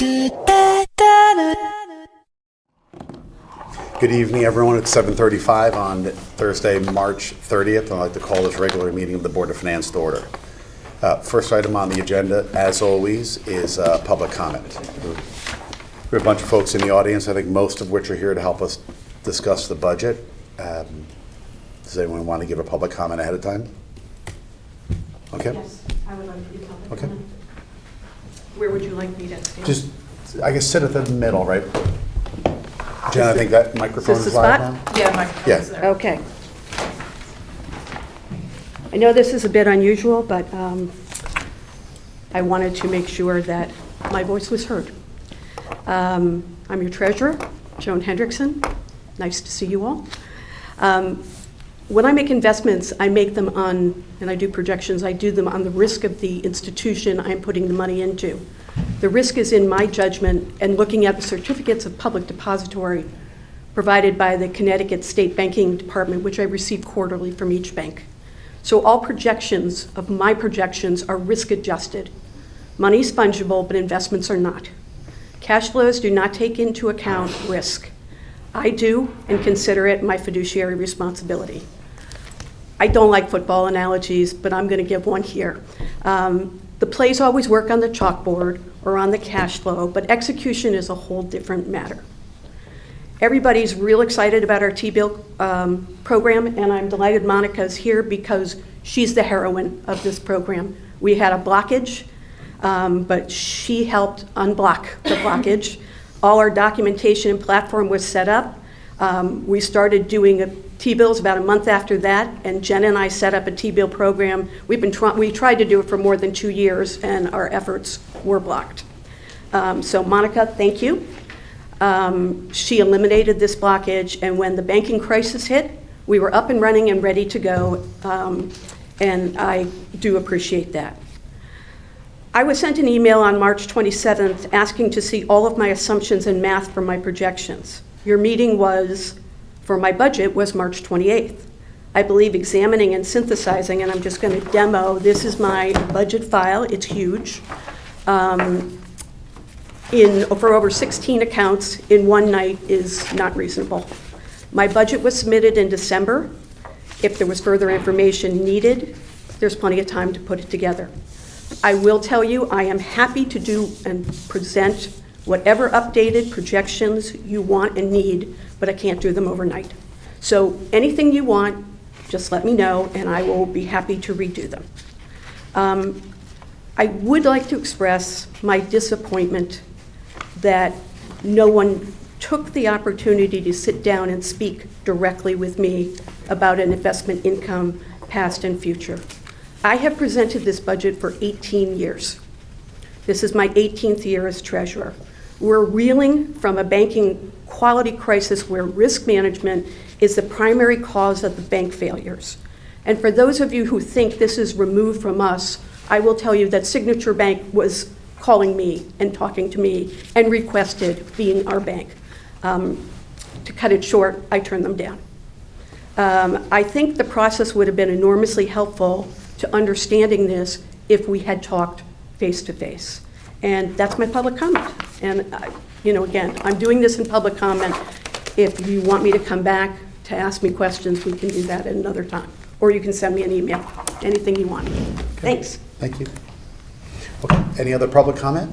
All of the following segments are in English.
Good evening, everyone. It's 7:35 on Thursday, March 30th. I'd like to call this regular meeting of the Board of Finance to order. First item on the agenda, as always, is public comment. We have a bunch of folks in the audience, I think most of which are here to help us discuss the budget. Does anyone want to give a public comment ahead of time? Okay. Yes, I would like to give public Okay. comment. Where would you like me to stand? Just, I guess, sit at the middle, right? Jen, I think that microphone Is is this the live spot? now. Yeah, microphone's there. Okay. I know this is a bit unusual, but I wanted to make sure that my voice was heard. I'm your treasurer, Joan Hendrickson. Nice to see you all. When I make investments, I make them on, and I do projections, I do them on the risk of the institution I'm putting the money into. The risk is in my judgment and looking at the certificates of public depository provided by the Connecticut State Banking Department, which I receive quarterly from each bank. So all projections of my projections are risk adjusted. Money's fungible, but investments are not. Cash flows do not take into account risk. I do and consider it my fiduciary responsibility. I don't like football analogies, but I'm going to give one here. The plays always work on the chalkboard or on the cash flow, but execution is a whole different matter. Everybody's real excited about our T-bill program, and I'm delighted Monica's here because she's the heroine of this program. We had a blockage, but she helped unblock the blockage. All our documentation and platform was set up. We started doing T-bills about a month after that, and Jen and I set up a T-bill program. We tried to do it for more than 2 years, and our efforts were blocked. So Monica, thank you. She eliminated this blockage, and when the banking crisis hit, we were up and running and ready to go, and I do appreciate that. I was sent an email on March 27th asking to see all of my assumptions and math for my projections. Your meeting for my budget was March 28th. I believe examining and synthesizing, and I'm just going to demo, this is my budget file, it's huge. For over 16 accounts in one night is not reasonable. My budget was submitted in December. If there was further information needed, there's plenty of time to put it together. I will tell you, I am happy to do and present whatever updated projections you want and need, but I can't do them overnight. So anything you want, just let me know, and I will be happy to redo them. I would like to express my disappointment that no one took the opportunity to sit down and speak directly with me about an investment income, past and future. I have presented this budget for 18 years. This is my 18th year as treasurer. We're reeling from a banking quality crisis where risk management is the primary cause of the bank failures. And for those of you who think this is removed from us, I will tell you that Signature Bank was calling me and talking to me and requested being our bank. To cut it short, I turned them down. I think the process would have been enormously helpful to understanding this if we had talked face to face. And that's my public comment. And again, I'm doing this in public comment. If you want me to come back to ask me questions, we can do that at another time. Or you can send me an email, anything you want. Okay. Thanks. Thank you. Okay, any other public comment?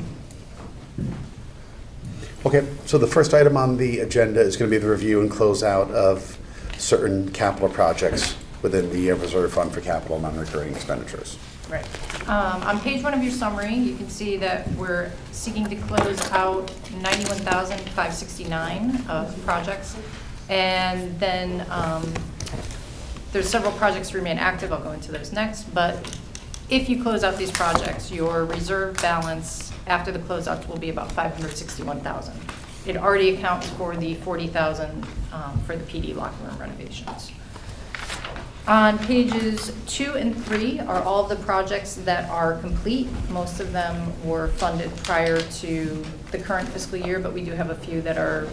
Okay, so the first item on the agenda is going to be the review and closeout of certain capital projects within the reserve fund for capital non-recurring expenditures. Right. On page 1 of your summary, you can see that we're seeking to close out 91,569 of projects. And then there's several projects remain active. I'll go into those next. But if you close out these projects, your reserve balance after the closeouts will be about 561,000. It already accounts for the 40,000 for the PD locker room renovations. On pages 2 and 3 are all of the projects that are complete. Most of them were funded prior to the current fiscal year, but we do have a few that are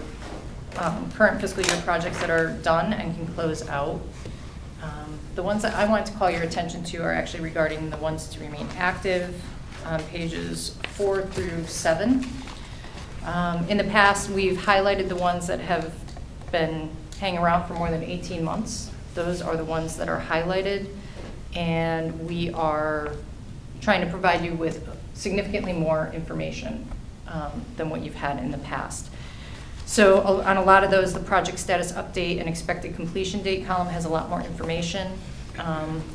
current fiscal year projects that are done and can close out. The ones that I wanted to call your attention to are actually regarding the ones to remain active on pages 4 through 7. In the past, we've highlighted the ones that have been hanging around for more than 18 months. Those are the ones that are highlighted, and we are trying to provide you with significantly more information than what you've had in the past. So on a lot of those, the project status update and expected completion date column has a lot more information,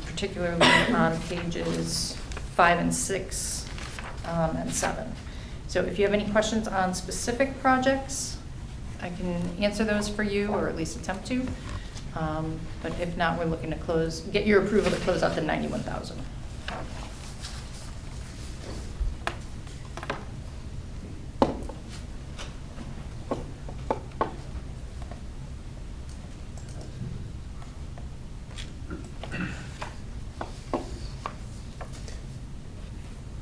particularly on pages 5 and 6 and 7. So if you have any questions on specific projects, I can answer those for you, or at least attempt to. But if not, we're looking to get your approval to close out the 91,000.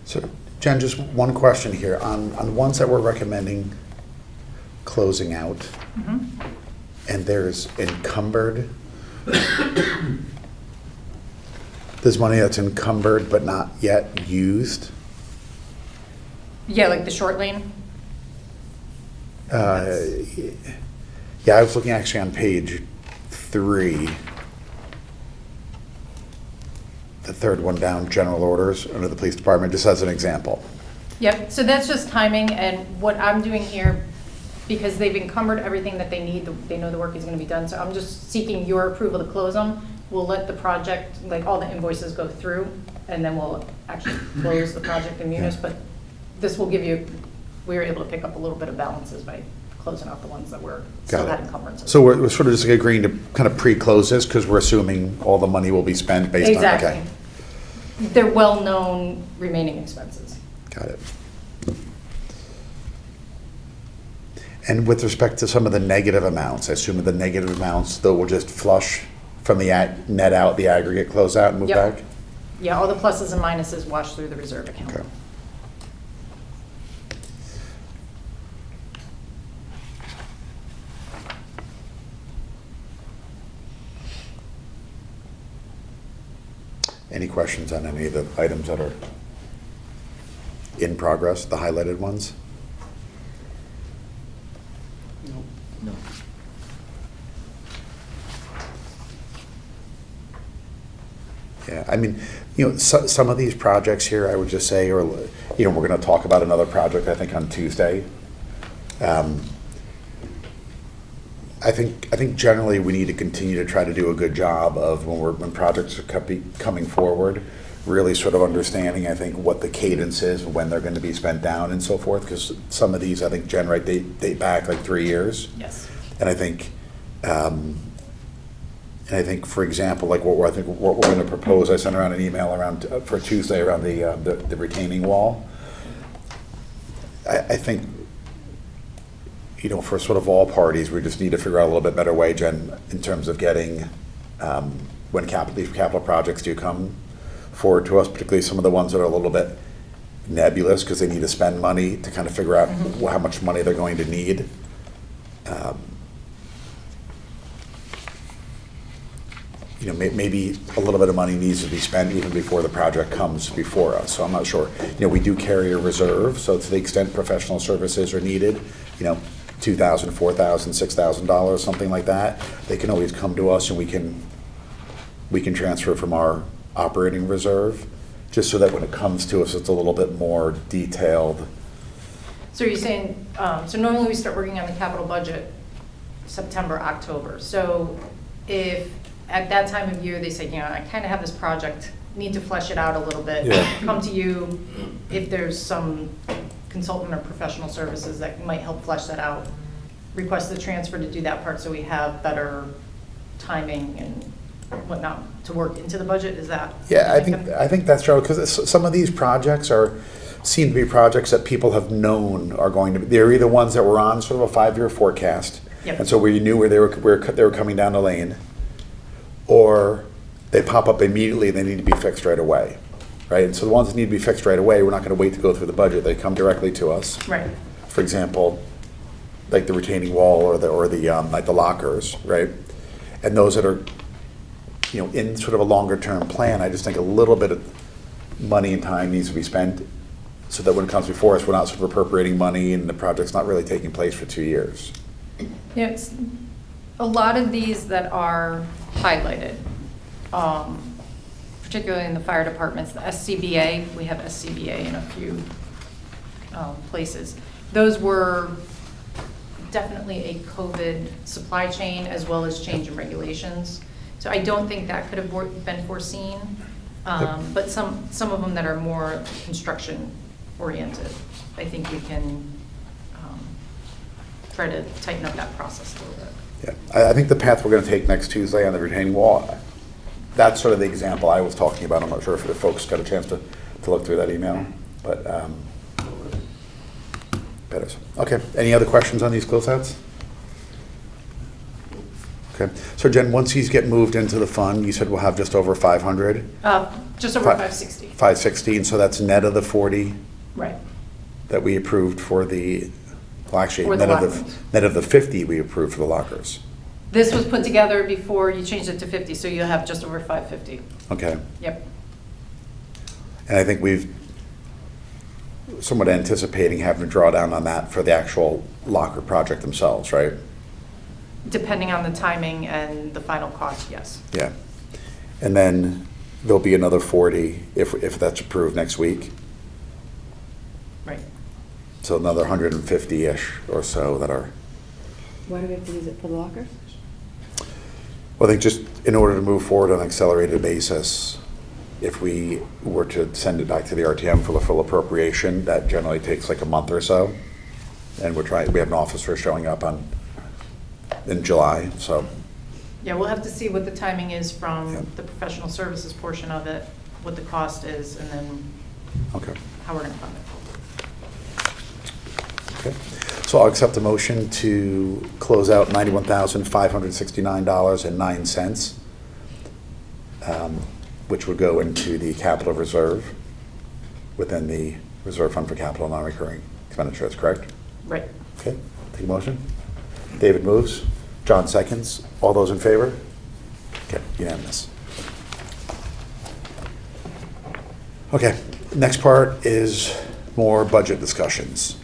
So, Jen, just one question here. On the ones that we're recommending closing out, and there's encumbered, there's money that's encumbered but not yet used. Yeah, like the short lane? Yeah, I was looking actually on page 3. The third one down, general orders under the police department, just as an example. Yep, so that's just timing, and what I'm doing here, because they've encumbered everything that they need, they know the work is gonna be done, so I'm just seeking your approval to close them. We'll let the project, like all the invoices go through, and then we'll actually close the project in Munis, but this will give you, we were able to pick up a little bit of balances by closing out the ones that were still had encumbrances. So we're sort of just agreeing to kind of pre-close this because we're assuming all the money will be spent based on, Exactly. okay. They're well-known remaining expenses. Got it. And with respect to some of the negative amounts, I assume the negative amounts, though, will just flush from the net out, the aggregate closeout and move Yep. back? Yeah, all the pluses and minuses wash through the reserve account. Okay. Any questions on any of the items that are in progress, the highlighted ones? No. Yeah, I mean, some of these projects here, I would just say, or, we're going to talk about another project, I think, on Tuesday. I think generally we need to continue to try to do a good job of when projects are coming forward, really sort of understanding, I think, what the cadence is, when they're going to be spent down and so forth, because some of these, I think, date back like 3 years. Yes. And I think, for example, like what we're going to propose, I sent around an email around for Tuesday around the retaining wall. I think, for sort of all parties, we just need to figure out a little bit better way, Jen, in terms of getting, when these capital projects do come forward to us, particularly some of the ones that are a little bit nebulous because they need to spend money to kind of figure out how much money they're going to need. Maybe a little bit of money needs to be spent even before the project comes before us. So I'm not sure. We do carry a reserve, so to the extent professional services are needed, $2,000, $4,000, $6,000, something like that, they can always come to us and we can transfer from our operating reserve, just so that when it comes to us, it's a little bit more detailed. So you're saying, so normally we start working on the capital budget September, October. So if at that time of year they say, I kind of have this project, need to flesh it out a little bit, come to you if there's some consultant or professional services that might help flesh that out, request the transfer to do that part so we have better timing and whatnot to work into the budget. Is that? Yeah, I think that's true, because some of these projects seem to be projects that people have known are going to be, they're either ones that were on sort of a 5-year forecast, Yep. and so we knew where they were coming down the lane, or they pop up immediately and they need to be fixed right away, right? And so the ones that need to be fixed right away, we're not going to wait to go through the budget. They come directly to us. Right. For example, like the retaining wall or the like the lockers, right? And those that are, in sort of a longer term plan, I just think a little bit of money and time needs to be spent so that when it comes before us, we're not sort of appropriating money and the project's not really taking place for 2 years. Yeah, it's, a lot of these that are highlighted, particularly in the fire departments, the SCBA, we have SCBA in a few places. Those were definitely a COVID supply chain as well as change in regulations. So I don't think that could have been foreseen, but some of them that are more construction oriented, I think we can try to tighten up that process a little bit. Yeah, I think the path we're going to take next Tuesday on the retaining wall, that's sort of the example I was talking about. I'm not sure if the folks got a chance to look through that email, but better. Okay, any other questions on these closeouts? Okay, so Jen, once these get moved into the fund, you said we'll have just over 500? Just over 560. 560, and so that's net of the 40 Right. that we approved for the, well, actually, For the net lockers. of the 50 we approved for the lockers. This was put together before you changed it to 50, so you'll have just over 550. Okay, Yep. and I think we've somewhat anticipating having to draw down on that for the actual locker project themselves, right? Depending on the timing and the final cost, yes. Yeah. And then there'll be another 40 if that's approved next week. Right. So another 150-ish or so that are, Why do we have to use it for the lockers? well, I think just in order to move forward on an accelerated basis, if we were to send it back to the RTM for the full appropriation, that generally takes like a month or so. And we have an officer showing up in July, so. Yeah, we'll have to see what the timing is Yeah. from the professional services portion of it, what the cost is, and then Okay. how we're going to fund it. Okay. So I'll accept a motion to close out $91,569.09, which would go into the capital reserve within the reserve fund for capital non-recurring expenditures, correct? Right. Okay, take a motion. David moves. John seconds. All those in favor? Okay, unanimous. Okay, next part is more budget discussions.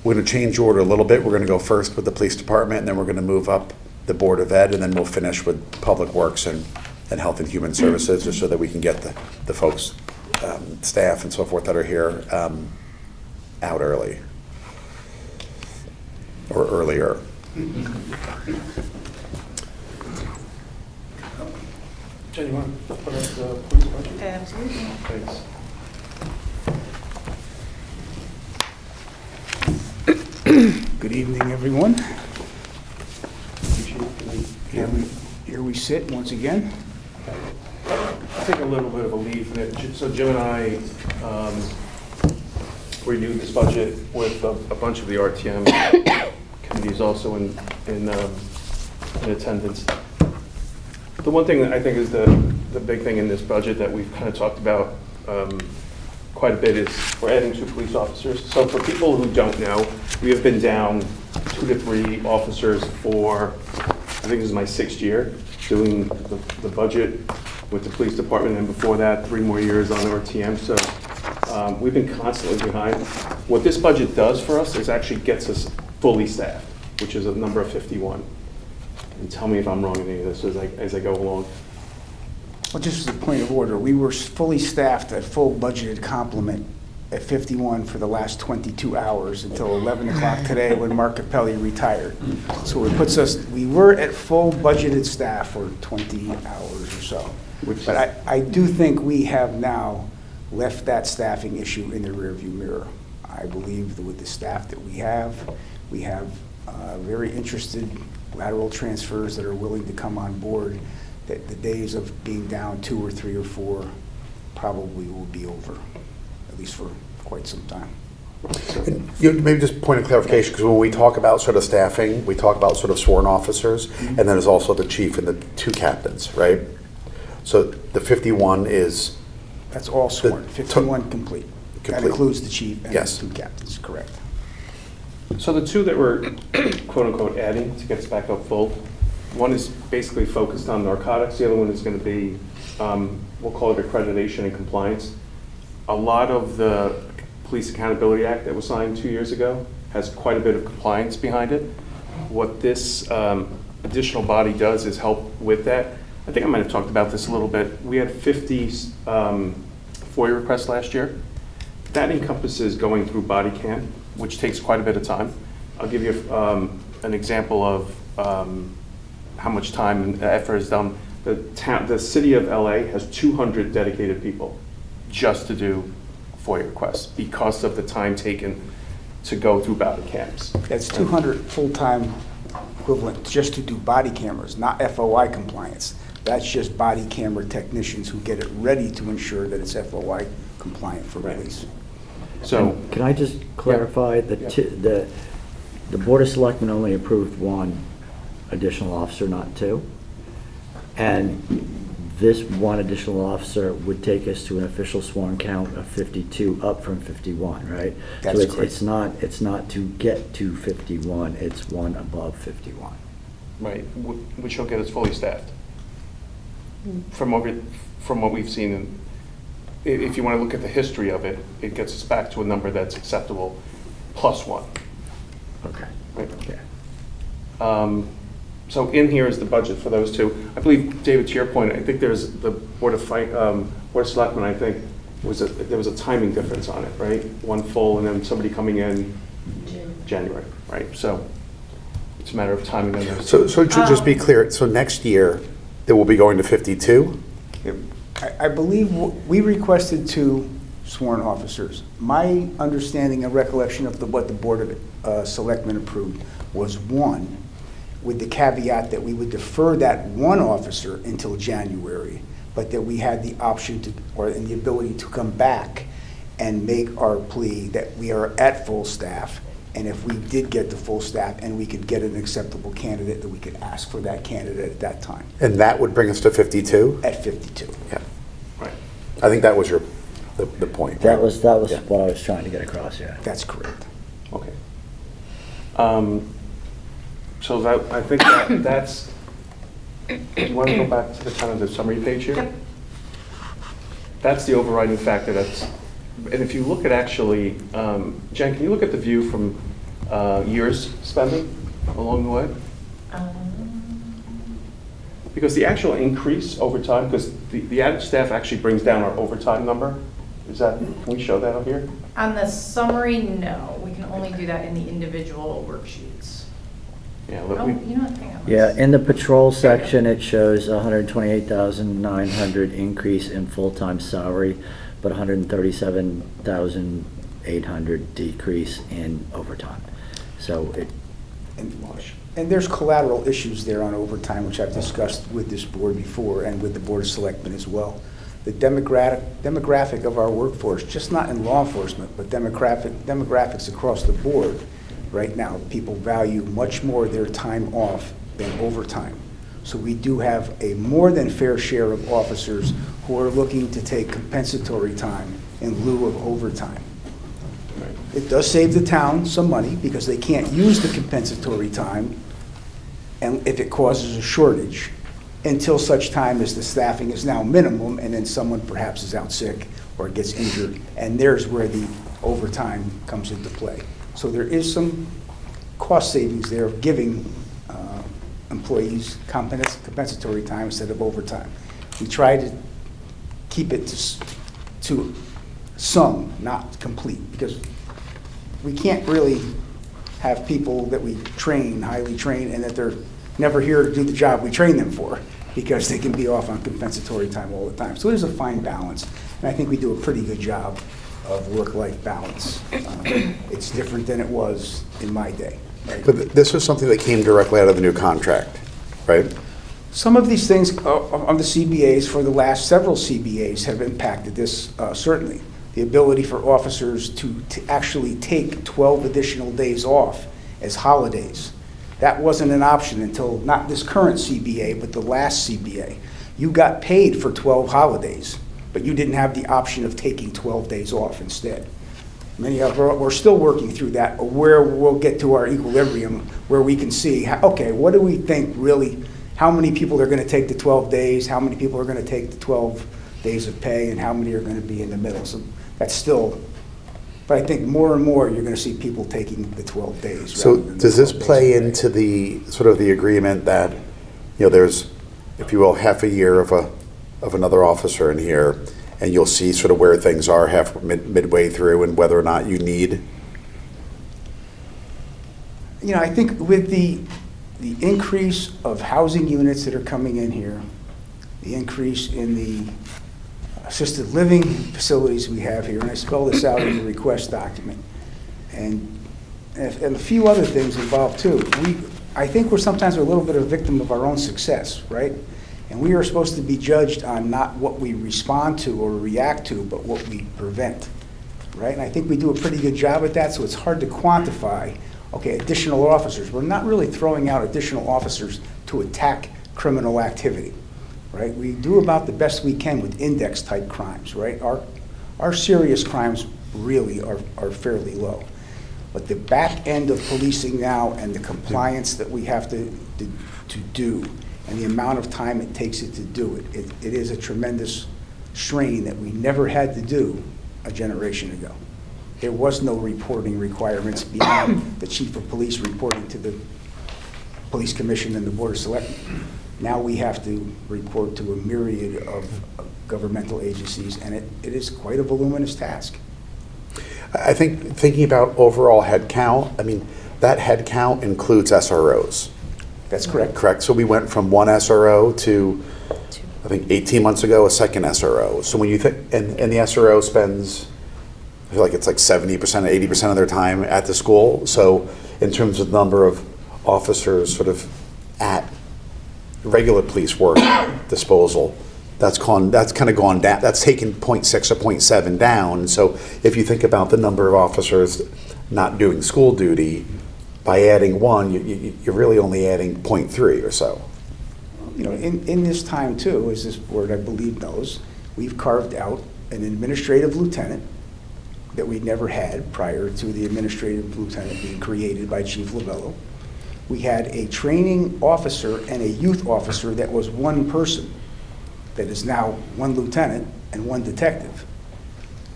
We're going to change order a little bit. We're going to go first with the police department, and then we're going to move up the Board of Ed, and then we'll finish with Public Works and Health and Human Services, just so that we can get the folks, staff and so forth that are here out early. Or earlier. Jen, you want to put up the police budget? Absolutely. Thanks. Good evening, everyone. Appreciate it. Here we sit once again. I'll take a little bit of a lead from it. So Jim and I reviewed this budget with a bunch of the RTM committees also in attendance. The one thing that I think is the big thing in this budget that we've kind of talked about quite a bit is we're adding 2 police officers. So for people who don't know, we have been down 2 to 3 officers for, I think this is my 6th year, doing the budget with the police department, and before that, 3 more years on RTM. So we've been constantly behind. What this budget does for us is actually gets us fully staffed, which is a number of 51. And tell me if I'm wrong in any of this as I go along. Well, just as a point of order, we were fully staffed at full budgeted complement at 51 for the last 22 hours until 11 o'clock today when Mark Capelli retired. So it puts us, we were at full budgeted staff for 20 hours or so. But I do think we have now left that staffing issue in the rearview mirror. I believe that with the staff that we have very interested lateral transfers that are willing to come on board, that the days of being down 2 or 3 or 4 probably will be over, at least for quite some time. And maybe just point of clarification, because when we talk about sort of staffing, we talk about sort of sworn officers, and then there's also the chief and the 2 captains, right? So the 51 is... That's all sworn, 51 complete. That Complete. includes the chief and Yes. the 2 captains, correct. So the 2 that we're quote unquote adding to get us back up full, one is basically focused on narcotics. The other one is going to be, we'll call it accreditation and compliance. A lot of the Police Accountability Act that was signed 2 years ago, has quite a bit of compliance behind it. What this additional body does is help with that. I think I might have talked about this a little bit. We had 50 FOIA requests last year. That encompasses going through body cam, which takes quite a bit of time. I'll give you an example of how much time and effort is done. The city of LA has 200 dedicated people just to do FOIA requests because of the time taken to go through body cams. That's 200 full-time equivalent just to do body cameras, not FOI compliance. That's just body camera technicians who get it ready to ensure that it's FOI compliant for Right. release. So, Can I just clarify, the Board of Selectmen only approved one additional officer, not two? And this one additional officer would take us to an official sworn count of 52, up from 51, right? That's So correct. it's not to get to 51, it's one above 51. right, which will get us fully staffed. From what we've seen, if you want to look at the history of it, it gets us back to a number that's acceptable, plus one. Okay. Right? Okay. So in here is the budget for those two. I believe, David, to your point, I think there's the Board of Selectmen, I think, there was a timing difference on it, right? One full and then somebody coming in January, right? So it's a matter of timing on those. So to just be clear, so next year, it will be going to 52? I believe we requested 2 sworn officers. My understanding and recollection of what the Board of Selectmen approved was 1, with the caveat that we would defer that 1 officer until January, but that we had the option to, or the ability to come back and make our plea that we are at full staff, and if we did get the full staff and we could get an acceptable candidate, that we could ask for that candidate at that time, And that would bring us to 52? at 52. Yeah. Right. I think that was the point. That right? was Yeah. what I was trying to get across, yeah. That's correct. Okay. So that, I think that's, do you want to go back to the kind of the summary page here? Yep. That's the overriding factor that's, and if you look at actually, Jen, can you look at the view from years spending along the way? Because the actual increase over time, because the added staff actually brings down our overtime number. Is that, can we show that out here? On the summary, no, we can only do that in the individual worksheets. Yeah, look, Oh, we, you know what, hang on. Yeah, in the patrol section, it shows 128,900 increase in full-time salary, but 137,800 decrease in overtime. So it, And there's collateral issues there on overtime, which I've discussed with this board before and with the Board of Selectmen as well. The demographic of our workforce, just not in law enforcement, but demographics across the board, right now, people value much more their time off than overtime. So we do have a more than fair share of officers who are looking to take compensatory time in lieu of overtime. It does save the town some money because they can't use the compensatory time and if it causes a shortage until such time as the staffing is now minimum and then someone perhaps is out sick or gets injured, and there's where the overtime comes into play. So there is some cost savings there of giving employees compensatory time instead of overtime. We try to keep it to some, not complete, because we can't really have people that we train, highly train, and that they're never here to do the job we train them for, because they can be off on compensatory time all the time. So there's a fine balance, and I think we do a pretty good job of work-life balance. It's different than it was in my day. Right? But this was something that came directly out of the new contract, right? Some of these things on the CBAs for the last several CBAs have impacted this, certainly. The ability for officers to actually take 12 additional days off as holidays. That wasn't an option until not this current CBA, but the last CBA. You got paid for 12 holidays, but you didn't have the option of taking 12 days off instead. Many of we're still working through that, where we'll get to our equilibrium, where we can see, okay, what do we think really, how many people are going to take the 12 days, how many people are going to take the 12 days of pay, and how many are going to be in the middle. So that's still But I think more and more, you're going to see people taking the 12 days. So rather than the does this 12 days play a day. into the, sort of the agreement that, there's, if you will, half a year of another officer in here, and you'll see sort of where things are midway through and whether or not you need? I think with the increase of housing units that are coming in here, the increase in the assisted living facilities we have here, and I spell this out in the request document, and a few other things involved too. I think we're sometimes a little bit of a victim of our own success, right? And we are supposed to be judged on not what we respond to or react to, but what we prevent, right? And I think we do a pretty good job at that, so it's hard to quantify, okay, additional officers. We're not really throwing out additional officers to attack criminal activity, right? We do about the best we can with index-type crimes, right? Our serious crimes really are fairly low. But the back end of policing now and the compliance that we have to do and the amount of time it takes it to do it, it is a tremendous strain that we never had to do a generation ago. There was no reporting requirements beyond the chief of police reporting to the police commission and the board of selectmen. Now we have to report to a myriad of governmental agencies, and it is quite a voluminous task. I think thinking about overall head count, that head count includes SROs. That's correct. Correct. So we went from one SRO to, I think 18 months ago, a second SRO. So when you think, and the SRO spends, I feel like it's like 70%, 80% of their time at the school. So in terms of number of officers sort of at regular police work disposal, that's kind of gone down. That's taken 0.6 or 0.7 down. So if you think about the number of officers not doing school duty, by adding one, you're really only adding 0.3 or so. In this time too, as this board I believe knows, we've carved out an administrative lieutenant that we never had prior to the administrative lieutenant being created by Chief Lovello. We had a training officer and a youth officer that was one person, that is now one lieutenant and one detective.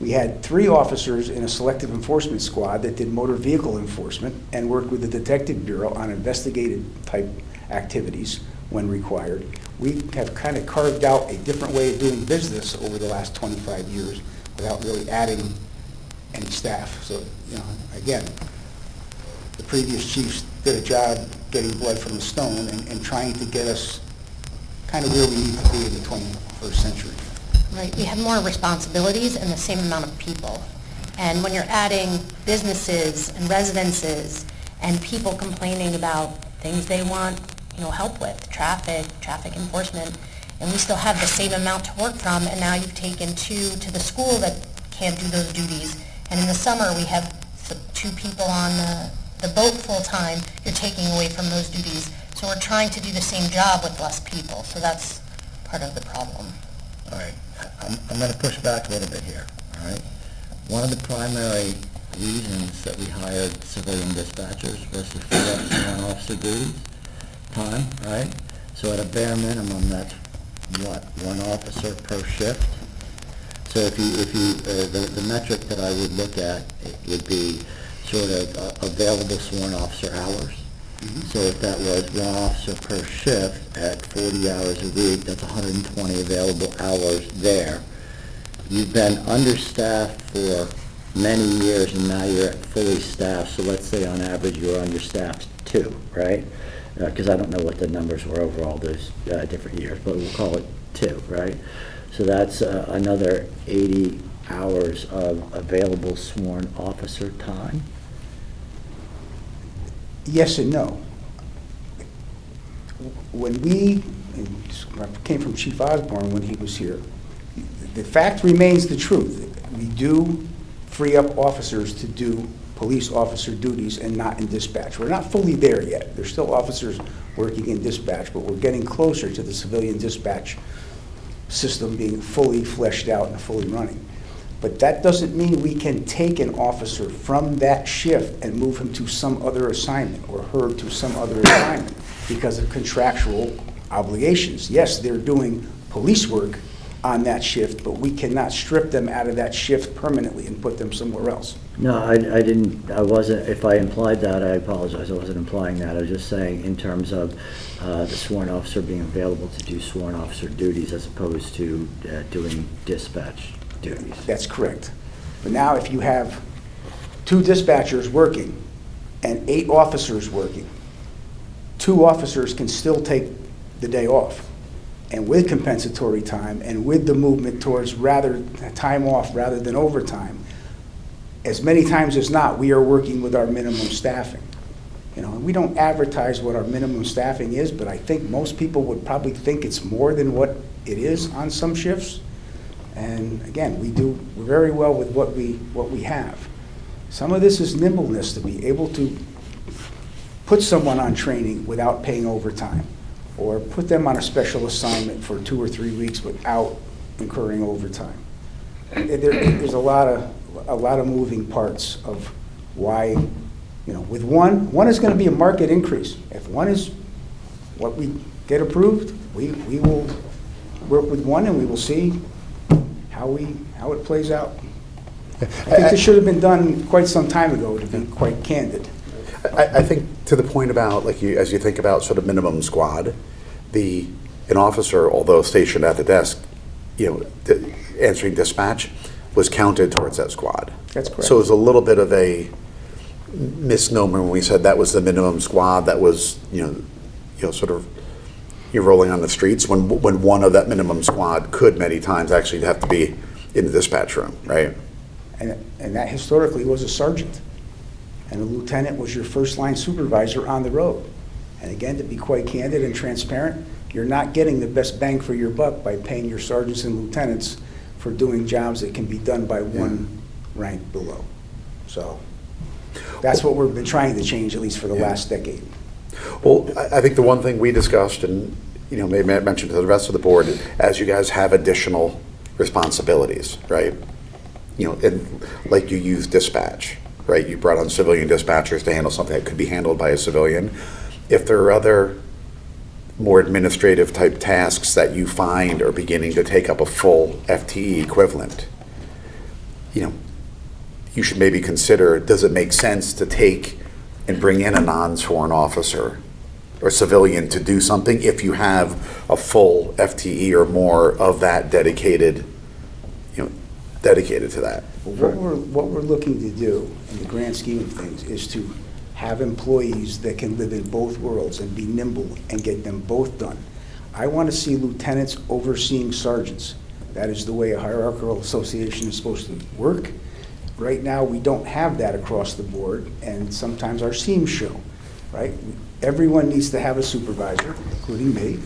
We had 3 officers in a selective enforcement squad that did motor vehicle enforcement and worked with the Detective Bureau on investigative type activities when required. We have kind of carved out a different way of doing business over the last 25 years without really adding any staff. So, again, the previous chiefs did a job getting blood from a stone and trying to get us kind of where we need to be in the 21st century. Right, we have more responsibilities and the same amount of people. And when you're adding businesses and residences and people complaining about things they want, help with, traffic enforcement, and we still have the same amount to work from, and now you've taken 2 to the school that can't do those duties. And in the summer, we have 2 people on the boat full-time, you're taking away from those duties. So we're trying to do the same job with less people, so that's part of the problem. All right, I'm going to push back a little bit here, all right? One of the primary reasons that we hired civilian dispatchers was to free up some officer duties time, right? So at a bare minimum, that's what, 1 officer per shift? So if you the metric that I would look at would be sort of available sworn officer hours. So if that was 1 officer per shift at 40 hours a week, that's 120 available hours there. You've been understaffed for many years, and now you're at fully staffed. So let's say on average you're understaffed 2, right? Because I don't know what the numbers were overall those different years, but we'll call it 2, right? So that's another 80 hours of available sworn officer time. Yes and no. When I came from Chief Osborne when he was here, the fact remains the truth. We do free up officers to do police officer duties and not in dispatch. We're not fully there yet. There's still officers working in dispatch, but we're getting closer to the civilian dispatch system being fully fleshed out and fully running. But that doesn't mean we can take an officer from that shift and move him to some other assignment or her to some other assignment because of contractual obligations. Yes, they're doing police work on that shift, but we cannot strip them out of that shift permanently and put them somewhere else. No, I wasn't, if I implied that, I apologize, I wasn't implying that. I was just saying in terms of the sworn officer being available to do sworn officer duties as opposed to doing dispatch duties. That's correct. But now if you have 2 dispatchers working and 8 officers working, 2 officers can still take the day off. And with compensatory time and with the movement towards time off rather than overtime, as many times as not, we are working with our minimum staffing. You know, and we don't advertise what our minimum staffing is, but I think most people would probably think it's more than what it is on some shifts. And again, we do very well with what we have. Some of this is nimbleness, to be able to put someone on training without paying overtime, or put them on a special assignment for 2 or 3 weeks without incurring overtime. There's a lot of moving parts of why, you know, with one is going to be a market increase. If one is what we get approved, we will work with one and we will see how it plays out. I think this should have been done quite some time ago, to be quite candid. I think to the point about, like, as you think about sort of minimum squad, an officer, although stationed at the desk, you know, answering dispatch, was counted towards that squad. That's correct. So it was a little bit of a misnomer when we said that was the minimum squad that was, you know, sort of, you're rolling on the streets, when one of that minimum squad could many times actually have to be in the dispatch room, right? And that historically was a sergeant. And a lieutenant was your first-line supervisor on the road. And again, to be quite candid and transparent, you're not getting the best bang for your buck by paying your sergeants and lieutenants for doing jobs that can be done by one rank below. So that's what we've been trying to change, at least for the last decade. Well, I think the one thing we discussed, and, you know, maybe I mentioned to the rest of the board, as you guys have additional responsibilities, right? You know, and like you use dispatch, right? You brought on civilian dispatchers to handle something that could be handled by a civilian. If there are other more administrative type tasks that you find are beginning to take up a full FTE equivalent, you know, you should maybe consider, does it make sense to take and bring in a non-sworn officer or civilian to do something if you have a full FTE or more of that dedicated, you know, dedicated to that? What we're looking to do in the grand scheme of things is to have employees that can live in both worlds and be nimble and get them both done. I want to see lieutenants overseeing sergeants. That is the way a hierarchical association is supposed to work. Right now, we don't have that across the board, and sometimes our seams show, right? Everyone needs to have a supervisor, including me,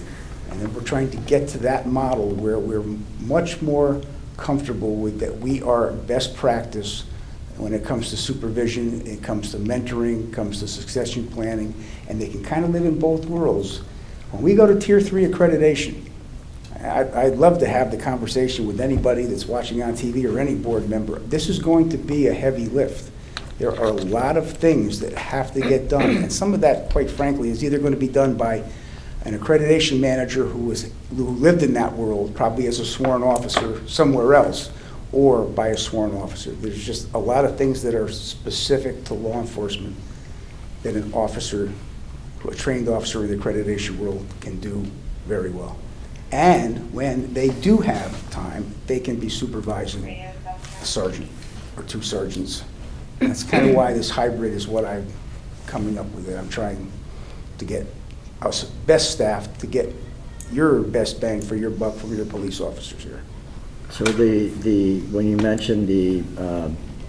and then we're trying to get to that model where we're much more comfortable with that we are best practice when it comes to supervision, it comes to mentoring, it comes to succession planning, and they can kind of live in both worlds. When we go to Tier 3 accreditation, I'd love to have the conversation with anybody that's watching on TV or any board member. This is going to be a heavy lift. There are a lot of things that have to get done, and some of that, quite frankly, is either going to be done by an accreditation manager who lived in that world, probably as a sworn officer somewhere else, or by a sworn officer. There's just a lot of things that are specific to law enforcement that an officer, a trained officer in the accreditation world can do very well. And when they do have time, they can be supervising a sergeant or 2 sergeants. And that's kind of why this hybrid is what I'm coming up with. I'm trying to get us best staff to get your best bang for your buck from your police officers here. So when you mentioned the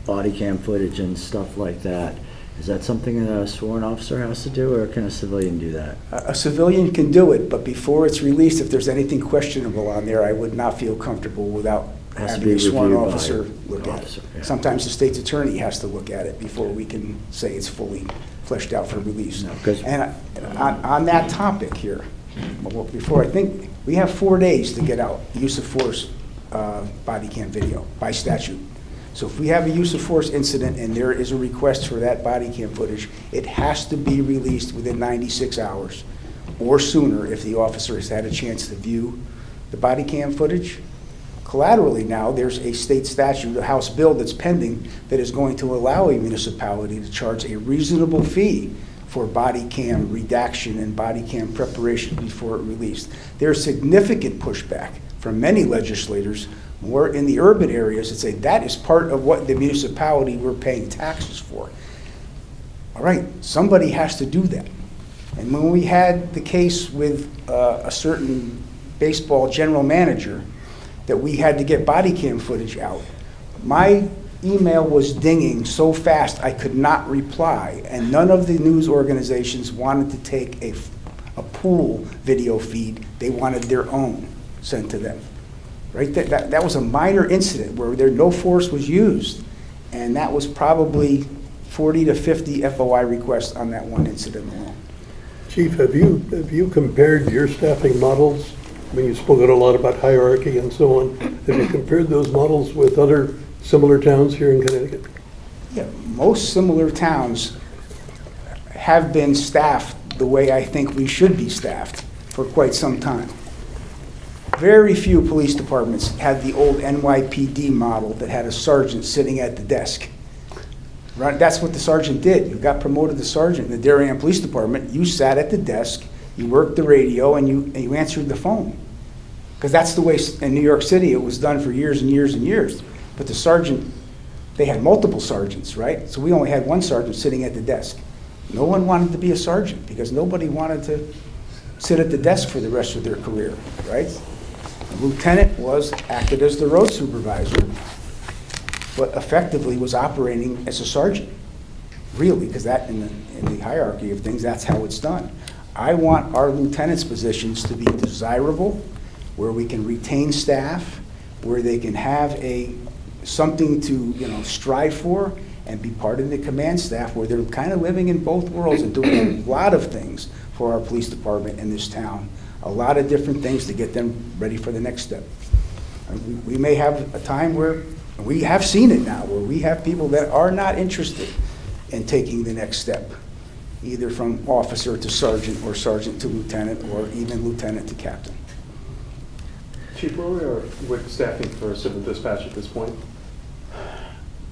body cam footage and stuff like that, is that something that a sworn officer has to do, or can a civilian do that? A civilian can do it, but before it's released, if there's anything questionable on there, I would not feel comfortable without Has to having be a sworn reviewed by officer look an at officer, it. yeah. Sometimes the state's attorney has to look at it before we can say it's fully fleshed out for release. No, 'cause- And on that topic here, well, before I think, we have 4 days to get out use of force body cam video by statute. So if we have a use of force incident and there is a request for that body cam footage, it has to be released within 96 hours or sooner if the officer has had a chance to view the body cam footage. Collaterally now, there's a state statute, a House bill that's pending that is going to allow a municipality to charge a reasonable fee for body cam redaction and body cam preparation before it released. There's significant pushback from many legislators, more in the urban areas, that say that is part of what the municipality we're paying taxes for. All right, somebody has to do that. And when we had the case with a certain baseball general manager, that we had to get body cam footage out, my email was dinging so fast I could not reply, and none of the news organizations wanted to take a pool video feed. They wanted their own sent to them. Right? That was a minor incident where no force was used, and that was probably 40 to 50 FOI requests on that one incident alone. Chief, have you compared your staffing models? I mean, you've spoken a lot about hierarchy and so on. Have you compared those models with other similar towns here in Connecticut? Yeah, most similar towns have been staffed the way I think we should be staffed for quite some time. Very few police departments had the old NYPD model that had a sergeant sitting at the desk. Right? That's what the sergeant did. You got promoted to sergeant in the Darien Police Department. You sat at the desk, you worked the radio, and you answered the phone. Because that's the way in New York City it was done for years and years and years. But the sergeant, they had multiple sergeants, right? So we only had one sergeant sitting at the desk. No one wanted to be a sergeant because nobody wanted to sit at the desk for the rest of their career, right? The lieutenant acted as the road supervisor, but effectively was operating as a sergeant, really, because that in the hierarchy of things, that's how it's done. I want our lieutenant's positions to be desirable, where we can retain staff, where they can have something to strive for, and be part of the command staff, where they're kind of living in both worlds and doing a lot of things for our police department in this town, a lot of different things to get them ready for the next step. And we may have a time where we have seen it now, where we have people that are not interested in taking the next step, either from officer to sergeant or sergeant to lieutenant or even lieutenant to captain. Chief, where we are with staffing for civil dispatch at this point?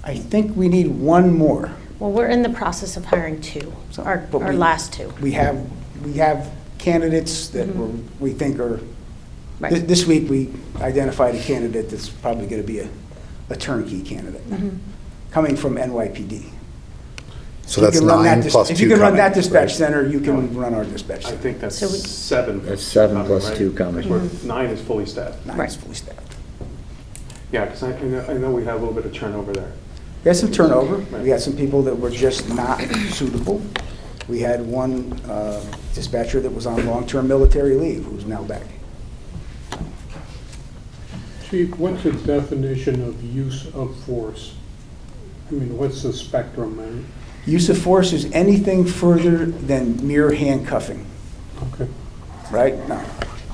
I think we need one more. Well, we're in the process of hiring two, our last two. We have candidates that we think are, Right. this week we identified a candidate that's probably going to be a turnkey candidate, coming from NYPD. So that's 9 plus 2 If you can run that coming, dispatch right? center, you can run our dispatch I center. think that's So we- 7. That's 7 coming, plus right? 2 coming. Where 9 is fully staffed. Nine is fully staffed. Yeah, because I know we have a little bit of turnover there. We had some turnover. We had some people that were just not suitable. We had one dispatcher that was on long-term military leave, who's now back. Chief, what's the definition of use of force? I mean, what's the spectrum? Use of force is anything further than mere handcuffing, Okay. right? No.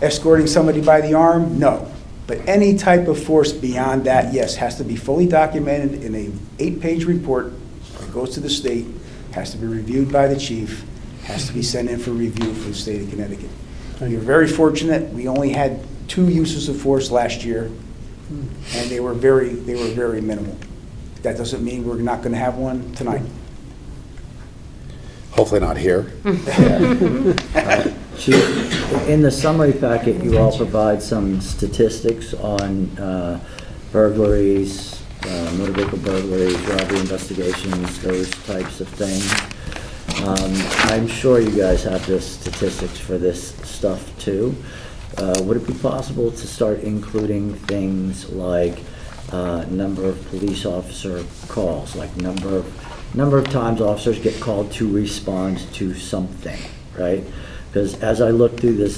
Escorting somebody by the arm, no. But any type of force beyond that, yes, has to be fully documented in a 8-page report that goes to the state, has to be reviewed by the chief, has to be sent in for review for the state of Connecticut. We were very fortunate. We only had 2 uses of force last year, and they were very minimal. That doesn't mean we're not going to have one tonight. Hopefully not here. Chief, in the summary packet, you all provide some statistics on burglaries, motor vehicle burglaries, robbery investigations, those types of things. I'm sure you guys have the statistics for this stuff too. Would it be possible to start including things like number of police officer calls, like number of times officers get called to respond to something, right? Because as I look through this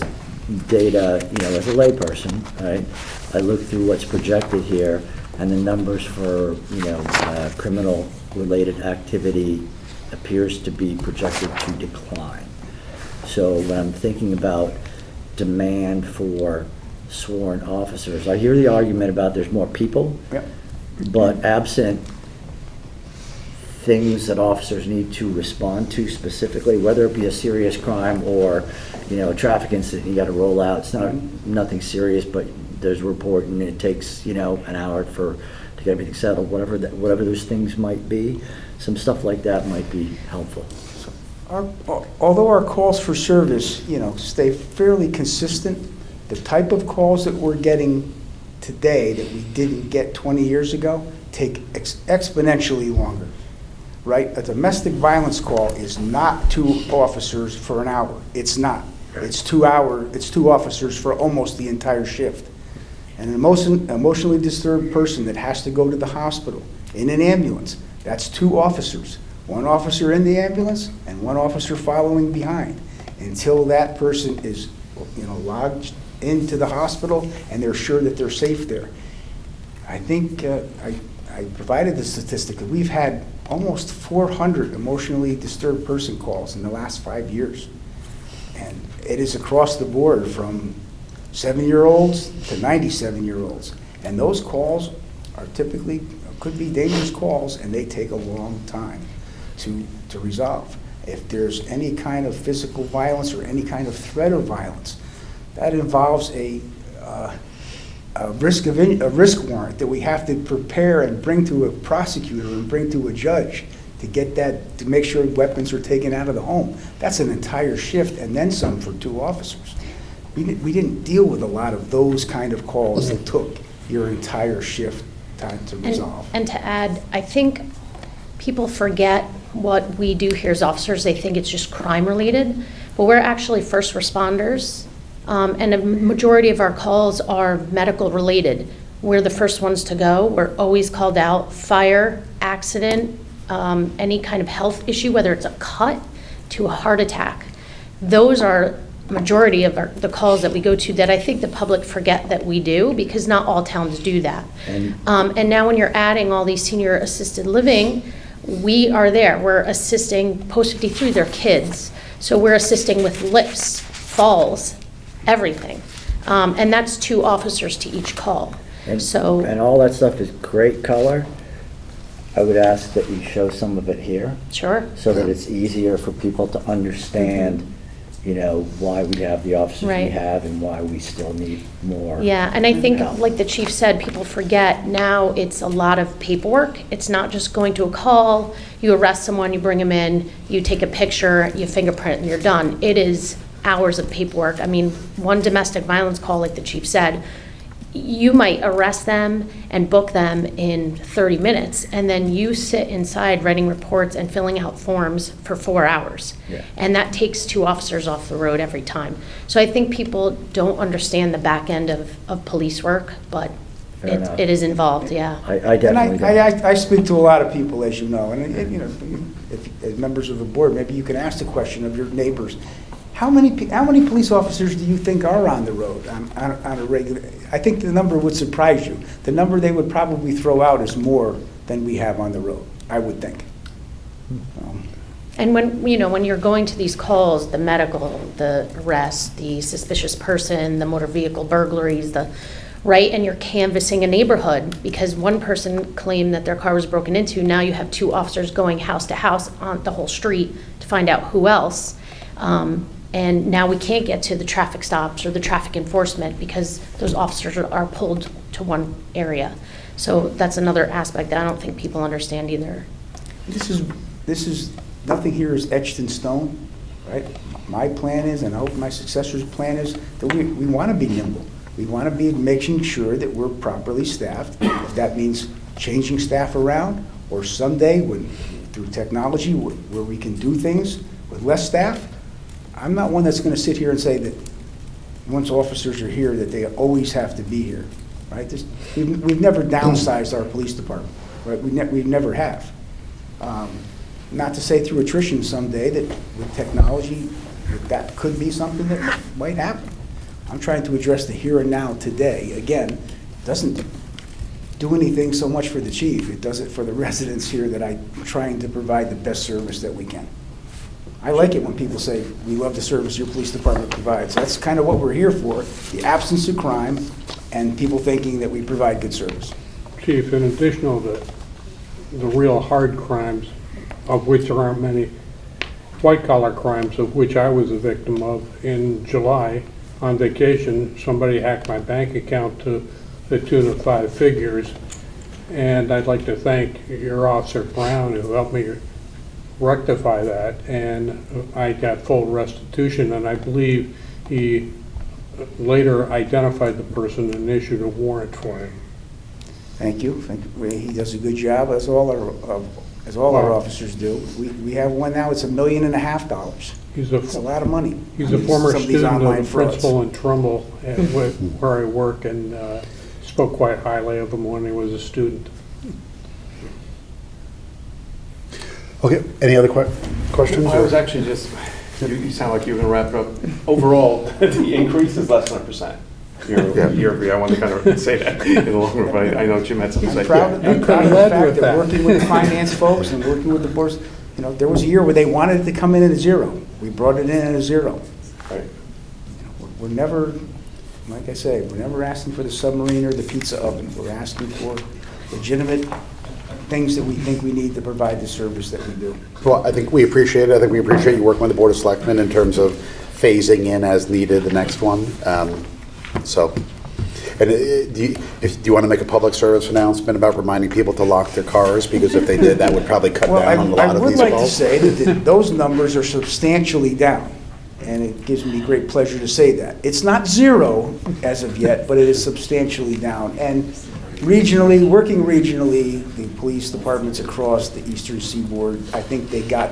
data, as a layperson, right, I look through what's projected here, and the numbers for, criminal-related activity appears to be projected to decline. So when I'm thinking about demand for sworn officers, I hear the argument about there's more people, Yep. but absent things that officers need to respond to specifically, whether it be a serious crime or, a traffic incident you got to roll out. It's not nothing serious, but there's a report and it takes, an hour to get everything settled, whatever those things might be. Some stuff like that might be helpful. Although our calls for service, stay fairly consistent, the type of calls that we're getting today that we didn't get 20 years ago take exponentially longer, right? A domestic violence call is not 2 officers for an hour. It's not. It's 2 officers for almost the entire shift. And an emotionally disturbed person that has to go to the hospital in an ambulance, that's 2 officers. 1 officer in the ambulance and 1 officer following behind until that person is, lodged into the hospital and they're sure that they're safe there. I think I provided the statistic that we've had almost 400 emotionally disturbed person calls in the last 5 years. And it is across the board from 7-year-olds to 97-year-olds. And those calls are typically, could be dangerous calls, and they take a long time to resolve. If there's any kind of physical violence or any kind of threat of violence, that involves a risk warrant that we have to prepare and bring to a prosecutor and bring to a judge to get that, to make sure weapons are taken out of the home. That's an entire shift and then some for 2 officers. We didn't deal with a lot of those kind of calls that took your entire shift time to resolve. And to add, I think people forget what we do here as officers. They think it's just crime related, but we're actually first responders, and a majority of our calls are medical related. We're the first ones to go. We're always called out. Fire, accident, any kind of health issue, whether it's a cut to a heart attack. Those are majority of the calls that we go to that I think the public forget that we do, because not all towns do that. And now when you're adding all these senior assisted living, we are there. We're assisting post-53, their kids. So we're assisting with lifts, falls, everything. And that's 2 officers to each call. And all that stuff is great color. I would ask that you show some of it here. Sure. So that it's easier for people to understand, why we have the officers we Right. have and why we still need more. Yeah, and I think, help. like the chief said, people forget now it's a lot of paperwork. It's not just going to a call, you arrest someone, you bring them in, you take a picture, you fingerprint, and you're done. It is hours of paperwork. I mean, one domestic violence call, like the chief said, you might arrest them and book them in 30 minutes, and then you sit inside writing reports and filling out forms for 4 hours. Yeah. And that takes 2 officers off the road every time. So I think people don't understand the back end of police work, but Fair enough. it is involved, yeah. I definitely don't. I speak to a lot of people, as you know, and if, as members of the board, maybe you can ask the question of your neighbors. How many police officers do you think are on the road on a regular? I think the number would surprise you. The number they would probably throw out is more than we have on the road, I would think. And when you're going to these calls, the medical, the arrest, the suspicious person, the motor vehicle burglaries, right, and you're canvassing a neighborhood because one person claimed that their car was broken into. Now you have 2 officers going house to house on the whole street to find out who else. And now we can't get to the traffic stops or the traffic enforcement because those officers are pulled to one area. So that's another aspect that I don't think people understand either. This is nothing here is etched in stone, right? My plan is, and I hope my successor's plan is, that we want to be nimble. We want to be making sure that we're properly staffed. If that means changing staff around, or someday through technology where we can do things with less staff, I'm not one that's going to sit here and say that once officers are here that they always have to be here, right? We've never downsized our police department, right? We never have. Not to say through attrition someday that with technology that could be something that might happen. I'm trying to address the here and now today. Again, it doesn't do anything so much for the chief. It does it for the residents here that I'm trying to provide the best service that we can. I like it when people say, we love the service your police department provides. That's kind of what we're here for, the absence of crime and people thinking that we provide good service. Chief, in addition to the real hard crimes, of which there aren't many, white-collar crimes, of which I was a victim of in July, on vacation, somebody hacked my bank account to the tune of 5 figures. And I'd like to thank your Officer Brown who helped me rectify that. And I got full restitution, and I believe he later identified the person and issued a warrant for him. Thank you. He does a good job, as all our officers do. We have one now, it's $1.5 million. It's a lot of money. He's a on former some of these student of online the frauds. principal in Trumbull where I work, and spoke quite highly of him when he was a student. Okay, any other questions? I was actually just, you sound like you were going to wrap it up. Overall, the increase is less than 1%. Year-over-year, I wanted to kind of say that in the long run, but I know Jim had something to say. I'm proud of the fact that working with the finance folks and working with the boards, there was a year where they wanted it to come in at a 0. We brought it in at a 0. Right. We're never, like I say, we're never asking for the submarine or the pizza oven. We're asking for legitimate things that we think we need to provide the service that we do. Well, I think we appreciate it. I think we appreciate you working with the Board of Selectmen in terms of phasing in as needed the next one. And do you want to make a public service announcement about reminding people to lock their cars? Because if they did, that would probably cut down on a lot of these calls. I would like to say that those numbers are substantially down, and it gives me great pleasure to say that. It's not 0 as of yet, but it is substantially down. And regionally, working regionally, the police departments across the Eastern Seaboard, I think they got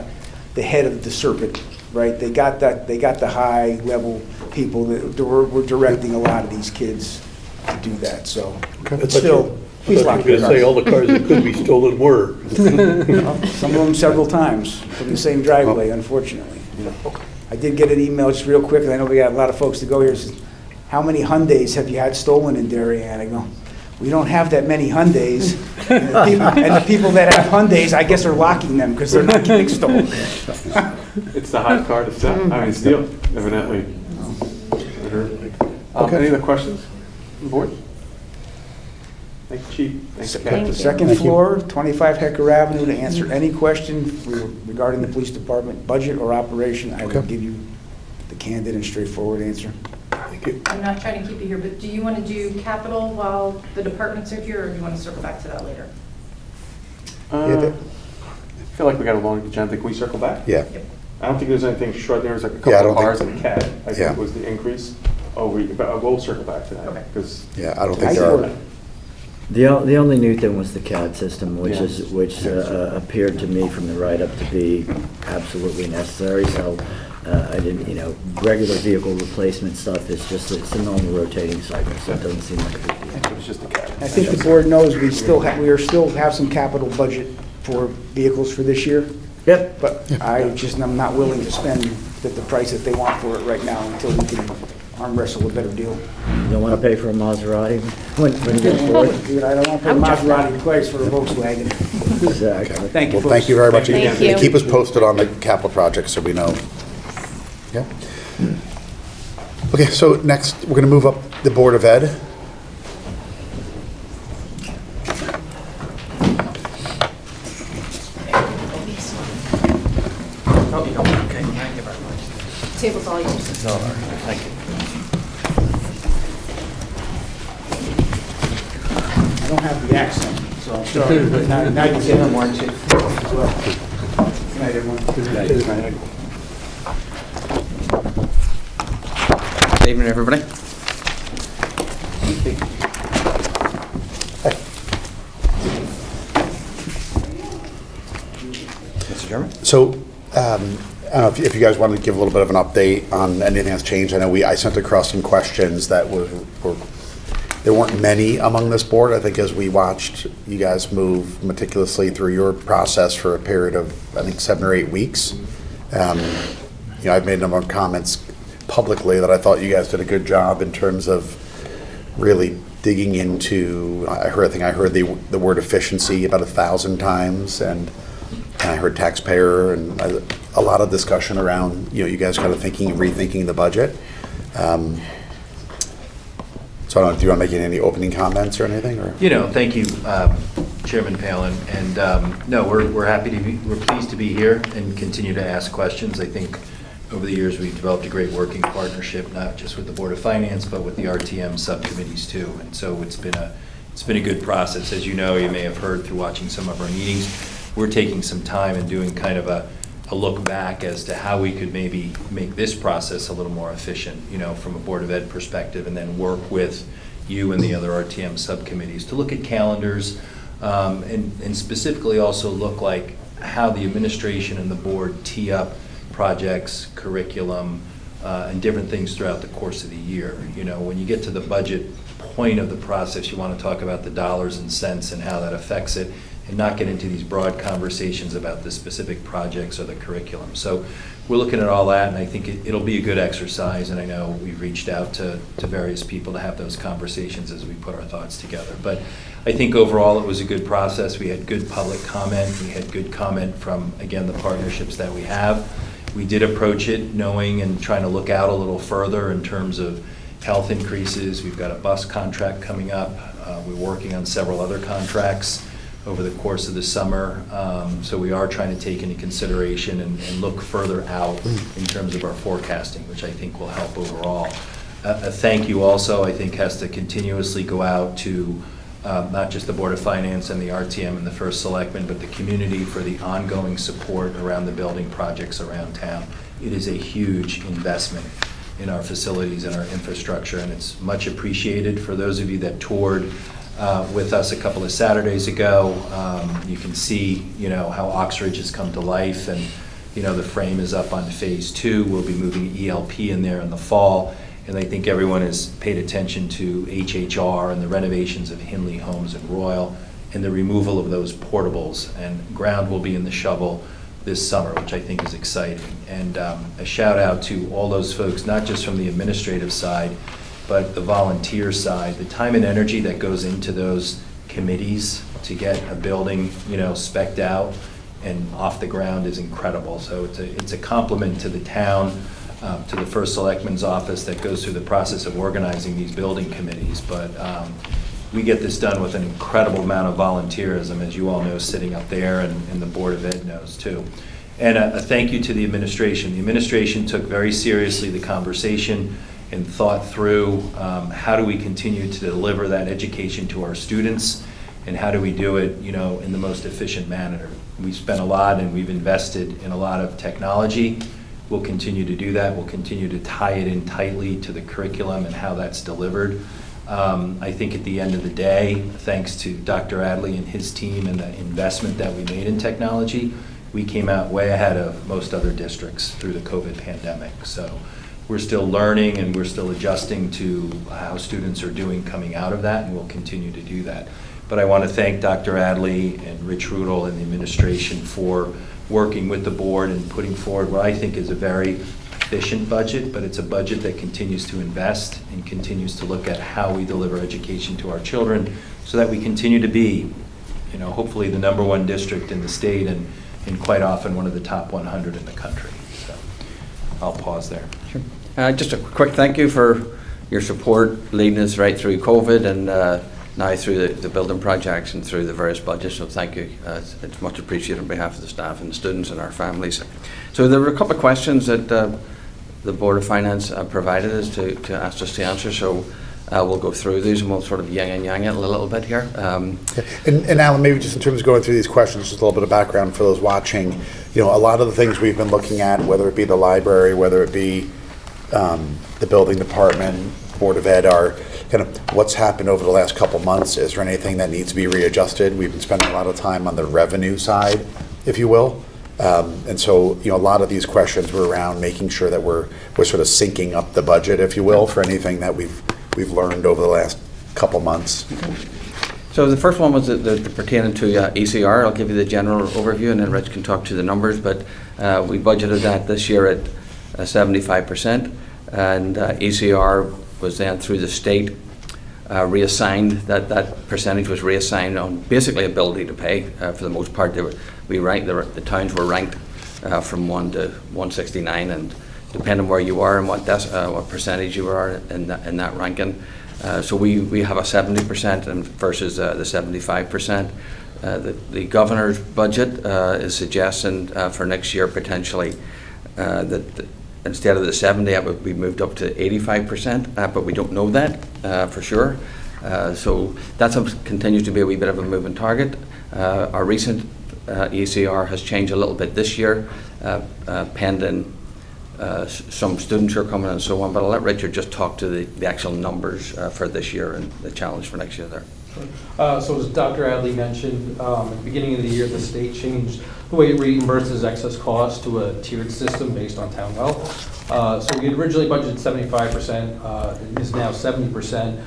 the head of the serpent, right? They got the high-level people that were directing a lot of these kids to do that. So, but still, please lock your say all the cars that could be stolen were. Some of them several times from the same driveway, unfortunately. I did get an email just real quick, and I know we got a lot of folks to go here. It says, how many Hyundais have you had stolen in Darien? I go, we don't have that many Hyundais. And the people that have Hyundais, I guess, are locking them because they're not getting stolen. It's the hot car to sell. I mean, steal, evidently. Any other questions from the board? Thank you, Chief. Thanks, Captain. Second floor, 25 Hecker Avenue, to answer any question regarding the police department budget or operation. I will give you the candid and straightforward answer. I'm not trying to keep you here, but do you want to do capital while the departments are here, or do you want to circle back to that later? I feel like we got a long agenda. Can we circle back? Yeah. I don't think there's anything extraordinary. There's like a couple of cars and a cat, I Yeah. think was the increase. But we'll circle back to that. Okay. Because Yeah, I don't think there are. The only new thing was the CAD system, which appeared to me from the write-up to be absolutely necessary. So I didn't, regular vehicle replacement stuff is just, it's a normal rotating cycle, so it doesn't seem like a big deal. it was just a cat. I think the board knows we still have some capital budget for vehicles for this year. Yep. But I'm not willing to spend the price that they want for it right now until we can arm wrestle a better deal. You don't want to pay for a Maserati when you get forward? Dude, I don't want to pay Maserati price for a Volkswagen. Exactly. Thank you, Well, thank you very much. Thank you. And keep us posted on the capital project so we know. Yeah. Okay, so next, we're going to move up the Board of Ed. Table's all yours. I don't have the accent, so I'm sorry. Now you can say no more. Good night, everyone. Good night. Good evening, everybody. Mr. Chairman? So, I don't know if you guys wanted to give a little bit of an update on anything that's changed. I know I sent across some questions that were there weren't many among this board. I think as we watched you guys move meticulously through your process for a period of, I think, 7 or 8 weeks. I've made a number of comments publicly that I thought you guys did a good job in terms of really digging into, I heard the word efficiency about 1,000 times, and I heard taxpayer, and a lot of discussion around, you guys kind of rethinking the budget. So I don't know, do you want to make any opening comments or anything? Or? Thank you, Chairman Palin. And no, we're happy we're pleased to be here and continue to ask questions. I think over the years, we've developed a great working partnership, not just with the Board of Finance, but with the RTM subcommittees too. And so it's been a good process. As you know, you may have heard through watching some of our meetings, we're taking some time and doing kind of a look back as to how we could maybe make this process a little more efficient, from a Board of Ed perspective, and then work with you and the other RTM subcommittees to look at calendars, and specifically also look like how the administration and the board tee up projects, curriculum, and different things throughout the course of the year. When you get to the budget point of the process, you want to talk about the dollars and cents and how that affects it, and not get into these broad conversations about the specific projects or the curriculum. So we're looking at all that, and I think it'll be a good exercise, and I know we've reached out to various people to have those conversations as we put our thoughts together. But I think overall it was a good process. We had good public comment. We had good comment from, again, the partnerships that we have. We did approach it knowing and trying to look out a little further in terms of health increases. We've got a bus contract coming up. We're working on several other contracts over the course of the summer. So we are trying to take into consideration and look further out in terms of our forecasting, which I think will help overall. A thank you also, I think, has to continuously go out to not just the Board of Finance and the RTM and the First Selectman, but the community for the ongoing support around the building projects around town. It is a huge investment in our facilities and our infrastructure, and it's much appreciated. For those of you that toured with us a couple of Saturdays ago, you can see, how Oxbridge has come to life, and, the frame is up on phase 2. We'll be moving ELP in there in the fall, and I think everyone has paid attention to HHR and the renovations of Hinley Homes and Royal, and the removal of those portables, and ground will be in the shovel this summer, which I think is exciting. And a shout out to all those folks, not just from the administrative side, but the volunteer side. The time and energy that goes into those committees to get a building, spec'd out and off the ground is incredible. So it's a compliment to the town, to the First Selectman's office that goes through the process of organizing these building committees. But we get this done with an incredible amount of volunteerism, as you all know, sitting up there, and the Board of Ed knows too. And a thank you to the administration. The administration took very seriously the conversation and thought through how do we continue to deliver that education to our students, and how do we do it, in the most efficient manner. We've spent a lot, and we've invested in a lot of technology. We'll continue to do that. We'll continue to tie it in tightly to the curriculum and how that's delivered. I think at the end of the day, thanks to Dr. Adley and his team and the investment that we made in technology, we came out way ahead of most other districts through the COVID pandemic. So we're still learning, and we're still adjusting to how students are doing coming out of that, and we'll continue to do that. But I want to thank Dr. Adley and Rich Rudel and the administration for working with the board and putting forward what I think is a very efficient budget, but it's a budget that continues to invest and continues to look at how we deliver education to our children, so that we continue to be, hopefully the #1 district in the state, and quite often one of the top 100 in the country. So I'll pause there. Sure. Just a quick thank you for your support leading us right through COVID, and now through the building projects and through the various budgets. So thank you. It's much appreciated on behalf of the staff and the students and our families. So there were a couple of questions that the Board of Finance provided us to ask us to answer. So we'll go through these, and we'll sort of yin and yang it a little bit here. And Alan, maybe just in terms of going through these questions, just a little bit of background for those watching. A lot of the things we've been looking at, whether it be the library, whether it be the building department, Board of Ed, are kind of what's happened over the last couple months. Is there anything that needs to be readjusted? We've been spending a lot of time on the revenue side, if you will. And so, a lot of these questions were around making sure that we're sort of syncing up the budget, if you will, for anything that we've learned over the last couple months. So the first one was pertaining to ECR. I'll give you the general overview, and then Rich can talk to the numbers. But we budgeted that this year at 75%, and ECR was then through the state reassigned. That percentage was reassigned on basically ability to pay. For the most part, the towns were ranked from 1 to 169, and depending on where you are and what percentage you are in that ranking. So we have a 70% versus the 75%. The governor's budget is suggesting for next year potentially that instead of the 70, it would be moved up to 85%, but we don't know that for sure. So that continues to be a wee bit of a moving target. Our recent ECR has changed a little bit this year, pending some students who are coming and so on, but I'll let Richard just talk to the actual numbers for this year and the challenge for next year there. So as Dr. Adley mentioned, at the beginning of the year, the state changed the way it reimburses excess costs to a tiered system based on town wealth. So we had originally budgeted 75%, it is now 70%.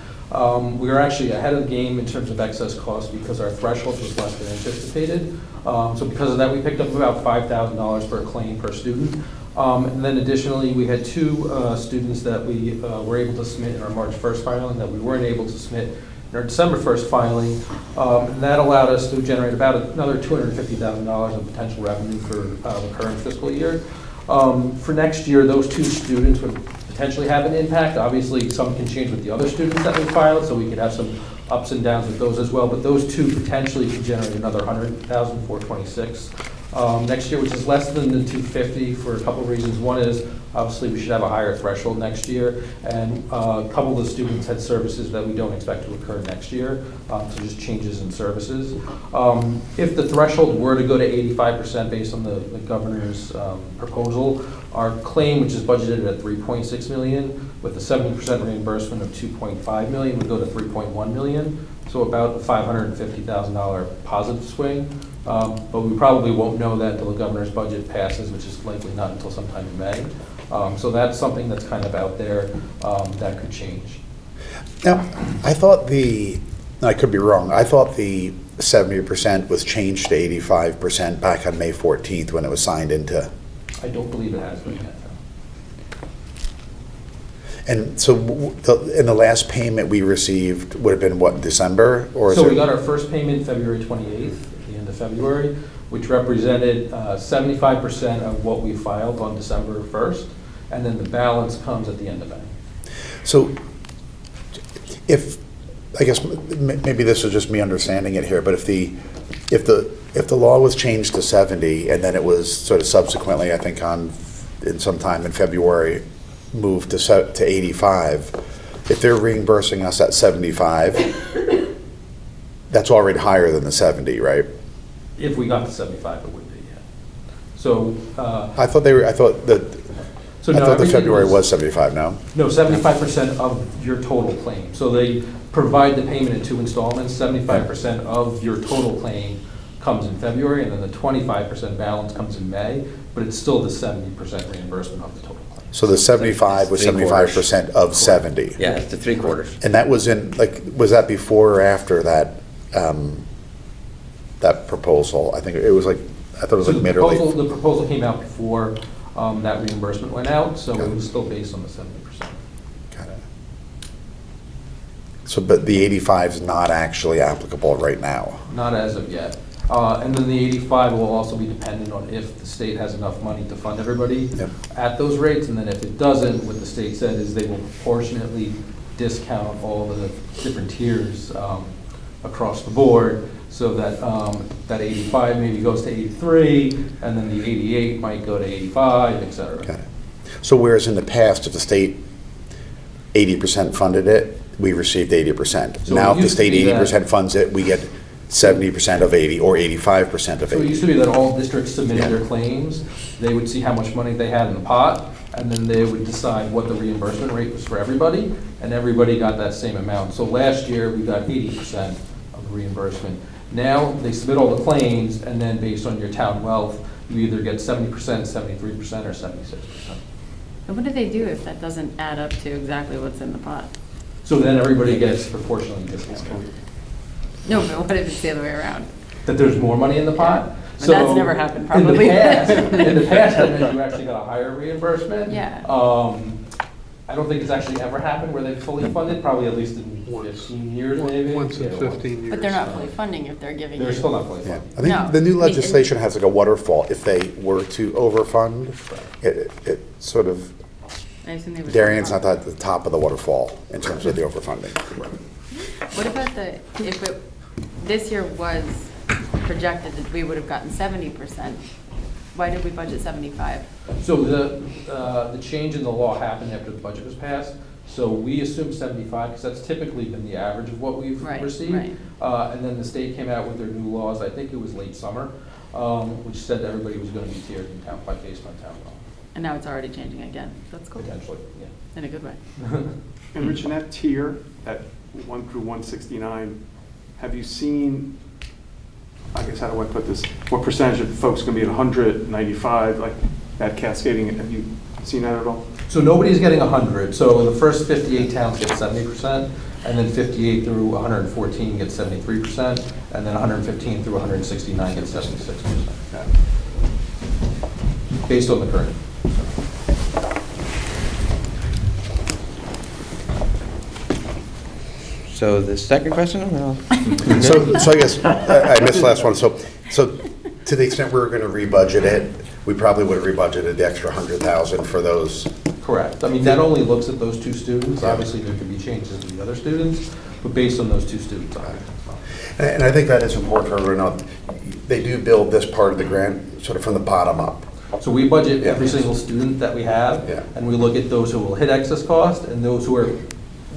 We are actually ahead of the game in terms of excess costs because our threshold was less than anticipated. So because of that, we picked up about $5,000 per claim per student. And then additionally, we had 2 students that we were able to submit in our March 1st filing that we weren't able to submit in our December 1st filing. And that allowed us to generate about another $250,000 of potential revenue for the current fiscal year. For next year, those 2 students would potentially have an impact. Obviously, some can change with the other students that we filed, so we could have some ups and downs with those as well. But those 2 potentially could generate another $100,426 next year, which is less than the 250 for a couple of reasons. One is obviously we should have a higher threshold next year, and a couple of the students had services that we don't expect to occur next year, so just changes in services. If the threshold were to go to 85% based on the governor's proposal, our claim, which is budgeted at $3.6 million, with a 70% reimbursement of $2.5 million, would go to $3.1 million, so about a $550,000 positive swing. But we probably won't know that until the governor's budget passes, which is likely not until sometime in May. So that's something that's kind of out there that could change. Now, I thought I could be wrong, I thought the 70% was changed to 85% back on May 14th when it was signed into. I don't believe it has been yet. And so in the last payment we received would have been what, December? Or So we got our first payment February 28th, at the end of February, which represented 75% of what we filed on December 1st, and then the balance comes at the end of May. So I guess maybe this is just me understanding it here, but if the law was changed to 70 and then it was sort of subsequently, I think in sometime in February, moved to 85, if they're reimbursing us at 75, that's already higher than the 70, right? If we got to 75, it would be, yeah. So I thought the February was 75, no? No, 75% of your total claim. So they provide the payment in 2 installments. 75% of your total claim comes in February, and then the 25% balance comes in May, but it's still the 70% reimbursement of the total claim. So the 75 was 75% of 70? Yeah, it's the 3/4. And that was was that before or after that, that proposal? I think it was I thought it was mid or late. The proposal came out before that reimbursement went out, so it was still based on the 70%. Got it. So, but the 85 is not actually applicable right now? Not as of yet. And then the 85 will also be dependent on if the state has enough money to fund everybody at those rates. And then if it doesn't, what the state said is they will proportionately discount all the different tiers across the board, so that that 85 maybe goes to 83, and then the 88 might go to 85, et cetera. Got it. So whereas in the past, if the state 80% funded it, we received 80%. So now it if the used to state be that- 80% funds it, we get 70% of 80 or 85% of So it 80. used to be that all districts submitted Yeah. their claims, they would see how much money they had in the pot, and then they would decide what the reimbursement rate was for everybody, and everybody got that same amount. So last year, we got 80% of the reimbursement. Now, they submit all the claims, and then based on your town wealth, you either get 70%, 73%, or 76%. And what do they do if that doesn't add up to exactly what's in the pot? So then everybody gets proportionally discounted. No, but what if it's the other way around? That there's more money in the pot? But that's never happened, probably. In the past, that meant you actually got a higher reimbursement. Yeah. I don't think it's actually ever happened where they've fully funded, probably at least in 15 years maybe. Once in Yeah, 15 years. But they're not fully funding if they're giving you. They're still not fully Yeah. funded. I think No. the new It- legislation has like a waterfall. If they were to overfund, it sort of, I assume they would. Darien's not at the top of the waterfall in terms of the overfunding. What about if this year was projected that we would have gotten 70%, why did we budget 75? So the change in the law happened after the budget was passed. So we assumed 75, because that's typically been the average of what we've Right, received. right. And then the state came out with their new laws, I think it was late summer, which said everybody was going to be tiered in town, based on town law, And now it's already changing again. That's cool. potentially, yeah. In a good way. And Rich, in that tier, that 1 through 169, have you seen, I guess, how do I put this? What percentage of folks going to be at 100, 95, like that cascading? Have you seen that at all? So nobody's getting 100. So the first 58 towns get 70%, and then 58 through 114 get 73%, and then 115 through 169 get 76%. Based on the current. So the second question? Well, So I guess, I missed the last one. So to the extent we were going to rebudget it, we probably would have rebudgeted the extra 100,000 for those. Correct. I mean, that only looks at those two students. Obviously, there could be changes to the other students, but based on those two students. And I think that is important for everyone to know. They do build this part of the grant sort of from the bottom up. So we budget Yeah. every single student that we have, Yeah. and we look at those who will hit excess cost and those who are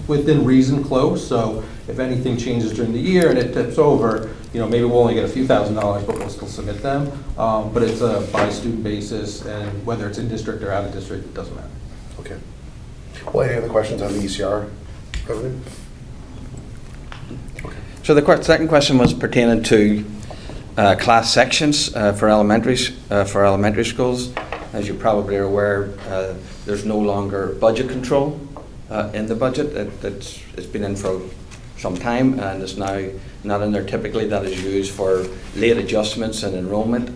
within reason close. So if anything changes during the year and it tips over, maybe we'll only get a few $1,000s, but we'll still submit them. But it's a by student basis, and whether it's in district or out of district, it doesn't matter. Okay. Well, any other questions on the ECR revenue? So the second question was pertaining to class sections for elementary schools. As you probably are aware, there's no longer budget control in the budget. It's been in for some time, and it's now not in there. Typically, that is used for late adjustments and enrollment.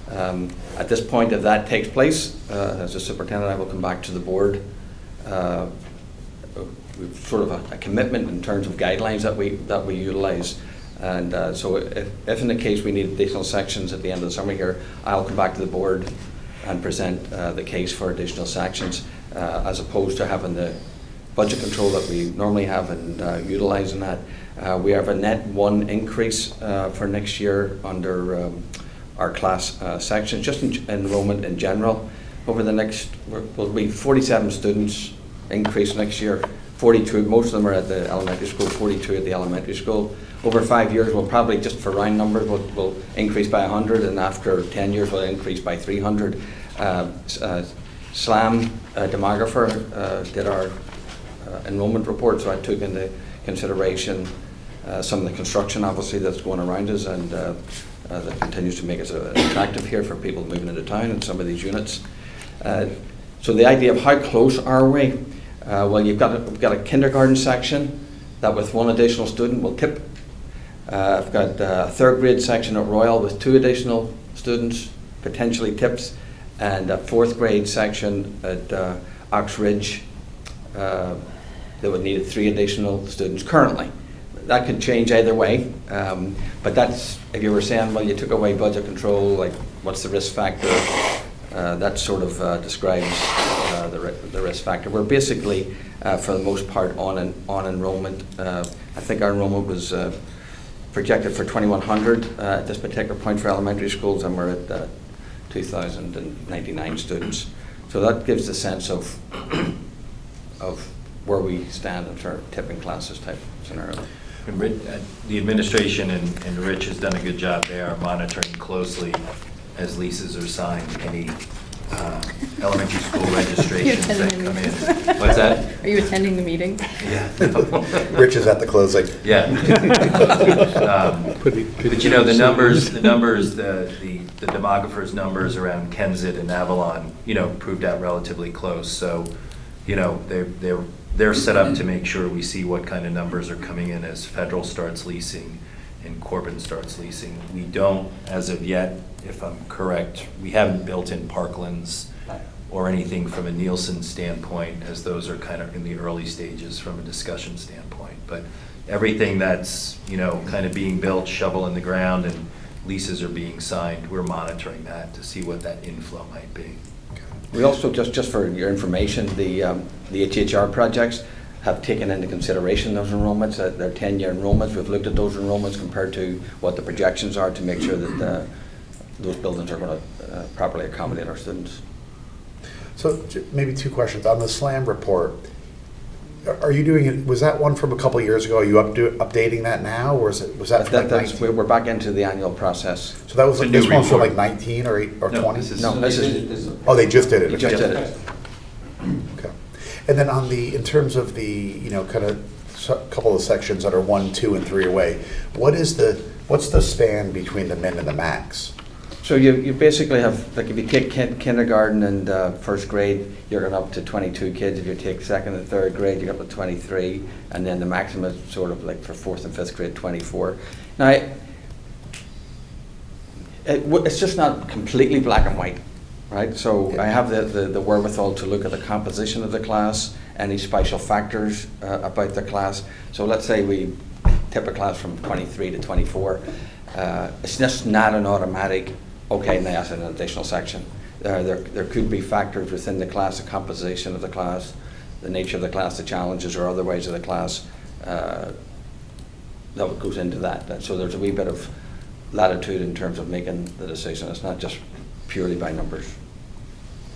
At this point, if that takes place, as a superintendent, I will come back to the board. We've sort of a commitment in terms of guidelines that we utilize. And so if in the case we need additional sections at the end of the summer here, I'll come back to the board and present the case for additional sections, as opposed to having the budget control that we normally have and utilizing that. We have a net 1 increase for next year under our class sections, just in enrollment in general. Over the next, will be 47 students increase next year. 42, most of them are at the elementary school, 42 at the elementary school. Over 5 years, we'll probably, just for round numbers, we'll increase by 100, and after 10 years, we'll increase by 300. SLAM demographer did our enrollment report, so I took into consideration some of the construction, obviously, that's going around us, and that continues to make us attractive here for people moving into town in some of these units. So the idea of how close are we? Well, we've got a kindergarten section that with 1 additional student will tip. I've got a 3rd grade section at Royal with 2 additional students, potentially tips, and a 4th grade section at Ox Ridge that would need 3 additional students currently. That could change either way, but that's, if you were saying, well, you took away budget control, like what's the risk factor? That sort of describes the risk factor. We're basically, for the most part, on enrollment. I think our enrollment was projected for 2,100 at this particular point for elementary schools, and we're at 2,099 students. So that gives a sense of where we stand in terms of tipping classes type scenario. And the administration and Rich has done a good job. They are monitoring closely as leases are signed, any elementary school registrations that come in. What's that? Are you attending the meeting? Yeah. Rich is at the closing. Yeah. But the numbers, the demographer's numbers around Kensett and Avalon, proved out relatively close. So, they're set up to make sure we see what kind of numbers are coming in as Federal starts leasing and Corbin starts leasing. We don't, as of yet, if I'm correct, we haven't built in Parklands or anything from a Nielsen standpoint, as those are kind of in the early stages from a discussion standpoint. But everything that's, kind of being built, shovel in the ground, and leases are being signed, we're monitoring that to see what that inflow might be. We also, just for your information, the HHR projects have taken into consideration those enrollments, their 10-year enrollments. We've looked at those enrollments compared to what the projections are to make sure that those buildings are going to properly accommodate our students. So maybe two questions. On the SLAM report, are you doing it, was that one from a couple of years ago? Are you updating that now, or was that from like 19? We're back into the annual process. So that was, It's a this new one's from like report. 19 or 8 or No, 20? this is- No, this is, Oh, they just did it? we just did it. Okay. And then on the, in terms of the, you know, kind of couple of sections that are 1, 2, and 3 away, what's the span between the min and the max? So you basically have, like if you take kindergarten and first grade, you're going up to 22 kids. If you take second and third grade, you're up to 23. And then the maximum is sort of like for fourth and fifth grade, 24. Now, it's just not completely black and white, right? So I have the wherewithal to look at the composition of the class, any special factors about the class. So let's say we tip a class from 23 to 24. It's just not an automatic, okay, now that's an additional section. There could be factors within the class, the composition of the class, the nature of the class, the challenges or other ways of the class that goes into that. So there's a wee bit of latitude in terms of making the decision. It's not just purely by numbers.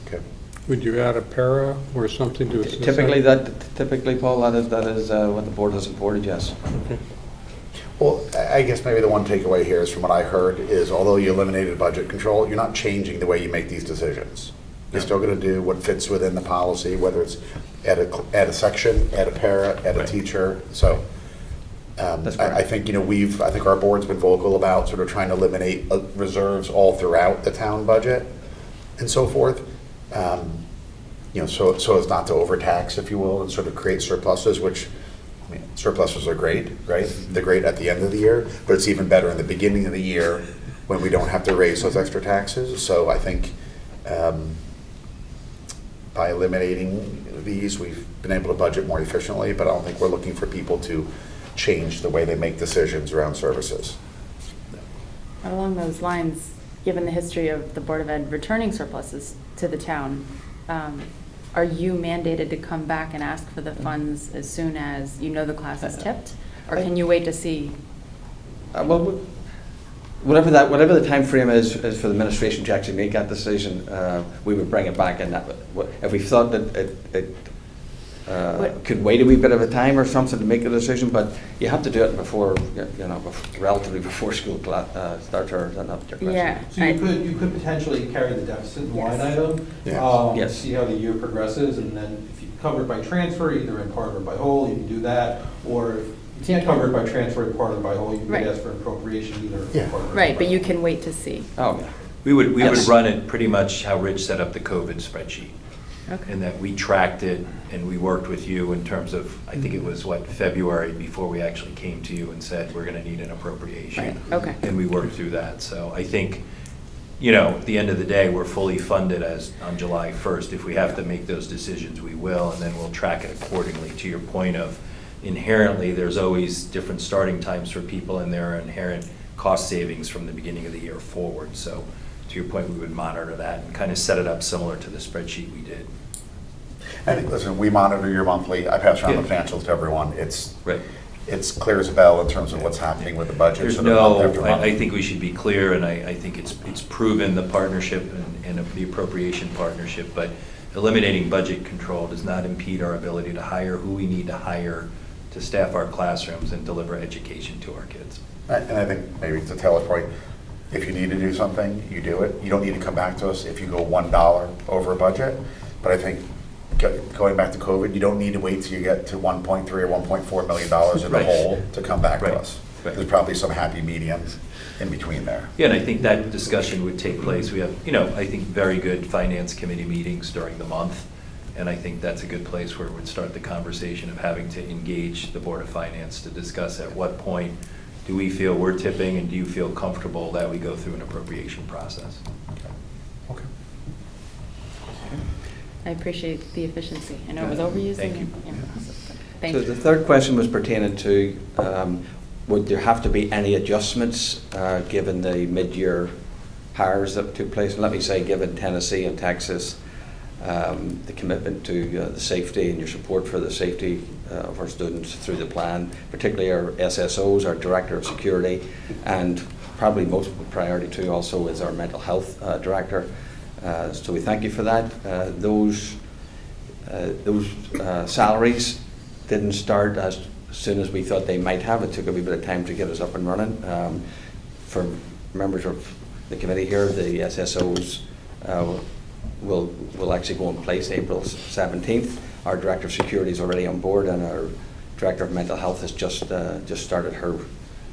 Okay. Would you add a para or something to assist? Typically, Paul, that is what the board has supported, yes. Okay. Well, I guess maybe the one takeaway here is from what I heard is although you eliminated budget control, you're not changing the way you make these decisions. You're still going to do what fits within the policy, whether it's add a section, add a para, add a teacher. So I think, you know, I think our board's been vocal about sort of trying to eliminate reserves all throughout the town budget and so forth. You know, so as not to overtax, if you will, and sort of create surpluses, which I mean, surpluses are great, right? They're great at the end of the year, but it's even better in the beginning of the year when we don't have to raise those extra taxes. So I think by eliminating these, we've been able to budget more efficiently, but I don't think we're looking for people to change the way they make decisions around services. Along those lines, given the history of the Board of Ed returning surpluses to the town, are you mandated to come back and ask for the funds as soon as you know the class is tipped? Or can you wait to see? Well, whatever the time frame is for the administration to actually make that decision, we would bring it back. And if we thought that it could wait a wee bit of a time or something to make the decision, but you have to do it before, you know, relatively before school starts or not your question. Yeah. So you could potentially carry the deficit line item. Yes. See how the year progresses, and then if you cover it by transfer, either in part or by whole, you can do that. Or if you can't cover it by transfer in part or by whole, you can ask for appropriation either in part or by Right, but you can wait to see. Oh, yeah. We would run it pretty much how Rich set up the COVID spreadsheet. Okay. And that we tracked it and we worked with you in terms of, I think it was February before we actually came to you and said, we're gonna need an appropriation. Right, okay. And we worked through that. So I think, you know, at the end of the day, we're fully funded as on July 1st. If we have to make those decisions, we will, and then we'll track it accordingly. To your point of inherently, there's always different starting times for people and there are inherent cost savings from the beginning of the year forward. So to your point, we would monitor that and kind of set it up similar to the spreadsheet we did. And listen, we monitor your monthly, I pass around the financials to everyone. It's clear as a bell in terms of what's happening with the budget. There's sort of month after month. I think we should be clear, and I think it's proven the partnership and the appropriation partnership, but eliminating budget control does not impede our ability to hire who we need to hire to staff our classrooms and deliver education to our kids. And I think maybe to Taylor's point, if you need to do something, you do it. You don't need to come back to us if you go $1 over budget. But I think going back to COVID, you don't need to wait till you get to 1.3 or $1.4 million in the hole to come back to us. There's probably some happy mediums in between there. Yeah, and I think that discussion would take place. We have, you know, I think very good finance committee meetings during the month. And I think that's a good place where we'd start the conversation of having to engage the Board of Finance to discuss at what point do we feel we're tipping and do you feel comfortable that we go through an appropriation process? Okay. I appreciate the efficiency. I know it was overused. Thank you. Thank So you. the third question was pertaining to, would there have to be any adjustments given the mid-year hires that took place? And let me say, given Tennessee and Texas, the commitment to the safety and your support for the safety of our students through the plan, particularly our SSOs, our Director of Security, and probably most priority too also is our mental health director. So we thank you for that. Those salaries didn't start as soon as we thought they might have. It took a wee bit of time to get us up and running. For members of the committee here, the SSOs will actually go in place April 17th. Our Director of Security is already on board, and our Director of Mental Health has just started her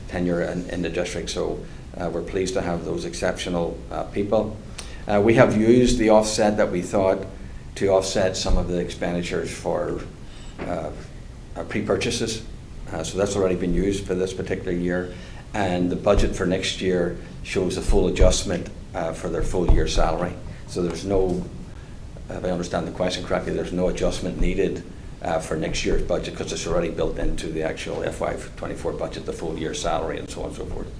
tenure in the district. So we're pleased to have those exceptional people. We have used the offset that we thought to offset some of the expenditures for pre-purchases. So that's already been used for this particular year. And the budget for next year shows a full adjustment for their full year salary. So there's no, if I understand the question correctly, there's no adjustment needed for next year's budget because it's already built into the actual FY24 budget, the full year salary and so on and so forth.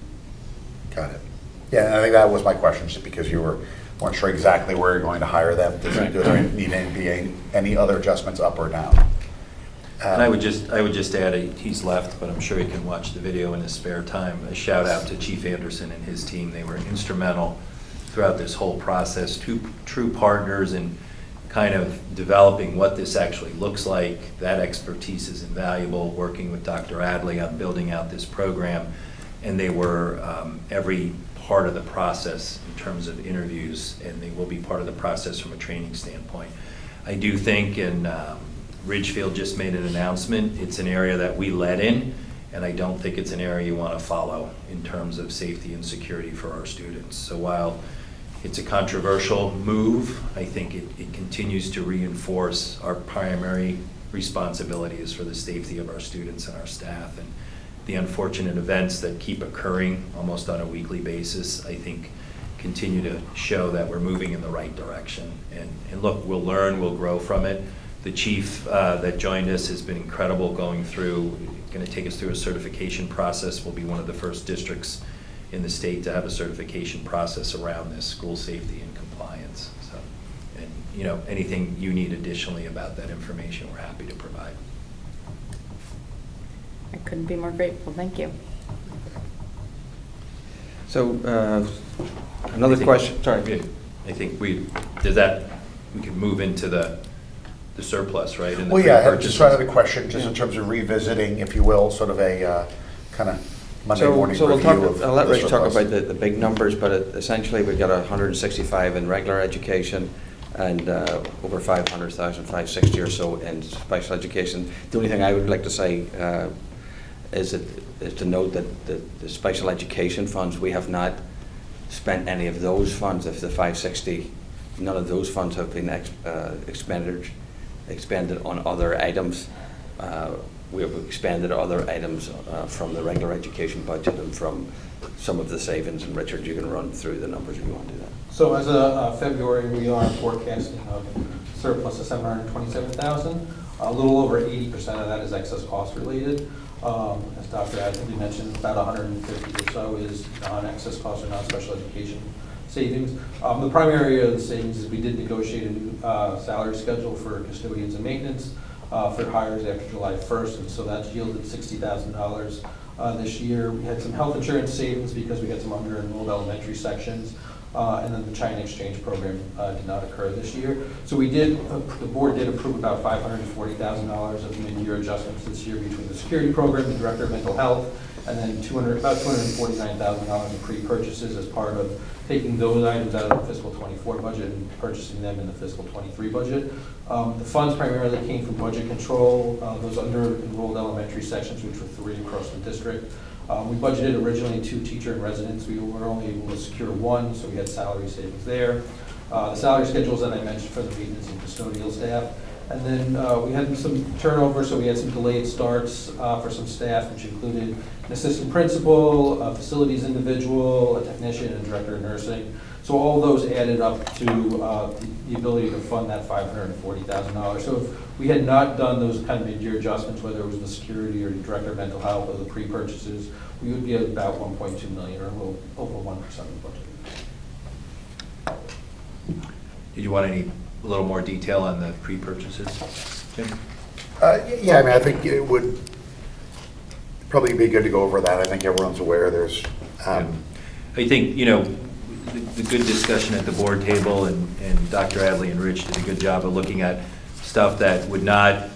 Got it. Yeah, and I think that was my question, just because you weren't sure exactly where you're going to hire them. Does there need to be any other adjustments up or down? And I would just add, he's left, but I'm sure he can watch the video in his spare time. A shout out to Chief Anderson and his team. They were instrumental throughout this whole process, true partners in kind of developing what this actually looks like. That expertise is invaluable, working with Dr. Adley on building out this program. And they were every part of the process in terms of interviews, and they will be part of the process from a training standpoint. I do think, and Ridgefield just made an announcement, it's an area that we led in, and I don't think it's an area you want to follow in terms of safety and security for our students. So while it's a controversial move, I think it continues to reinforce our primary responsibility is for the safety of our students and our staff. And the unfortunate events that keep occurring almost on a weekly basis, I think, continue to show that we're moving in the right direction. And look, we'll learn, we'll grow from it. The chief that joined us has been incredible going going to take us through a certification process. We'll be one of the first districts in the state to have a certification process around this, school safety and compliance. So, and anything you need additionally about that information, we're happy to provide. I couldn't be more grateful. Thank you. So another question. Sorry. I think we can move into the surplus, right? And the Well, yeah, I pre-purchases. just had a question, just in terms of revisiting, if you will, sort of a kind of Monday morning so review of I'll let the Rich talk surplus. about the big numbers, but essentially we've got 165 in regular education and over 500,000, 560 or so in special education. The only thing I would like to say is to note that the special education funds, we have not spent any of those funds. If the 560, none of those funds have been expended on other items. We have expanded other items from the regular education budget and from some of the savings. And Richard, you can run through the numbers if you want to do that. So as of February, we are forecasting a surplus of $727,000. A little over 80% of that is excess cost related. As Dr. Adley mentioned, about 150 or so is non-excess cost or non-special education savings. The primary area of the savings is we did negotiate a new salary schedule for custodians and maintenance for hires after July 1st, and so that's yielded $60,000 this year. We had some health insurance savings because we had some under-enrolled elementary sections, and then the China exchange program did not occur this year. So the board did approve about $540,000 of mid-year adjustments this year between the security program, the director of mental health, and then about $249,000 in pre-purchases as part of taking those items out of the fiscal 24 budget and purchasing them in the fiscal 23 budget. The funds primarily came from budget control, those under-enrolled elementary sections, which were 3 across the district. We budgeted originally 2 teacher in residence. We were only able to secure 1, so we had salary savings there. The salary schedules that I mentioned for the maintenance and custodial staff. And then we had some turnover, so we had some delayed starts for some staff, which included an assistant principal, a facilities individual, a technician, and a director of nursing. So all those added up to the ability to fund that $540,000. So if we had not done those kind of mid-year adjustments, whether it was the security or the director of mental health or the pre-purchases, we would be at about $1.2 million, or a little over 1% of the budget. Did you want a little more detail on the pre-purchases, Jim? Yeah, I mean, I think it would probably be good to go over that. I think everyone's aware there's. I think, the good discussion at the board table, and Dr. Adley and Rich did a good job of looking at stuff that would not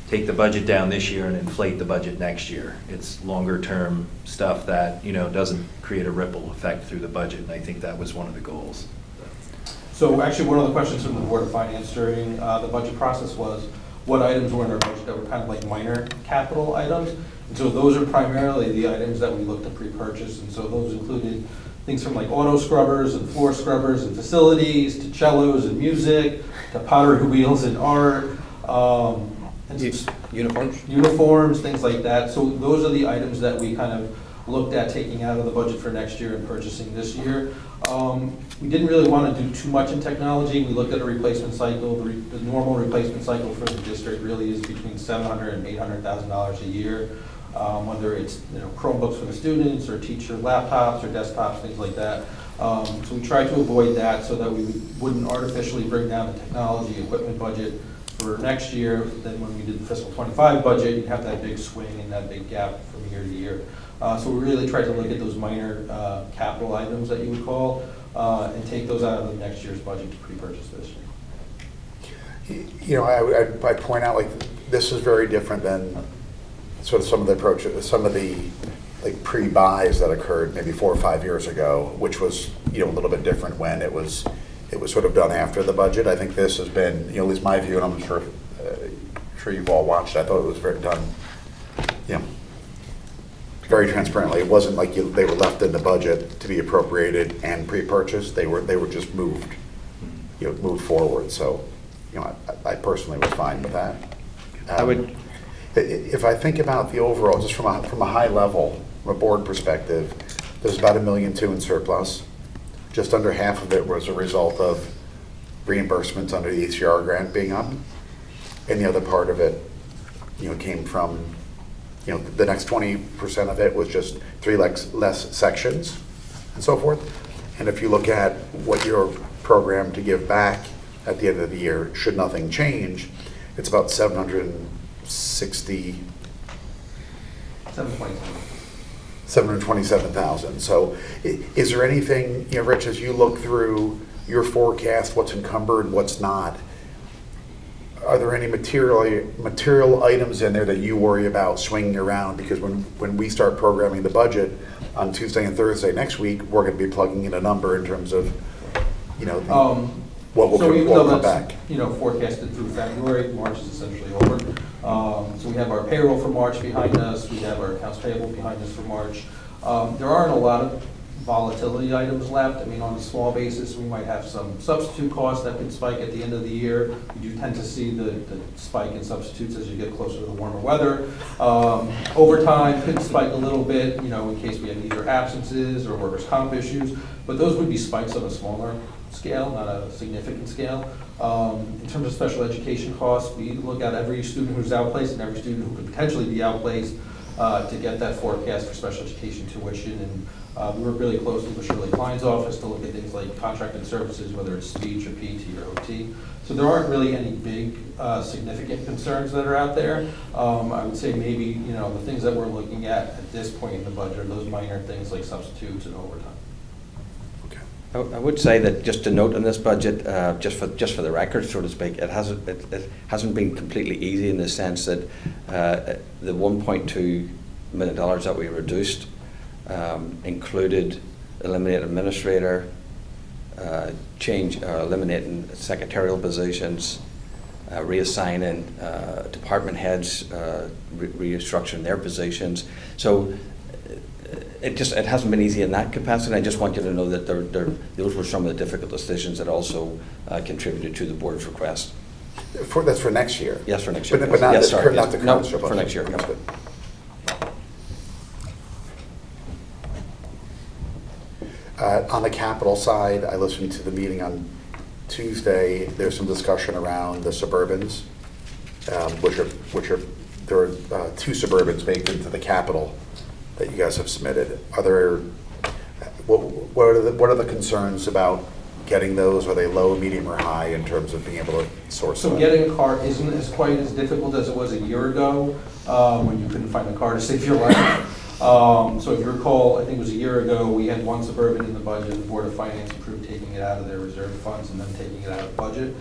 take the budget down this year and inflate the budget next year. It's longer-term stuff that, doesn't create a ripple effect through the budget, and I think that was one of the goals. So actually, one of the questions from the Board of Finance during the budget process was, what items were in our budget that were kind of like minor capital items? And so those are primarily the items that we look to pre-purchase, and so those included things from like auto scrubbers and floor scrubbers and facilities, to cellos and music, to pottery wheels and art, uniforms, things like that. So those are the items that we kind of looked at taking out of the budget for next year and purchasing this year. We didn't really want to do too much in technology. We looked at a replacement cycle. The normal replacement cycle for the district really is between $700,000 and $800,000 a year, whether it's Chromebooks for the students or teacher laptops or desktops, things like that. So we tried to avoid that so that we wouldn't artificially bring down the technology equipment budget for next year. Then when we did the fiscal 25 budget, you'd have that big swing and that big gap from year to year. So we really tried to look at those minor capital items that you would call and take those out of the next year's budget to pre-purchase this year. I'd point out, this is very different than sort of some of the approaches, some of the pre-buys that occurred maybe 4 or 5 years ago, which was, a little bit different when it was sort of done after the budget. I think this has been, at least my view, and I'm sure you've all watched, I thought it was very done, very transparently. It wasn't like they were left in the budget to be appropriated and pre-purchased. They were just moved, moved forward. So, I personally was fine with that. If I think about the overall, just from a high level, from a board perspective, there's about $1.2 million in surplus. Just under half of it was a result of reimbursements under the ECR grant being up, and the other part of it, came from, the next 20% of it was just 3 less sections and so forth. And if you look at what you're programmed to give back at the end of the year, should nothing change, it's about $727,000. So is there anything, Rich, as you look through your forecast, what's encumbered, what's not, are there any material items in there that you worry about swinging around? Because when we start programming the budget on Tuesday and Thursday next week, we're going to be plugging in a number in terms of, what will come back. Forecasted through February, March is essentially over. So we have our payroll for March behind us. We have our accounts payable behind us for March. There aren't a lot of volatility items left. I mean, on a small basis, we might have some substitute costs that could spike at the end of the year. We do tend to see the spike in substitutes as you get closer to the warmer weather. Overtime could spike a little bit, in case we have either absences or workers' comp issues, but those would be spikes on a smaller scale, not a significant scale. In terms of special education costs, we look at every student who's outplaced and every student who could potentially be outplaced to get that forecast for special education tuition. And we work really closely with Shirley Klein's office to look at things like contracted services, whether it's speech or PT or OT. So there aren't really any big significant concerns that are out there. I would say maybe, the things that we're looking at this point in the budget are those minor things like substitutes and overtime. I would say that just a note on this budget, just for the record, so to speak, it hasn't been completely easy in the sense that the $1.2 million that we reduced included eliminating administrator, eliminating secretarial positions, reassigning department heads, restructuring their positions. So it hasn't been easy in that capacity. I just want you to know that those were some of the difficult decisions that also contributed to the board's request. That's for next year? Yes, for next year. But not, yes, sorry, not the no, current surplus? for next year. No. On the capital side, I listened to the meeting on Tuesday. There's some discussion around the Suburbans, there are 2 Suburbans baked into the capital that you guys have submitted. Are there, what are the concerns about getting those? Are they low, medium, or high in terms of being able to source them? So getting a car isn't quite as difficult as it was a year ago when you couldn't find a car to save your life. So if you recall, I think it was a year ago, we had one Suburban in the budget, the Board of Finance approved taking it out of their reserve funds and then taking it out of budget.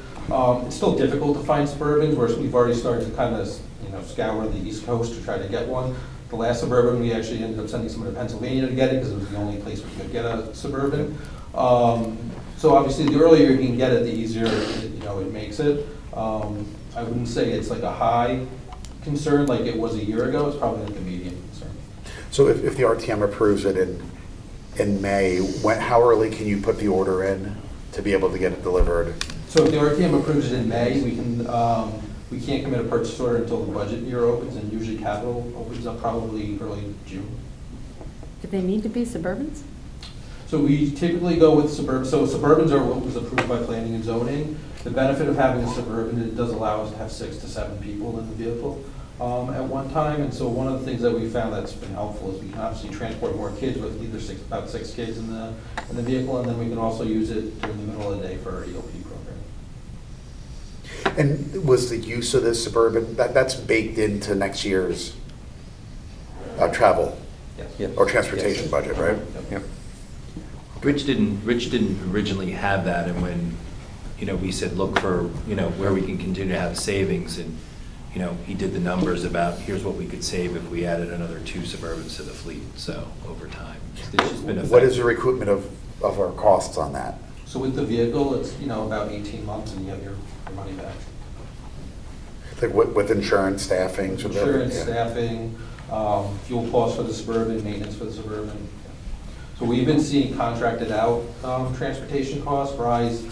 It's still difficult to find Suburbans, whereas we've already started to kind of, scour the East Coast to try to get one. The last Suburban, we actually ended up sending someone to Pennsylvania to get it because it was the only place we could get a Suburban. So obviously, the earlier you can get it, the easier it makes it. I wouldn't say it's like a high concern like it was a year ago. It's probably like a medium concern. So if the RTM approves it in May, how early can you put the order in to be able to get it delivered? So if the RTM approves it in May, we can't commit a purchase order until the budget year opens, and usually capital opens up probably early June. Do they need to be Suburbans? So we typically go with Suburbans. So Suburbans are what was approved by planning and zoning. The benefit of having a Suburban, it does allow us to have 6 to 7 people in the vehicle at one time. And so one of the things that we found that's been helpful is we can obviously transport more kids with either about 6 kids in the vehicle, and then we can also use it during the middle of the day for our EOP program. And was the use of this Suburban, that's baked into next year's travel Yes. or transportation budget, right? Yep. Rich didn't originally have that, and when, we said, look for, where we can continue to have savings, and, he did the numbers about, here's what we could save if we added another 2 Suburbans to the fleet, so, over time. It's just been What is the recoupment of our costs on that? So with the vehicle, it's about 18 months, and you have your money back. Like with insurance, staffing? sort of Insurance, yeah. staffing, fuel costs for the Suburban, maintenance for the Suburban. So we've been seeing contracted out transportation costs rise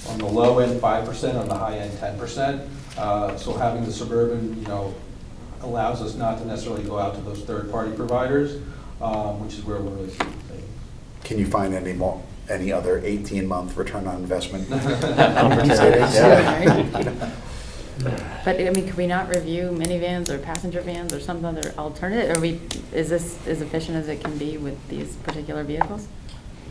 on the low end 5%, on the high end 10%. So having the Suburban, allows us not to necessarily go out to those third-party providers, which is where we're really seeing things. Can you find any other 18-month return on investment? But I mean, could we not review minivans or passenger vans or some other alternative? Is this as efficient as it can be with these particular vehicles?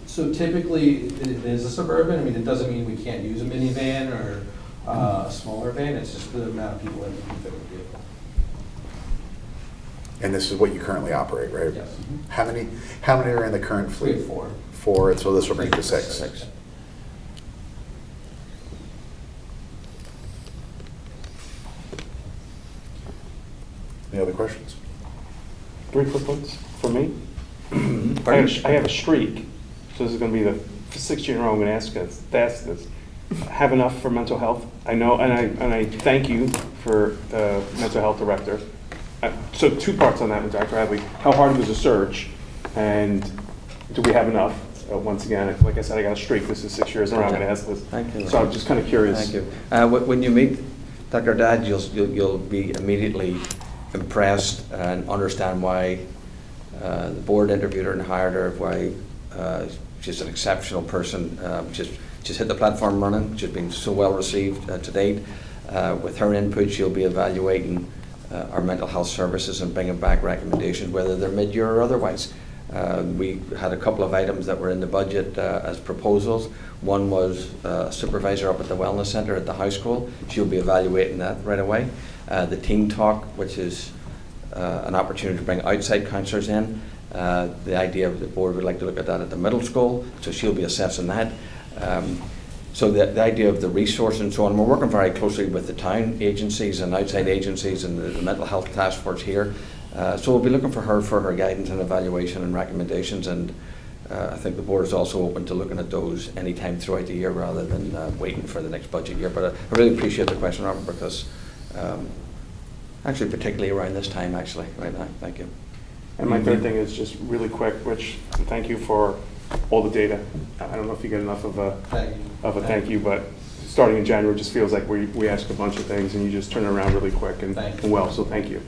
So typically, it is a Suburban. I mean, it doesn't mean we can't use a minivan or a smaller van. It's just the amount of people that we can fit in the vehicle. And this is what you currently operate, right? Yes. How many are in the current fleet? We have 4. 4, so this will bring it to 6. 6. Any other questions? 3 quick ones for me. I have a streak, so this is going to be the 6th year in a row I'm going to ask this. Have enough for mental health? I know, and I thank you for the mental health director. So 2 parts on that with Dr. Hadley. How hard was the search, and do we have enough? Once again, like I said, I got a streak. This is 6 years in a row I'm going to ask this. Thank you. So I'm just kind of curious. Thank you. When you meet Dr. Dad, you'll be immediately impressed and understand why the board interviewed her and hired her, why she's an exceptional person. She's hit the platform running. She's been so well received to date. With her input, she'll be evaluating our mental health services and bringing back recommendations, whether they're mid-year or otherwise. We had a couple of items that were in the budget as proposals. One was a supervisor up at the wellness center at the high school. She'll be evaluating that right away. The team talk, which is an opportunity to bring outside counsellors in. The idea of the board would like to look at that at the middle school, so she'll be assessing that. So the idea of the resource and so on, we're working very closely with the town agencies and outside agencies and the mental health task force here. So we'll be looking for her guidance and evaluation and recommendations, and I think the board is also open to looking at those anytime throughout the year rather than waiting for the next budget year. But I really appreciate the question, Robert, because actually particularly around this time actually right now. Thank you. And my third thing is just really quick, Rich, thank you for all the data. I don't know if you get enough of a thank you, but starting in January just feels like we ask a bunch of things and you just turn it around really quick and well, so thank you.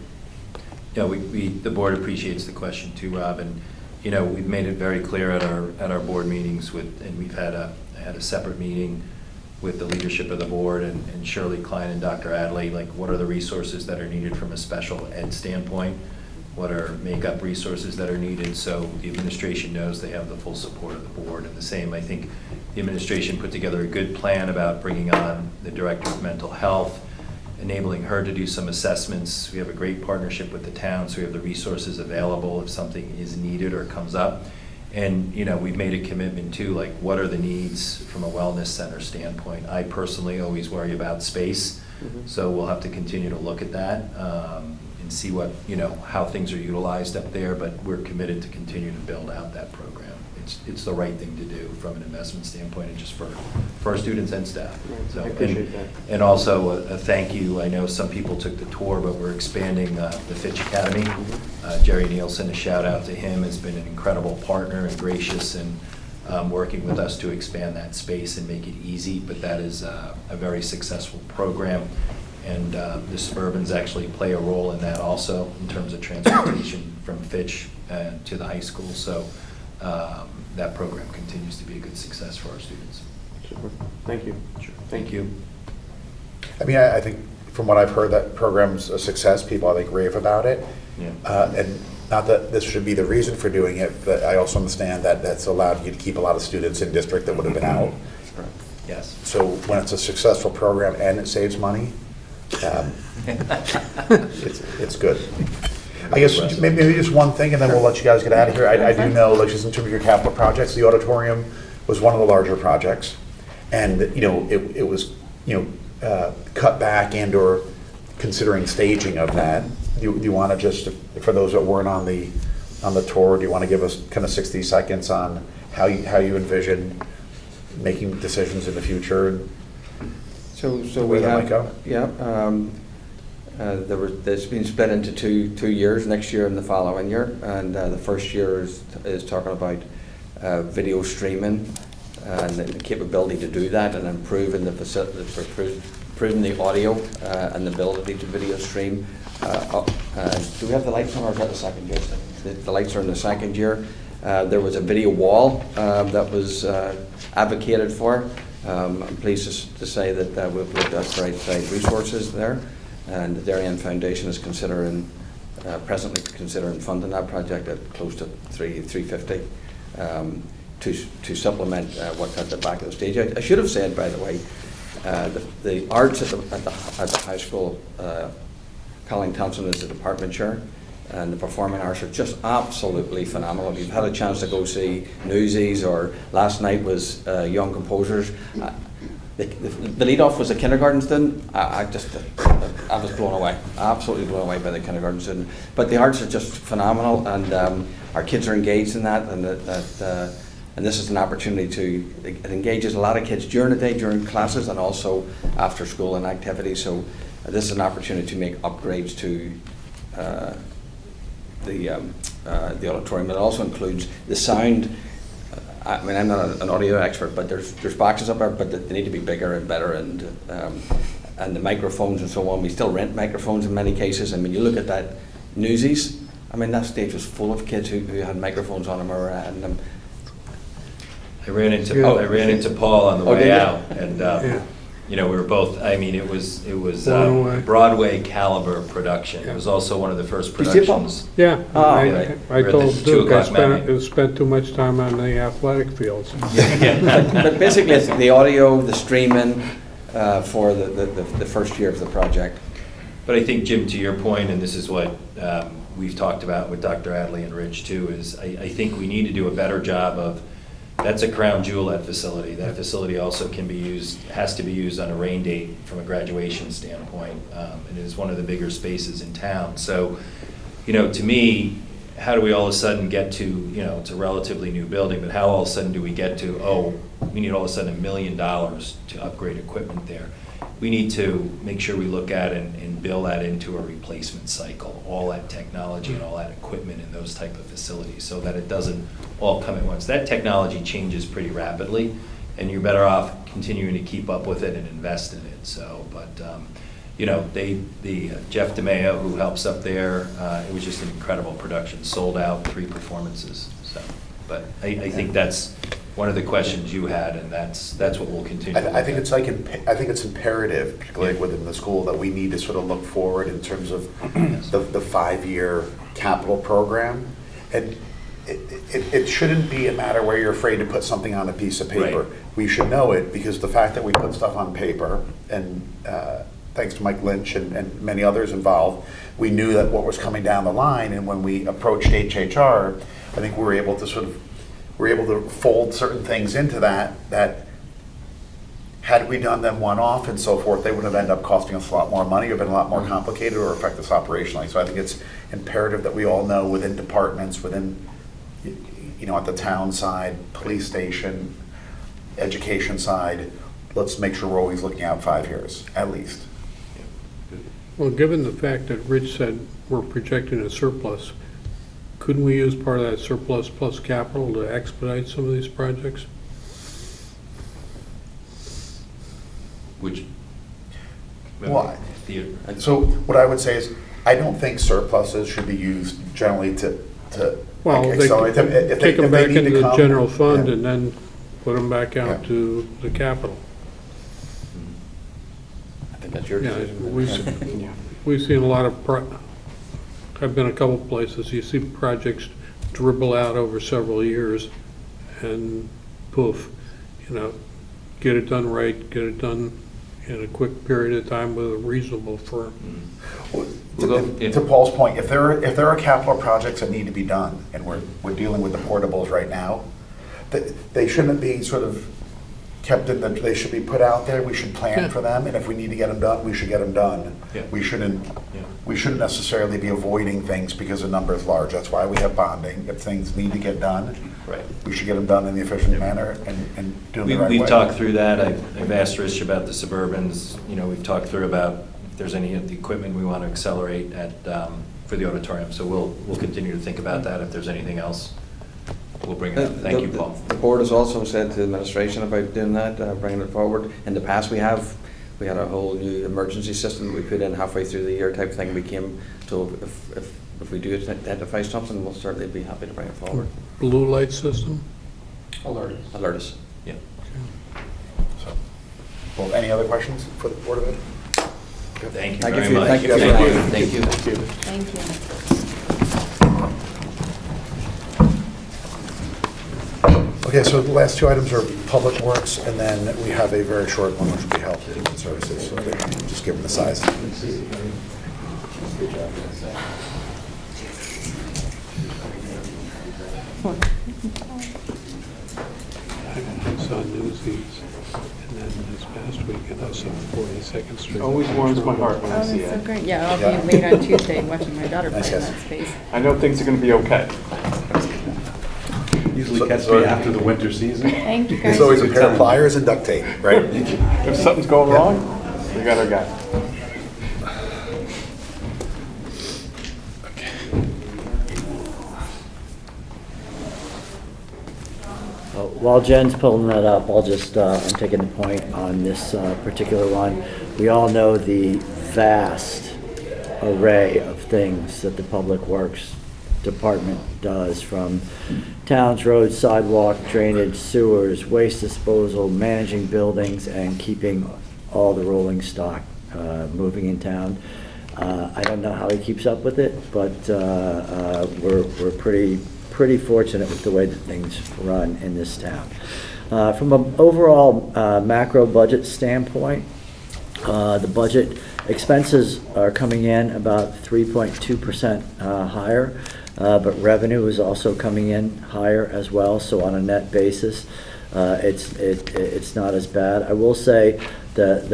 Yeah, the board appreciates the question too, Rob, and we've made it very clear at our board meetings and we've had a separate meeting with the leadership of the board and Shirley Klein and Dr. Adley, like what are the resources that are needed from a special ed standpoint? What are makeup resources that are needed? So the administration knows they have the full support of the board. And the same, I think the administration put together a good plan about bringing on the director of mental health enabling her to do some assessments. We have a great partnership with the town, so we have the resources available if something is needed or comes up. And, you know, we've made a commitment too, like what are the needs from a wellness center standpoint? I personally always worry about space, so we'll have to continue to look at that and see what, you know, how things are utilized up there, but we're committed to continue to build out that program. It's the right thing to do from an investment standpoint and just for our students and staff. So, I appreciate that. And also a thank you. I know some people took the tour, but we're expanding the Fitch Academy. Jerry Nielsen, a shout out to him, has been an incredible partner and gracious and working with us to expand that space and make it easy. But that is a very successful program. And the Suburbans actually play a role in that also in terms of transportation from Fitch to the high school. So that program continues to be a good success for our students. Super. Thank you. Sure. Thank you. I mean, I think from what I've heard, that program's a success. People, I think, rave about it. Yeah. And not that this should be the reason for doing it, but I also understand that that's allowed you to keep a lot of students in district that would have been out. Yes. So when it's a successful program and it saves money, it's good. I guess maybe just one thing, and then we'll let you guys get out of here. I do know, like, just in terms of your capital projects, the auditorium was one of the larger projects, and you know it was cut back and/or considering staging of that. Do you want to just, for those that weren't on the tour, do you want to give us kind of 60 seconds on how you envision making decisions in the future? So Where we that have, might go? yeah, there's been split into two years, next year and the following year. And the first year is talking about video streaming and the capability to do that and improving the facility, improving the audio and the ability to video stream. Do we have the lights on, or is that the second year? The lights are in the second year. There was a video wall that was advocated for. I'm pleased to say that we've looked at the right resources there, and the Darien Foundation is presently considering funding that project at close to $350 to supplement what's at the back of the stage. I should have said, by the way, the arts at the high school, Colleen Thompson is the department chair, and the performing arts are just absolutely phenomenal. If you've had a chance to go see Newsies, or last night was Young Composers, the lead off was a kindergarten student. I was blown away, absolutely blown away by the kindergarten student. But the arts are just phenomenal, and our kids are engaged in that, and this is an opportunity it engages a lot of kids during the day, during classes, and also after school and activities. So this is an opportunity to make upgrades to the auditorium. It also includes the sound. I mean, I'm not an audio expert, but there's boxes up there, but they need to be bigger and better, and the microphones and so on. We still rent microphones in many cases. I mean, you look at that Newsies. I mean, that stage was full of kids who had microphones on them, and I ran into Paul on the way out, and you know, we were both. I mean, it was Broadway caliber production. It was also one of the first productions. Yeah, I We're at told the Duke 2 I o'clock matinee. spent too much time on the athletic fields. but basically it's the audio, the streaming for the first year of the project. But I think, Jim, to your point, and this is what we've talked about with Dr. Adley and Rich too, is I think we need to do a better job of. That's a crown jewel, that facility. That facility also has to be used on a rain date from a graduation standpoint. And it is one of the bigger spaces in town. So, you know, to me, how do we all of a sudden get to, you know, it's a relatively new building, but how all of a sudden do we get to, we need all of a sudden $1 million to upgrade equipment there? We need to make sure we look at and build that into a replacement cycle, all that technology and all that equipment in those type of facilities, so that it doesn't all come at once. That technology changes pretty rapidly, and you're better off continuing to keep up with it and invest in it. So, but you know, Jeff DeMeo, who helps up there, it was just an incredible production, sold out 3 performances. So, but I think that's one of the questions you had, and that's what we'll continue. I think it's imperative, particularly within the school, that we need to sort of look forward in terms of the 5-year capital program, and it shouldn't be a matter where you're afraid to put something on a piece of paper. Right. We should know it, because the fact that we put stuff on paper and thanks to Mike Lynch and many others involved, we knew that what was coming down the line, and when we approached HHR, I think we were able to fold certain things into that had we done them one-off and so forth, they would have ended up costing us a lot more money or been a lot more complicated or affect us operationally. So I think it's imperative that we all know within departments, within, at the town side, police station, education side, let's make sure we're always looking out 5 years, at least. Well, given the fact that Rich said we're projecting a surplus, couldn't we use part of that surplus plus capital to expedite some of these projects? Which, Well, so what I would say is, I don't think surpluses should be used generally to Well, they accelerate them. If take them if they back need to into the come, general fund yeah. and then put them back out Yeah. to the capital. I think that's your Yeah, decision. we've seen a lot of, I've been a couple places, you see projects dribble out over several years and poof, get it done right, get it done in a quick period of time with a reasonable firm. To Paul's point, if there are capital projects that need to be done, and we're dealing with the portables right now, they shouldn't be sort of kept they should be put out there, we should plan for them, and if we need to get them done, we should get them done. Yeah. We shouldn't necessarily be avoiding things because the number is large. That's why we have bonding. If things need to get done, right. we should get them done in the efficient manner and do them the right way. We've talked through that. I've asked Rich about the Suburbans. We've talked through about if there's any of the equipment we want to accelerate for the auditorium. So we'll continue to think about that. If there's anything else, we'll bring it up. Thank you, Paul. The board has also said to the administration about doing that, bringing it forward. In the past, we had a whole new emergency system we put in halfway through the year type thing. We came to, if we do identify something, we'll certainly be happy to bring it forward. Blue light system? Alert us. Yeah. So, well, any other questions for the Board of Ed? Thank you Thank very you. much. Thank you. Thank you. Thank you. Okay, so the last two items are Public Works, and then we have a very short one, which will be Health and Human Services, so just given the size. I saw Newsies, and then this past weekend I saw 42nd Street. Always warms my heart when Oh, I that's see so it. great. Yeah, I'll be late on Tuesday watching my daughter play Nice, in yes. that space. I know things are going to be okay. Usually catch me after the winter season. Thank you, guys. There's always a pair of pliers and duct tape, right? If something's going wrong, we got our guy. While Jen's pulling that up, I'll just, I'm taking the point on this particular one. We all know the vast array of things that the Public Works Department does, from towns, roads, sidewalk, drainage, sewers, waste disposal, managing buildings, and keeping all the rolling stock moving in town. I don't know how he keeps up with it, but we're pretty fortunate with the way that things run in this town. From an overall macro budget standpoint, the budget expenses are coming in about 3.2% higher, but revenue is also coming in higher as well. So on a net basis, it's not as bad. I will say that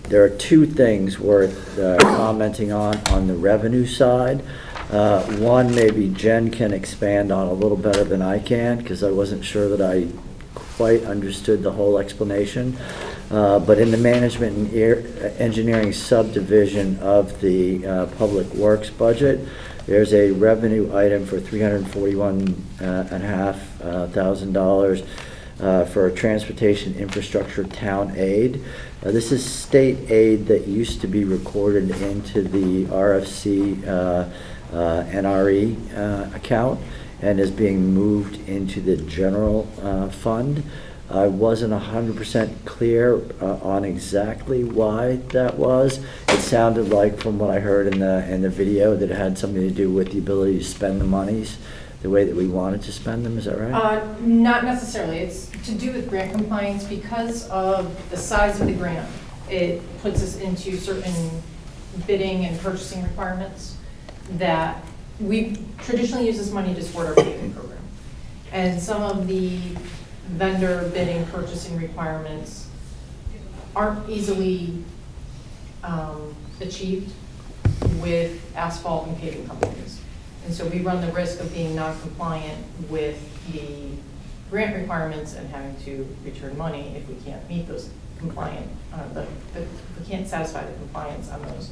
there are two things worth commenting on the revenue side. One, maybe Jen can expand on a little better than I can, because I wasn't sure that I quite understood the whole explanation. But in the management and engineering subdivision of the Public Works budget, there's a revenue item for $341,500 for transportation infrastructure town aid. This is state aid that used to be recorded into the RFCNRE account and is being moved into the general fund. I wasn't 100% clear on exactly why that was. It sounded like, from what I heard in the video, that it had something to do with the ability to spend the monies the way that we wanted to spend them. Is that right? Not necessarily. It's to do with grant compliance because of the size of the grant. it puts us into certain bidding and purchasing requirements that we've traditionally used this money to support our paving program. And some of the vendor bidding purchasing requirements aren't easily achieved with asphalt and paving companies. And so we run the risk of being non-compliant with the grant requirements and having to return money if we can't meet those compliant, if we can't satisfy the compliance on those.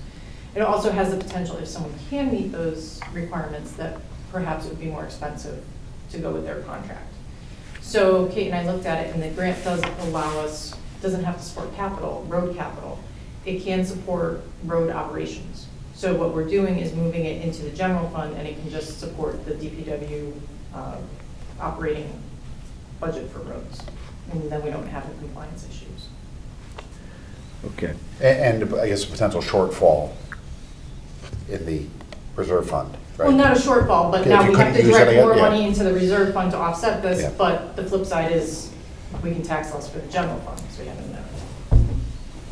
It also has the potential, if someone can meet those requirements, that perhaps it would be more expensive to go with their contract. So Kate and I looked at it, and the grant does allow us, doesn't have to support capital, road capital. It can support road operations. So what we're doing is moving it into the general fund, and it can just support the DPW operating budget for roads. And then we don't have the compliance issues. Okay. And I guess a potential shortfall in the reserve fund, right? Well, not a shortfall, but Yeah, now if you we have to couldn't use it direct again, more yeah. money into the reserve fund to offset this, Yeah. but the flip side is we can tax less for the general fund, so we have to know.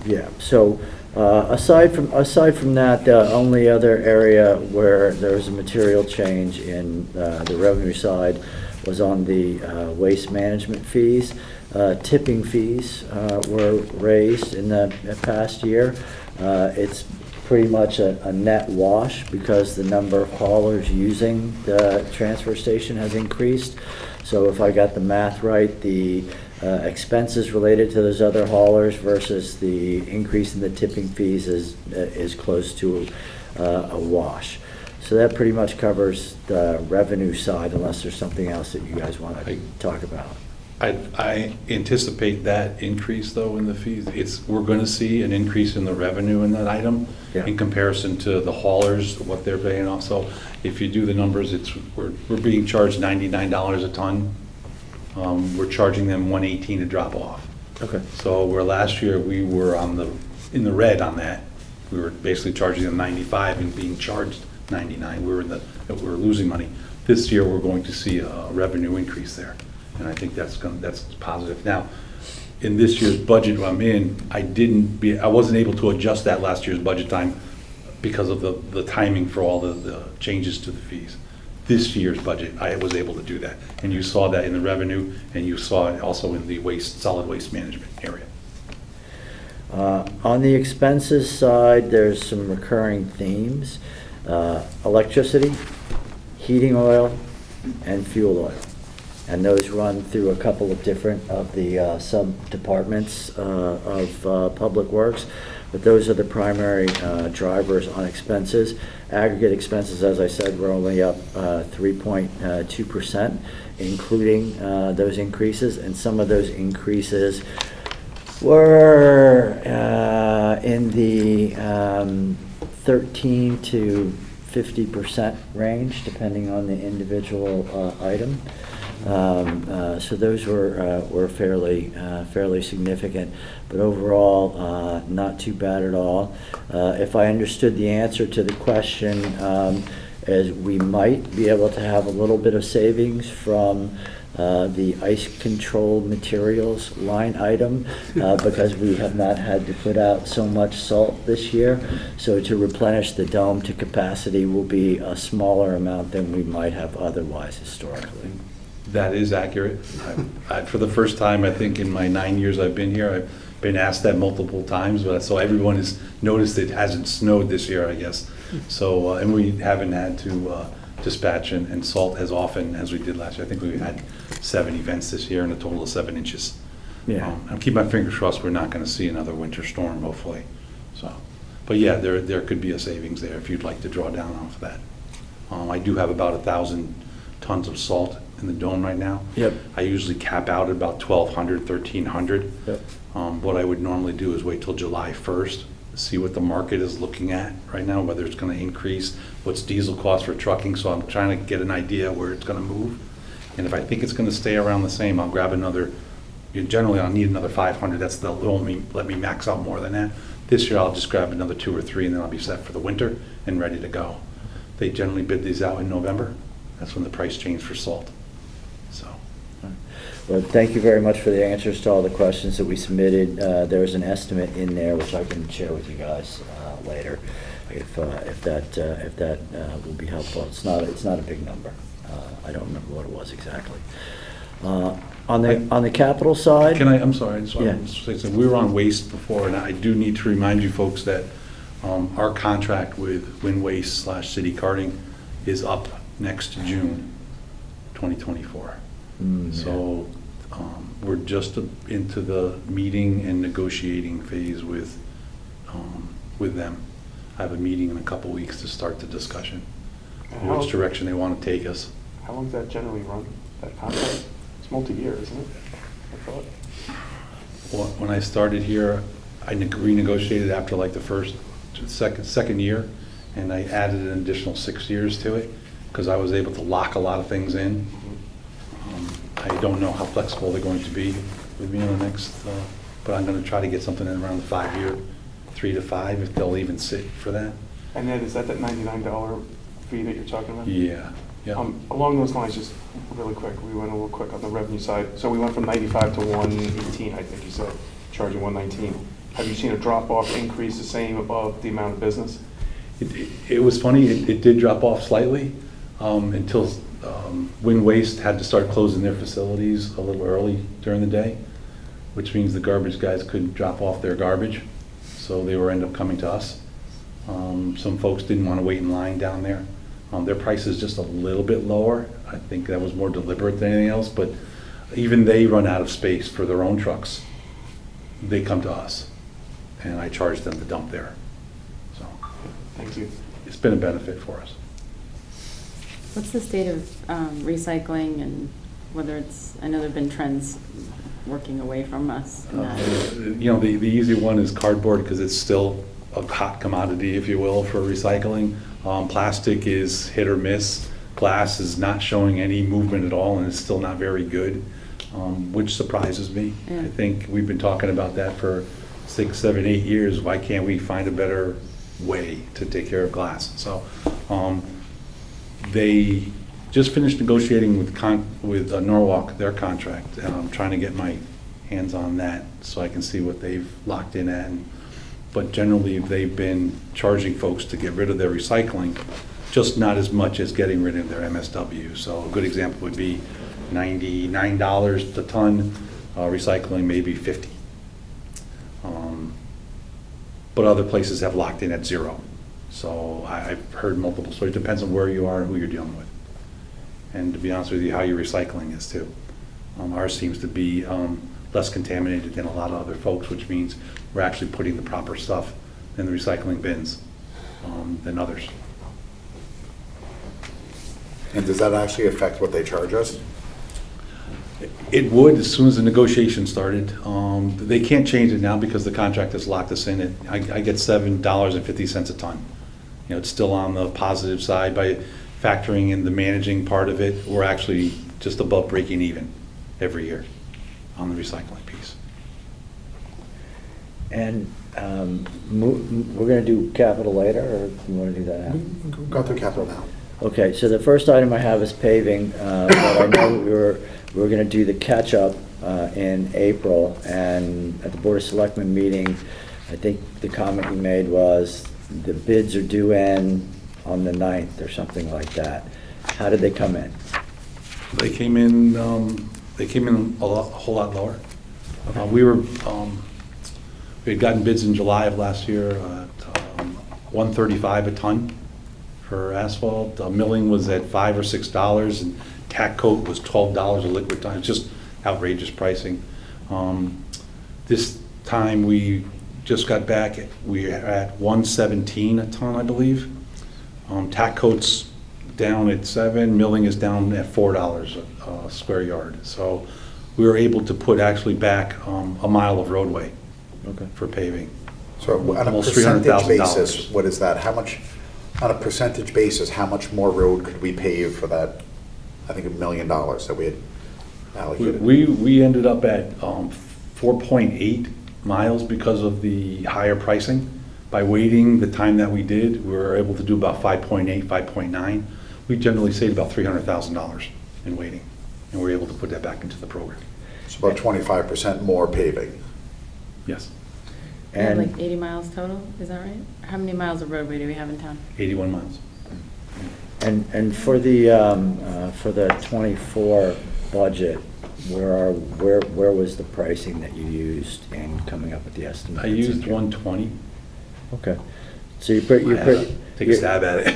Yeah, so aside from that, the only other area where there was a material change in the revenue side was on the waste management fees. Tipping fees were raised in the past year. It's pretty much a net wash because the number of haulers using the transfer station has increased. So if I got the math right, the expenses related to those other haulers versus the increase in the tipping fees is close to a wash. So that pretty much covers the revenue side, unless there's something else that you guys want to talk about. I anticipate that increase, though, in the fees. We're going to see an increase in the revenue in that item in comparison to the haulers, what they're paying off. So if you do the numbers, we're being charged $99 a ton. We're charging them $118 to drop off. Okay. So where last year we were in the red on that, we were basically charging them 95 and being charged 99. We were losing money. This year we're going to see a revenue increase there, and I think that's positive. Now, in this year's budget I'm in, I wasn't able to adjust that last year's budget time because of the timing for all the changes to the fees. This year's budget, I was able to do that, and you saw that in the revenue, and you saw it also in the solid waste management area. On the expenses side, there's some recurring themes. Electricity, heating oil, and fuel oil. And those run through a couple of different of the sub-departments of Public Works. But those are the primary drivers on expenses. Aggregate expenses, as I said, were only up 3.2%, including those increases. And some of those increases were in the 13 to 50% range, depending on the individual item. So those were fairly significant, but overall, not too bad at all. If I understood the answer to the question, as we might be able to have a little bit of savings from the ice control materials line item because we have not had to put out so much salt this year. So to replenish the dome to capacity will be a smaller amount than we might have otherwise historically. That is accurate. For the first time, I think, in my 9 years I've been here, I've been asked that multiple times, but so everyone has noticed it hasn't snowed this year, I guess. So, and we haven't had to dispatch and salt as often as we did last year. I think we had 7 events this year and a total of 7 inches. Yeah. I'm keeping my fingers crossed we're not going to see another winter storm, hopefully. So, but yeah, there could be a savings there if you'd like to draw down off of that. I do have about 1,000 tons of salt in the dome right now. Yep. I usually cap out at about 1,200, 1,300. Yep. What I would normally do is wait till July 1st, see what the market is looking at right now, whether it's going to increase, what's diesel cost for trucking. So I'm trying to get an idea where it's going to move. And if I think it's going to stay around the same, I'll grab another. Generally, I'll need another 500. They'll only let me max out more than that. This year, I'll just grab another 2 or 3, and then I'll be set for the winter and ready to go. They generally bid these out in November. That's when the price changed for salt. So, But thank you very much for the answers to all the questions that we submitted. There is an estimate in there, which I can share with you guys later, if that will be helpful. It's not a big number. I don't remember what it was exactly. On the capital side? I'm sorry, I just Yeah. wanted to say something. We were on waste before, and I do need to remind you folks that our contract with Wind Waste / City Carting is up next June 2024. So we're just into the meeting and negotiating phase with them. I have a meeting in a couple weeks to start the discussion, which direction they want to take us. How long does that generally run, that contract? It's multi-year, isn't it? I thought. Well, when I started here, I renegotiated after like the second year, and I added an additional 6 years to it because I was able to lock a lot of things in. I don't know how flexible they're going to be with me on the next, but I'm going to try to get something in around the 5-year, 3 to 5, if they'll even sit for that. And Ed, is that $99 fee that you're talking about? Yeah. Along those lines, just really quick, we went a little quick on the revenue side. So we went from 95 to 118, I think you said, charging 119. Have you seen a drop-off increase the same above the amount of business? It was funny, it did drop off slightly until Wind Waste had to start closing their facilities a little early during the day, which means the garbage guys couldn't drop off their garbage, so they were end up coming to us. Some folks didn't want to wait in line down there. Their price is just a little bit lower. I think that was more deliberate than anything else, but even they run out of space for their own trucks. They come to us, and I charge them to dump there. So, thank you. It's been a benefit for us. What's the state of recycling, and whether I know there have been trends working away from us in that? The easy one is cardboard because it's still a hot commodity, if you will, for recycling. Plastic is hit or miss. Glass is not showing any movement at all, and it's still not very good, which surprises me. Yeah. I think we've been talking about that for 6, 7, 8 years. Why can't we find a better way to take care of glass? So they just finished negotiating with Norwalk, their contract, and I'm trying to get my hands on that so I can see what they've locked in at. But generally, they've been charging folks to get rid of their recycling, just not as much as getting rid of their MSW. So a good example would be $99 a ton, recycling maybe $50. But other places have locked in at 0. So I've heard multiple stories. It depends on where you are and who you're dealing with. And to be honest with you, how your recycling is too. Ours seems to be less contaminated than a lot of other folks, which means we're actually putting the proper stuff in the recycling bins than others. And does that actually affect what they charge us? It would as soon as the negotiation started. They can't change it now because the contract has locked us in it. I get $7.50 a ton. It's still on the positive side. By factoring in the managing part of it, we're actually just above breaking even every year on the recycling piece. And we're going to do capital later, or you want to do that now? Go through capital now. Okay, so the first item I have is paving, but I know we're going to do the catch-up in April, and at the Board of Selectmen meeting, I think the comment you made was the bids are due in on the 9th or something like that. How did they come in? They came in a whole lot lower. We had gotten bids in July of last year at $135 a ton for asphalt. Milling was at $5 or $6, and tack coat was $12 a liquid ton. It's just outrageous pricing. This time we just got back, we are at $117 a ton, I believe. Tack coat's down at $7, milling is down at $4 a square yard. So we were able to put actually back a mile of roadway for paving. So on a Almost percentage $300,000. basis, what is that? How much, on a percentage basis, how much more road could we pave for that, I think, $1 million that we had allocated? We ended up at 4.8 miles because of the higher pricing. By waiting the time that we did, we were able to do about 5.8, 5.9. We generally saved about $300,000 in waiting, and we were able to put that back into the program. It's about 25% more paving. Yes, We have And- like 80 miles total, is that right? How many miles of roadway do we have in town? 81 miles. And for the 24 budget, where was the pricing that you used in coming up with the estimate? I used 120. Okay. So you put, I had to take a stab at it.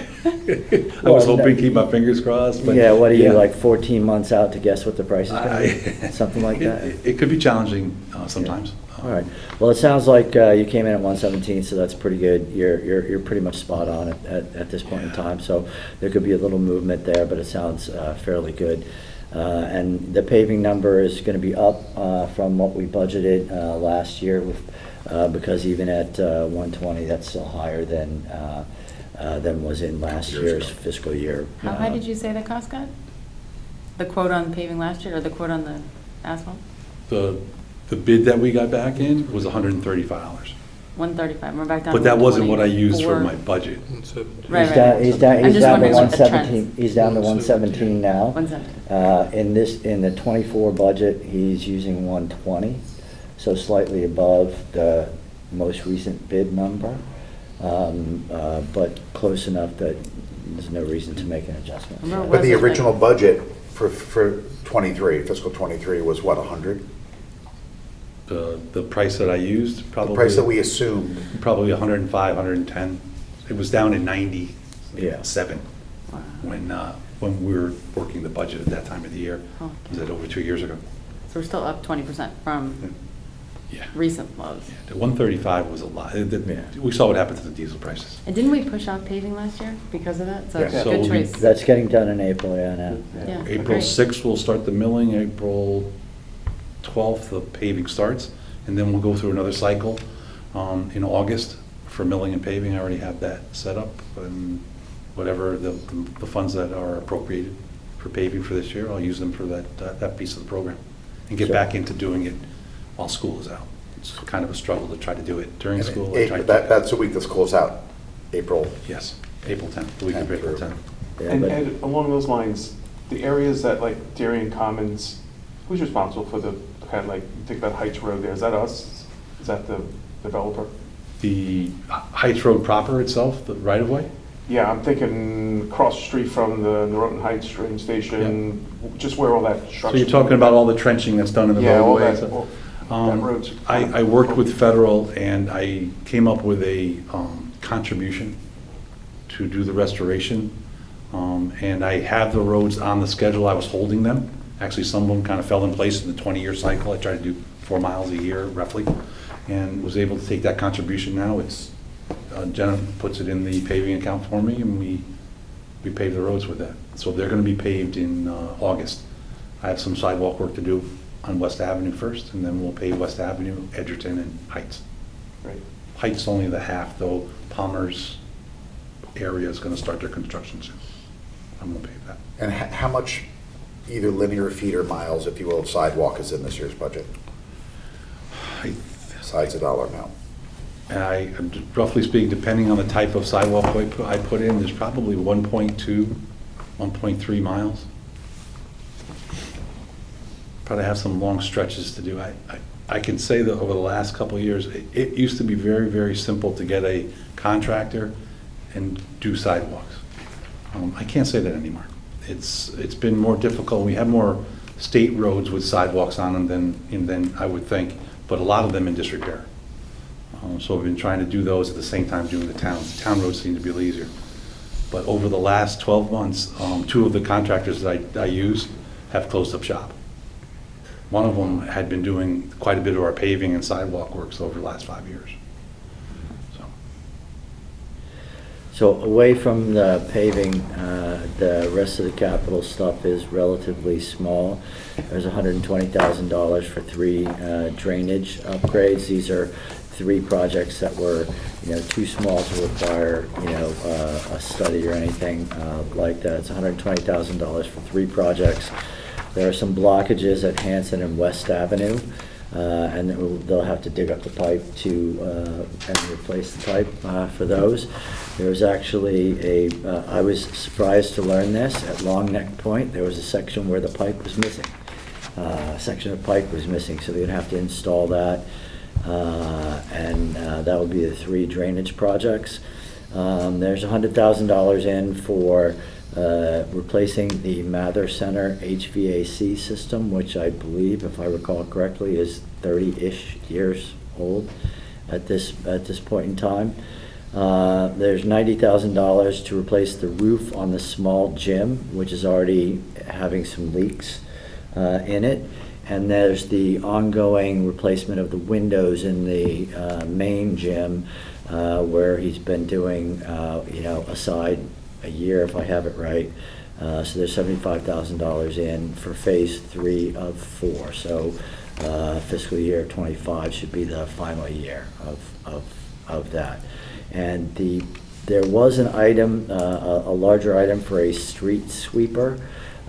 I was Well, hoping, no- keep my fingers crossed, but. Yeah, what are you, yeah. like 14 months out to guess what the price is gonna I- be? Something like that? It could be challenging sometimes. All right. Well, it sounds like you came in at 117, so that's pretty good. You're pretty much spot on at this point in time. So there could be a little movement there, but it sounds fairly good. And the paving number is going to be up from what we budgeted last year because even at 120, that's still higher than was in last year's fiscal year. How high did you say the cost got? The quote on paving last year or the quote on the asphalt? The bid that we got back in was $135. 135, we're back down to But that wasn't what I 124. used for my budget. Right, He's down, he's down, I'm he's just down to wondering what the 117, trends. he's down to 117 now. 117. In the 24 budget, he's using 120, so slightly above the most recent bid number, but close enough that there's no reason to make an adjustment. Remember But the was it like- original budget for 23, fiscal 23 was what, 100? The price that I used, The probably. price that we assumed. Probably 105, 110. It was down to 97 Wow. when we were working the budget at that time of the year. Oh, Was that over 2 years ago? So we're still up 20% from Yeah. recent lows. Yeah, the 135 was a lot. We saw what happened to the diesel prices. And didn't we push off paving last year because of that? So Yeah. it's a So good we- choice. That's getting done in April, yeah, now. Yeah, April great. 6th, we'll start the milling. April 12th, the paving starts. And then we'll go through another cycle in August for milling and paving. I already have that set up. And whatever the funds that are appropriated for paving for this year, I'll use them for that piece of the program. And get Sure. back into doing it while school is out. It's kind of a struggle to try to do it during school. I try to- That's the week this close out, April. Yes, April 10th, the week of April 10th. Yeah, And but- Ed, along those lines, the areas that like Darien Commons, who's responsible for the kind of like, you think about Heights Road there, is that us? Is that the developer? The Heights Road proper itself, the right-of-way? Yeah, I'm thinking across the street from the Norotan Heights train station, just where all that So structure. you're talking about all the trenching that's done in the Yeah, all roadway? that, that road's. I worked with Federal and I came up with a contribution to do the restoration. And I have the roads on the schedule, I was holding them. Actually, some of them kind of fell in place in the 20-year cycle. I tried to do 4 miles a year roughly, and was able to take that contribution now. It's, Jenna puts it in the paving account for me, and we pave the roads with that. So they're gonna be paved in August. I have some sidewalk work to do on West Avenue first, and then we'll pave West Avenue, Edgerton, and Heights. Right. Heights only the half, though. Palmer's area is gonna start their construction soon. I'm gonna pave that. And how much either linear feet or miles, if you will, of sidewalk is in this year's budget? Besides the dollar amount. Roughly speaking, depending on the type of sidewalk I put in, there's probably 1.2, 1.3 miles. Probably have some long stretches to do. I can say that over the last couple of years, it used to be very, very simple to get a contractor and do sidewalks. I can't say that anymore. It's been more difficult. We have more state roads with sidewalks on them than I would think, but a lot of them in disrepair. So we've been trying to do those at the same time doing the towns. The town roads seem to be a little easier. But over the last 12 months, 2 of the contractors that I use have closed up shop. One of them had been doing quite a bit of our paving and sidewalk works over the last 5 years. So away from the paving, the rest of the capital stuff is relatively small. There's $120,000 for 3 drainage upgrades. These are 3 projects that were, too small to require, a study or anything like that. It's $120,000 for 3 projects. There are some blockages at Hanson and West Avenue. And they'll have to dig up the pipe and replace the pipe for those. There's actually I was surprised to learn this, at Long Neck Point, there was a section where the pipe was missing. section of pipe was missing, so they're gonna have to install that. And that would be the 3 drainage projects. There's $100,000 in for replacing the Mather Center HVAC system, which I believe, if I recall correctly, is 30-ish years old at this point in time. There's $90,000 to replace the roof on the small gym, which is already having some leaks in it. And there's the ongoing replacement of the windows in the main gym, where he's been doing, aside a year, if I have it right. So there's $75,000 in for phase 3 of 4. So fiscal year '25 should be the final year of that. And there was an item, a larger item for a street sweeper.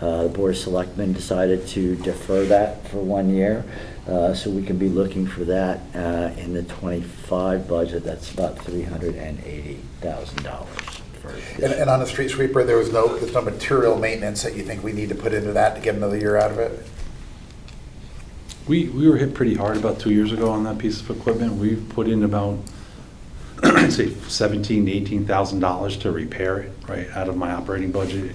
The Board of Selectmen decided to defer that for 1 year, so we can be looking for that in the '25 budget. That's about $380,000. And on the street sweeper, there's no material maintenance that you think we need to put into that to get another year out of it? We were hit pretty hard about 2 years ago on that piece of equipment. We've put in about, I'd say $17,000 to $18,000 to repair it, right, out of my operating budget.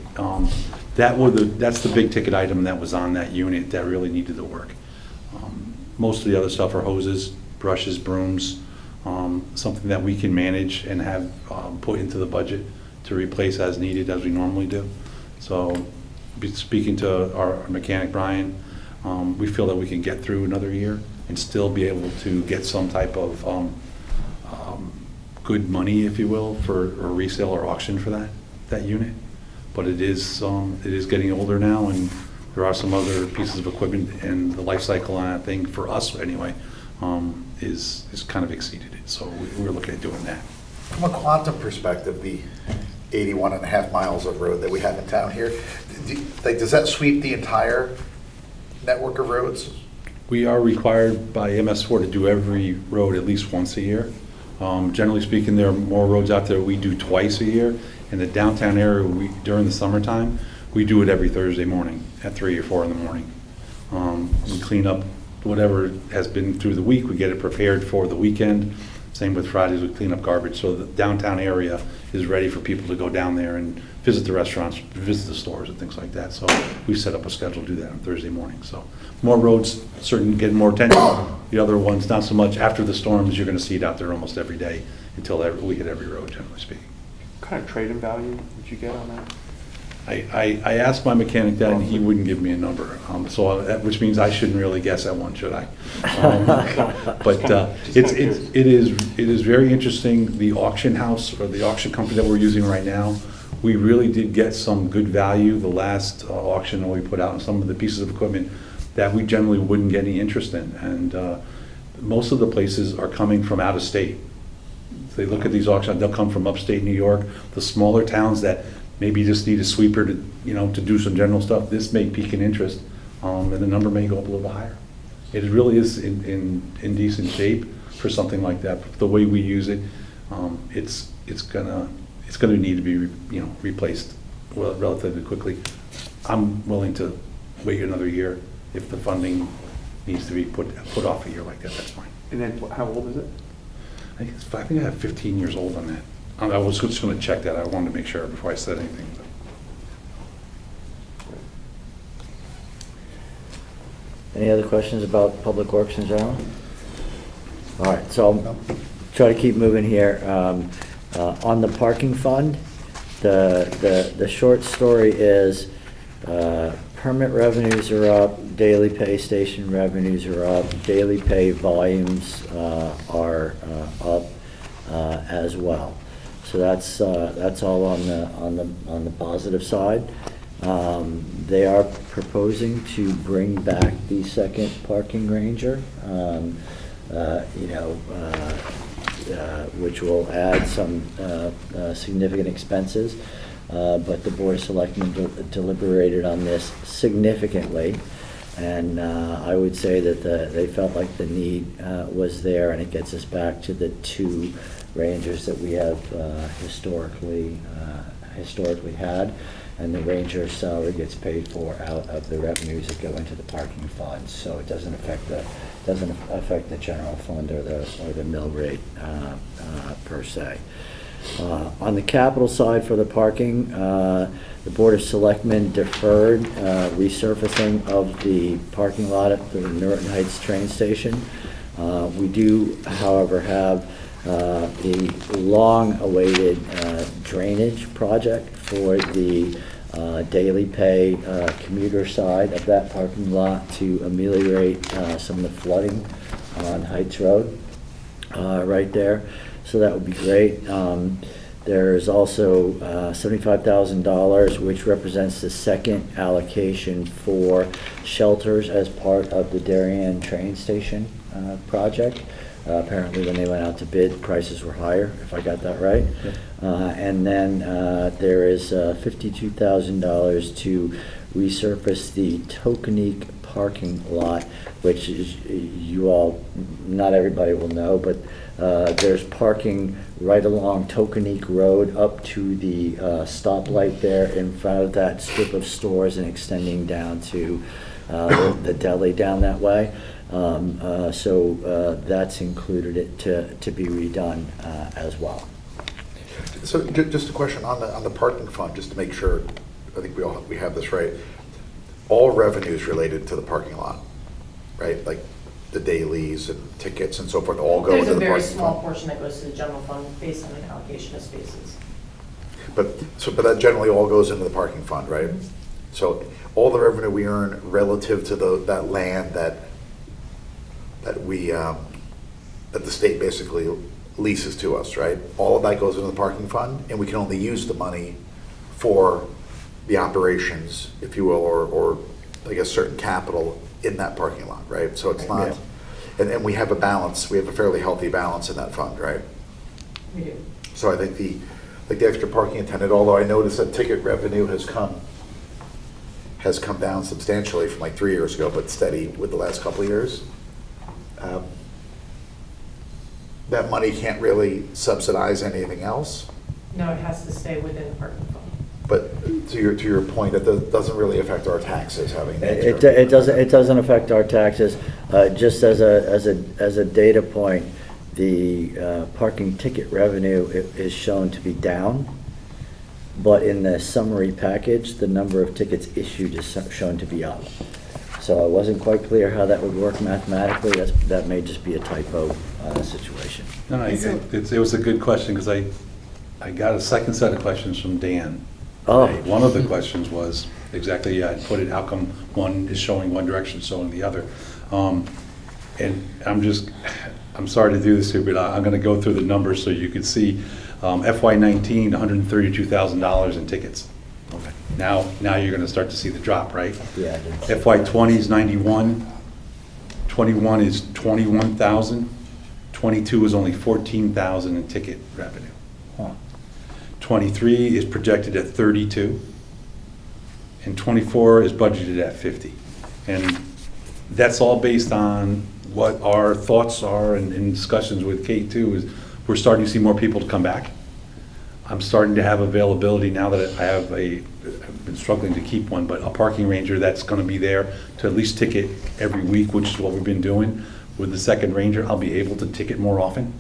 That's the big ticket item that was on that unit that really needed the work. Most of the other stuff are hoses, brushes, brooms, something that we can manage and have put into the budget to replace as needed, as we normally do. So, speaking to our mechanic, Brian, we feel that we can get through another year and still be able to get some type of good money, if you will, for a resale or auction for that unit. But it is getting older now, and there are some other pieces of equipment, and the life cycle on that thing, for us anyway, is kind of exceeded it. So we're looking at doing that. From a quantum perspective, the 81.5 miles of road that we have in town here, does that sweep the entire network of roads? We are required by MS4 to do every road at least once a year. Generally speaking, there are more roads out there we do twice a year. In the downtown area, during the summertime, we do it every Thursday morning at 3 or 4 in the morning. We clean up whatever has been through the week. We get it prepared for the weekend. Same with Fridays, we clean up garbage. So the downtown area is ready for people to go down there and visit the restaurants, visit the stores and things like that. So we set up a schedule to do that on Thursday morning. So more roads, certainly getting more attention. The other ones, not so much. After the storms, you're going to see it out there almost every day until we hit every road, generally speaking. What kind of trade-in value would you get on that? I asked my mechanic that, and he wouldn't give me a number, which means I shouldn't really guess at one, should I? But it is very interesting. The auction house, or the auction company that we're using right now, we really did get some good value the last auction that we put out on some of the pieces of equipment that we generally wouldn't get any interest in. And most of the places are coming from out of state. They look at these auctions, they'll come from upstate New York, the smaller towns that maybe just need a sweeper to do some general stuff. This may pique an interest, and the number may go up a little higher. It really is in decent shape for something like that. The way we use it, it's gonna need to be replaced relatively quickly. I'm willing to wait another year if the funding needs to be put off a year like that. That's fine. And then how old is it? I think I have 15 years old on that. I was just going to check that. I wanted to make sure before I said anything. Any other questions about Public Works in general? All right, so I'll try to keep moving here. On the parking fund, the short story is permit revenues are up, daily pay station revenues are up, daily pay volumes are up as well. So that's all on the positive side. They are proposing to bring back the second parking ranger, which will add some significant expenses. But the Board of Selectmen deliberated on this significantly, and I would say that they felt like the need was there, and it gets us back to the 2 rangers that we have historically historically had, and the ranger's salary gets paid for out of the revenues that go into the parking funds. So it doesn't affect the general fund or the mill rate per se. On the capital side for the parking, the Board of Selectmen deferred resurfacing of the parking lot at the Norton Heights train station. We do, however, have a long-awaited drainage project for the daily pay commuter side of that parking lot to ameliorate some of the flooding on Heights Road right there. So that would be great. There's also $75,000, which represents the second allocation for shelters as part of the Darien train station project. Apparently when they went out to bid, prices were higher, if I got that right. And then there is $52,000 to resurface the Tokenique parking lot, which is, you all, not everybody will know, but there's parking right along Tokenique Road up to the stoplight there in front of that strip of stores and extending down to the deli down that way. So that's included it to be redone as well. So just a question on the parking fund, just to make sure, I think we have this right. All revenues related to the parking lot, right? Like the dailies and tickets and so forth, all go into the parking fund? There's a very small portion that goes to the general fund based on an allocation of spaces. But that generally all goes into the parking fund, right? Mm-hmm. So all the revenue we earn relative to that land that the state basically leases to us, right? All of that goes into the parking fund, and we can only use the money for the operations, if you will, or I guess certain capital in that parking lot, right? So it's not, and we have a balance, we have a fairly healthy balance in that fund, right? We do. So I think the extra parking attendant, although I noticed that ticket revenue has come down substantially from like 3 years ago, but steady with the last couple of years. That money can't really subsidize anything else. No, it has to stay within the parking fund. But to your point, that doesn't really affect our taxes having. It doesn't affect our taxes. Just as a data point, the parking ticket revenue is shown to be down, but in the summary package, the number of tickets issued is shown to be up. So I wasn't quite clear how that would work mathematically. That may just be a typo situation. No, it was a good question, because I got a second set of questions from Dan. Oh. One of the questions was exactly, I put it, how come one is showing one direction, showing the other? And I'm sorry to do this here, but I'm going to go through the numbers so you can see. FY19, $132,000 in tickets. Okay. Now you're going to start to see the drop, right? Yeah. FY20 is 91. 21 is 21,000. 22 is only 14,000 in ticket revenue. Huh. 23 is projected at 32, and 24 is budgeted at 50. And that's all based on what our thoughts are, and in discussions with Kate too, is we're starting to see more people to come back. I'm starting to have availability now that I've been struggling to keep one, but a parking ranger that's going to be there to at least ticket every week, which is what we've been doing. With the second ranger, I'll be able to ticket more often.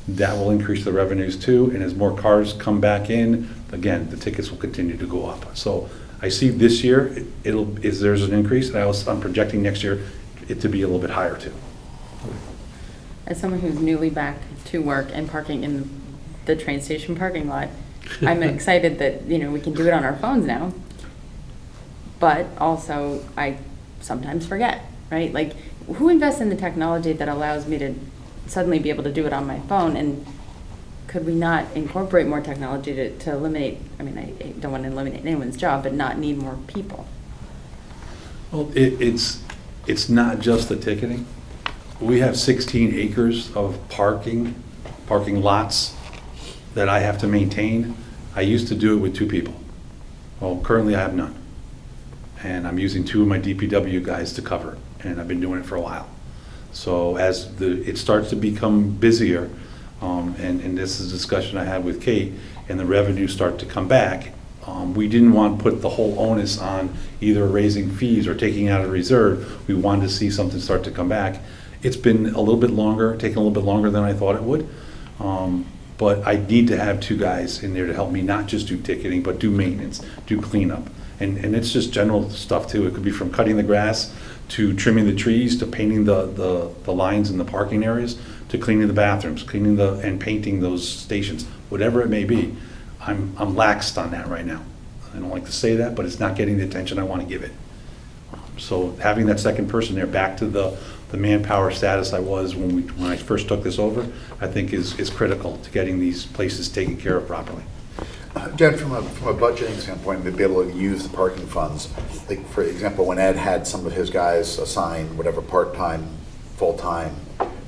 That will increase the revenues too, and as more cars come back in, again, the tickets will continue to go up. So I see this year, there's an increase, and I'm projecting next year it to be a little bit higher too. As someone who's newly back to work and parking in the train station parking lot, I'm excited that, we can do it on our phones now. But also, I sometimes forget, right? Like, who invests in the technology that allows me to suddenly be able to do it on my phone? And could we not incorporate more technology to eliminate, I don't want to eliminate anyone's job, but not need more people? Well, it's not just the ticketing. We have 16 acres of parking lots that I have to maintain. I used to do it with 2 people. Well, currently I have none. And I'm using 2 of my DPW guys to cover it, and I've been doing it for a while. So as it starts to become busier, and this is a discussion I had with Kate, and the revenues start to come back, we didn't want to put the whole onus on either raising fees or taking out a reserve. We wanted to see something start to come back. It's been a little bit longer, taking a little bit longer than I thought it would. But I need to have 2 guys in there to help me not just do ticketing, but do maintenance, do cleanup. And it's just general stuff too. It could be from cutting the grass to trimming the trees to painting the lines in the parking areas to cleaning the bathrooms, and painting those stations, whatever it may be. I'm laxed on that right now. I don't like to say that, but it's not getting the attention I want to give it. So having that second person there, back to the manpower status I was when I first took this over, I think is critical to getting these places taken care of properly. Jen, from a budgeting standpoint, to be able to use the parking funds, like for example, when Ed had some of his guys assigned whatever part-time, full-time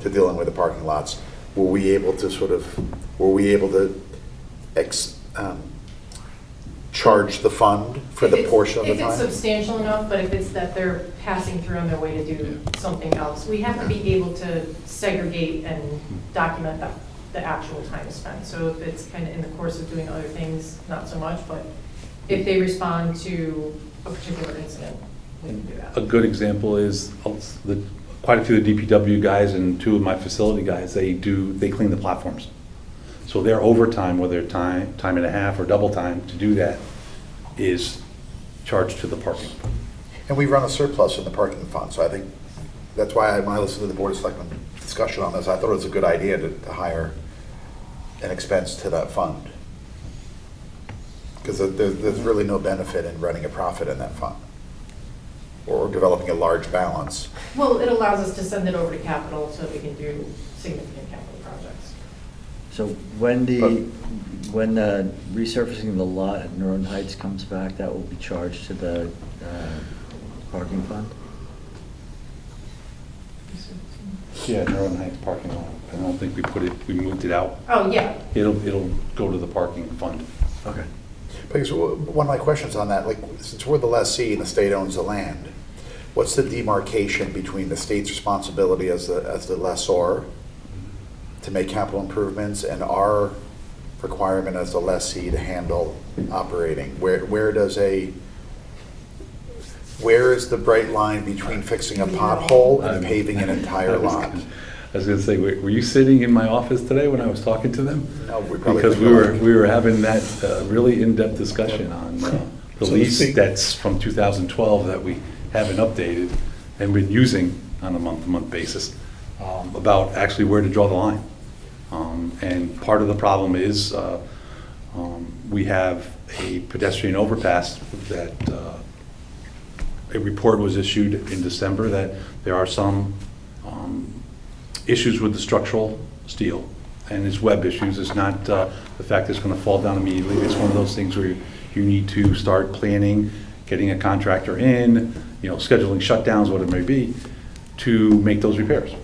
to dealing with the parking lots, were we able to charge the fund for the portion of the time? If it's substantial enough, but if it's that they're passing through on their way to do something else, we have to be able to segregate and document the actual time spent. So if it's kind of in the course of doing other things, not so much, but if they respond to a particular incident, we can do that. A good example is quite a few of the DPW guys and 2 of my facility guys, they clean the platforms. So their overtime, whether time and a half or double time to do that, is charged to the parking. And we run a surplus in the parking fund, so I think that's why when I listened to the Board of Selectmen discussion on this, I thought it was a good idea to hire an expense to that fund. Because there's really no benefit in running a profit in that fund or developing a large balance. Well, it allows us to send it over to capital so that we can do significant capital projects. So when resurfacing the lot at Neuron Heights comes back, that will be charged to the parking fund? Yeah, Neuron Heights parking lot. I don't think we moved it out. Oh, yeah. It'll go to the parking fund. Okay. Because one of my questions on that, like, since we're the lessee and the state owns the land, what's the demarcation between the state's responsibility as the lessor to make capital improvements and our requirement as the lessee to handle operating? Where is the bright line between fixing a pothole and paving an entire lot? I was going to say, were you sitting in my office today when I was talking to them? No, we probably because we were having that really in-depth discussion on the lease that's from 2012 that we haven't updated and been using on a month-to-month basis about actually where to draw the line. And part of the problem is we have a pedestrian overpass that a report was issued in December that there are some issues with the structural steel, and it's web issues. It's not the fact it's going to fall down immediately. It's one of those things where you need to start planning, getting a contractor in, scheduling shutdowns, what it may be, to make those repairs.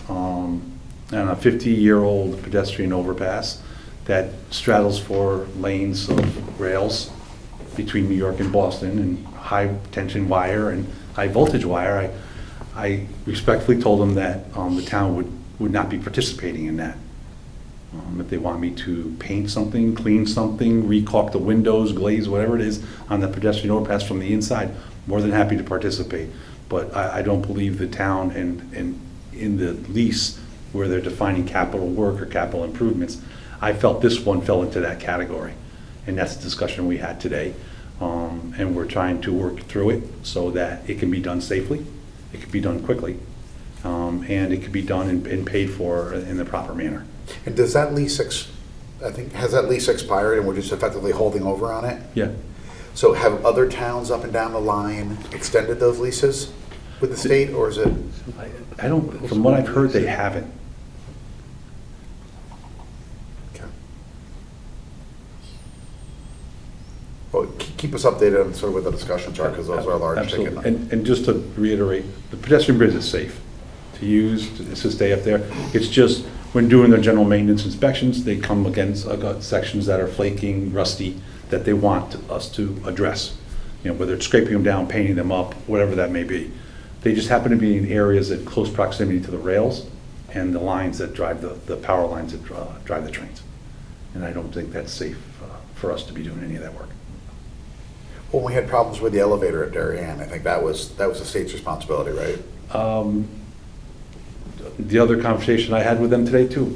And a 50-year-old pedestrian overpass that straddles 4 lanes of rails between New York and Boston, and high tension wire and high voltage wire. I respectfully told them that the town would not be participating in that. If they want me to paint something, clean something, re-caulk the windows, glaze, whatever it is on the pedestrian overpass from the inside, more than happy to participate. But I don't believe the town and in the lease where they're defining capital work or capital improvements, I felt this one fell into that category. And that's the discussion we had today. And we're trying to work through it so that it can be done safely, it can be done quickly, and it can be done and paid for in the proper manner. And does that lease, has that lease expired and we're just effectively holding over on it? Yeah. So have other towns up and down the line extended those leases with the state, or is it? I don't, from what I've heard, they haven't. Okay. Well, keep us updated on sort of what the discussions are, because those are large ticket. And just to reiterate, the pedestrian bridge is safe to use, to stay up there. It's just when doing their general maintenance inspections, they come against sections that are flaking, rusty, that they want us to address. Whether it's scraping them down, painting them up, whatever that may be. They just happen to be in areas at close proximity to the rails and the lines that drive the power lines that drive the trains. And I don't think that's safe for us to be doing any of that work. When we had problems with the elevator at Darien, I think that was the state's responsibility, right? The other conversation I had with them today too,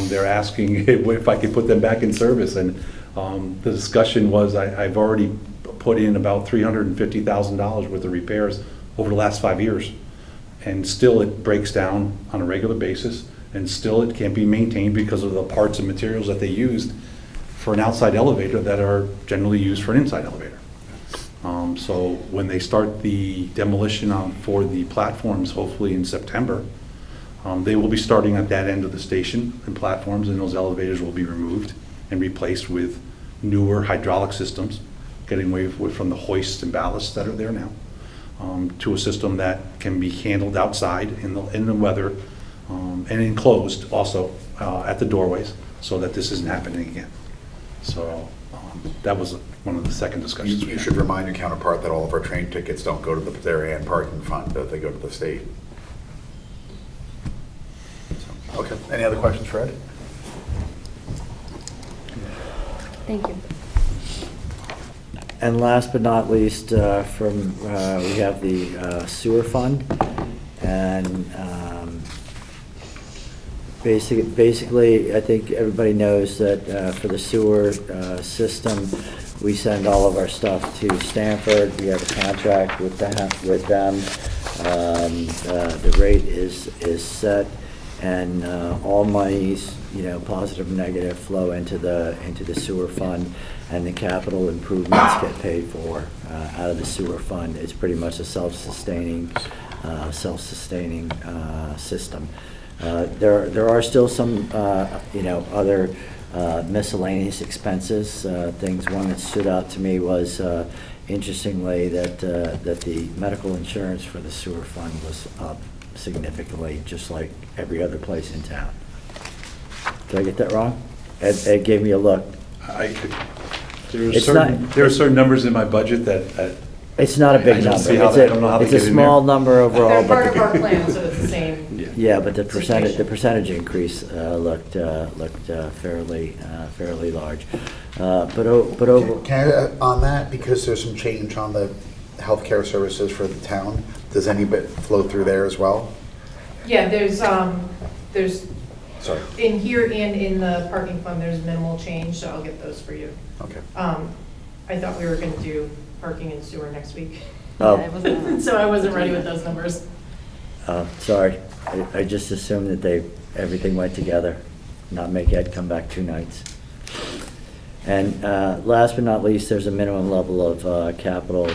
they're asking if I could put them back in service, and the discussion was I've already put in about $350,000 worth of repairs over the last 5 years, and still it breaks down on a regular basis, and still it can't be maintained because of the parts and materials that they used for an outside elevator that are generally used for an inside elevator. So when they start the demolition for the platforms, hopefully in September, they will be starting at that end of the station and platforms, and those elevators will be removed and replaced with newer hydraulic systems, getting away from the hoists and ballasts that are there now, to a system that can be handled outside in the weather, and enclosed also at the doorways, so that this isn't happening again. So that was one of the second discussions. You should remind your counterpart that all of our train tickets don't go to the Darien parking fund, that they go to the state. So, okay, any other questions for Ed? Thank you. And last but not least, we have the sewer fund, and basically, I think everybody knows that for the sewer system, we send all of our stuff to Stanford. We have a contract with them. The rate is set, and all monies, positive and negative, flow into the sewer fund, and the capital improvements get paid for out of the sewer fund. It's pretty much a self-sustaining system. There are still some other miscellaneous expenses, things. One that stood out to me was, interestingly, that the medical insurance for the sewer fund was up significantly, just like every other place in town. Did I get that wrong? Ed gave me a look. There are certain numbers in my budget that It's not a big number. It's a small number overall. They're part of our plan, so it's the same. Yeah, but the percentage increase looked fairly large. But over. Can I, on that, because there's some change on the healthcare services for the town, does any bit flow through there as well? Yeah, there's Sorry. in here and in the parking fund, there's minimal change, so I'll get those for you. Okay. I thought we were gonna do parking and sewer next week. Oh. So I wasn't ready with those numbers. Sorry, I just assumed that everything went together, not make Ed come back 2 nights. And last but not least, there's a minimum level of capital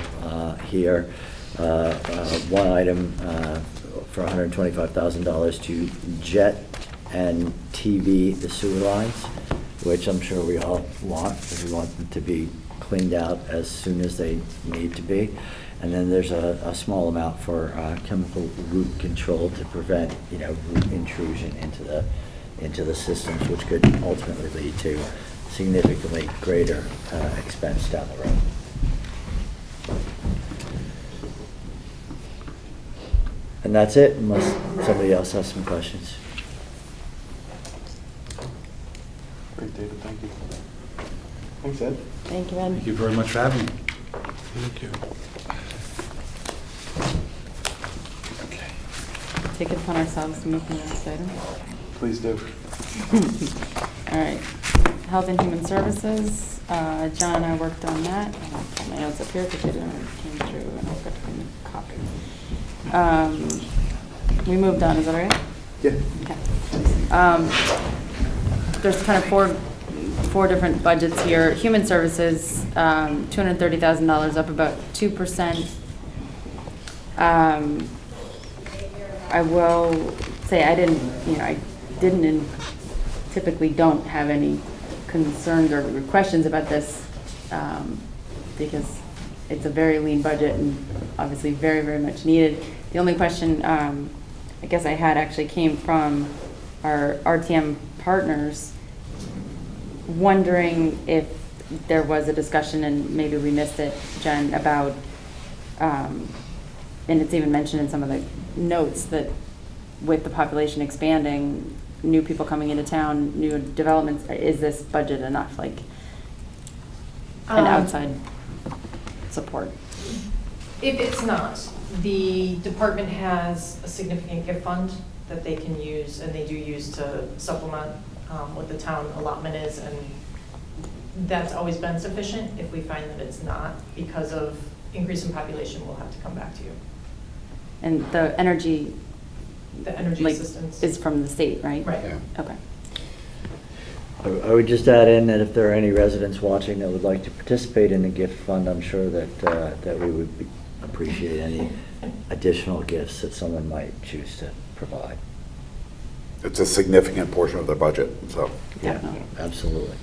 here. One item for $125,000 to jet and TV the sewer lines, which I'm sure we all want, because we want them to be cleaned out as soon as they need to be. And then there's a small amount for chemical root control to prevent, root intrusion into the systems, which could ultimately lead to significantly greater expense down the road. And that's it, unless somebody else has some questions. Great, David, thank you. Thanks, Ed. Thank you, Ed. Thank you very much for having me. Thank you. Take it upon ourselves to move to the next item. Please do. All right. Health and Human Services. John and I worked on that. I'll put my notes up here because they didn't came through, and I'll get them copies. We moved on, is that right? Yeah. Okay. There's kind of four different budgets here. Human Services, $230,000, up about 2%. I will say I didn't and typically don't have any concerns or questions about this, because it's a very lean budget and obviously very, very much needed. The only question I guess I had actually came from our RTM partners, wondering if there was a discussion, and maybe we missed it, Jen, about, and it's even mentioned in some of the notes, that with the population expanding, new people coming into town, new developments, is this budget enough? Like, and outside support? If it's not, the department has a significant gift fund that they can use, and they do use to supplement what the town allotment is, and that's always been sufficient. If we find that it's not, because of increase in population, we'll have to come back to you. And the energy like, assistance is from the state, right? Right. Yeah. Okay. I would just add in that if there are any residents watching that would like to participate in the gift fund, I'm sure that we would appreciate any additional gifts that someone might choose to provide. It's a significant portion of their budget, so. Yeah, Definitely. absolutely.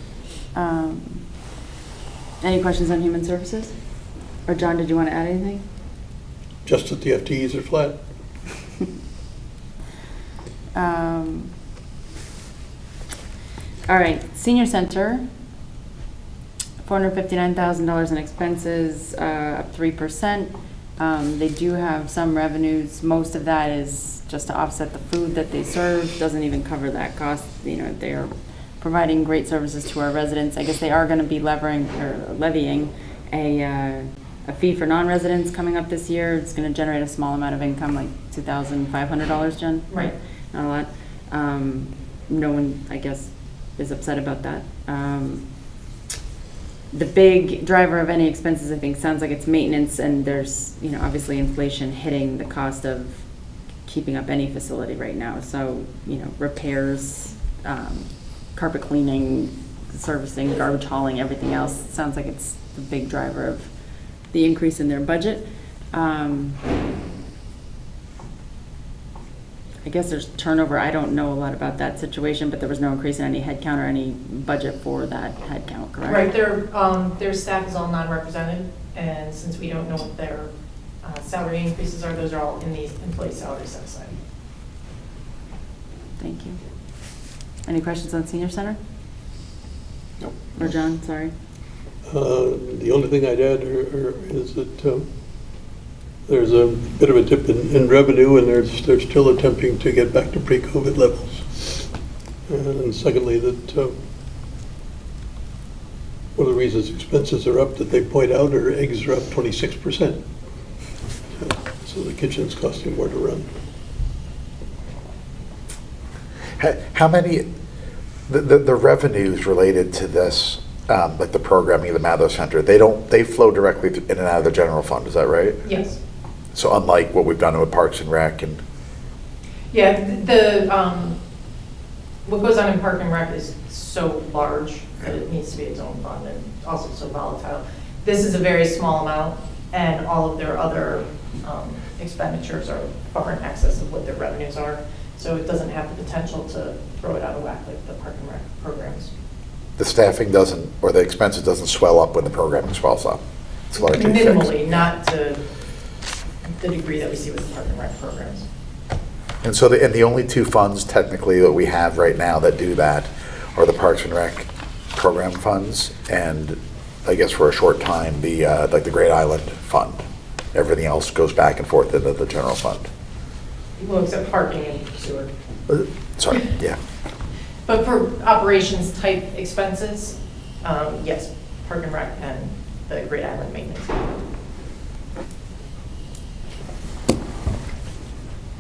Any questions on human services? Or John, did you want to add anything? Just that the FTEs are flat. All right, senior center, $459,000 in expenses, up 3%. They do have some revenues. Most of that is just to offset the food that they serve. Doesn't even cover that cost. You know, they are providing great services to our residents. I guess they are going to be levying a fee for non-residents coming up this year. It's going to generate a small amount of income, like $2,500, Jen? Right. Not a lot. No one, I guess, is upset about that. The big driver of any expenses, I think, sounds like it's maintenance, and there's, you know, obviously inflation hitting the cost of keeping up any facility right now. So, you know, repairs, carpet cleaning, servicing, garbage hauling, everything else. Sounds like it's the big driver of the increase in their budget. I guess there's turnover. I don't know a lot about that situation, but there was no increase in any headcount or any budget for that headcount, correct? Right, their staff is all non-represented, and since we don't know what their salary increases are, those are all in the employee salary set aside. Thank you. Any questions on senior center? Nope. Or John, sorry. The only thing I'd add is that there's a bit of a dip in revenue, and they're still attempting to get back to pre-COVID levels. And secondly, that one of the reasons expenses are up that they point out are eggs are up 26%. So the kitchen's costing more to run. How many, the revenues related to this, like the programming of the Mather Center, they flow directly in and out of the general fund, is that right? Yes. So unlike what we've done with Parks and Rec and. Yeah, what goes on in Park and Rec is so large that it needs to be its own fund, and also so volatile. This is a very small amount, and all of their other expenditures are far in excess of what their revenues are. So it doesn't have the potential to throw it out of whack like the Park and Rec programs. The staffing doesn't, or the expenses doesn't swell up when the programming swells up. It's largely fixed. Minimally, not to the degree that we see with the Park and Rec programs. And so the only two funds technically that we have right now that do that are the Parks and Rec program funds, and I guess for a short time, like the Great Island Fund. Everything else goes back and forth into the general fund. Well, except parking and sewer. Sorry, yeah. But for operations type expenses, yes, Park and Rec and the Great Island maintenance.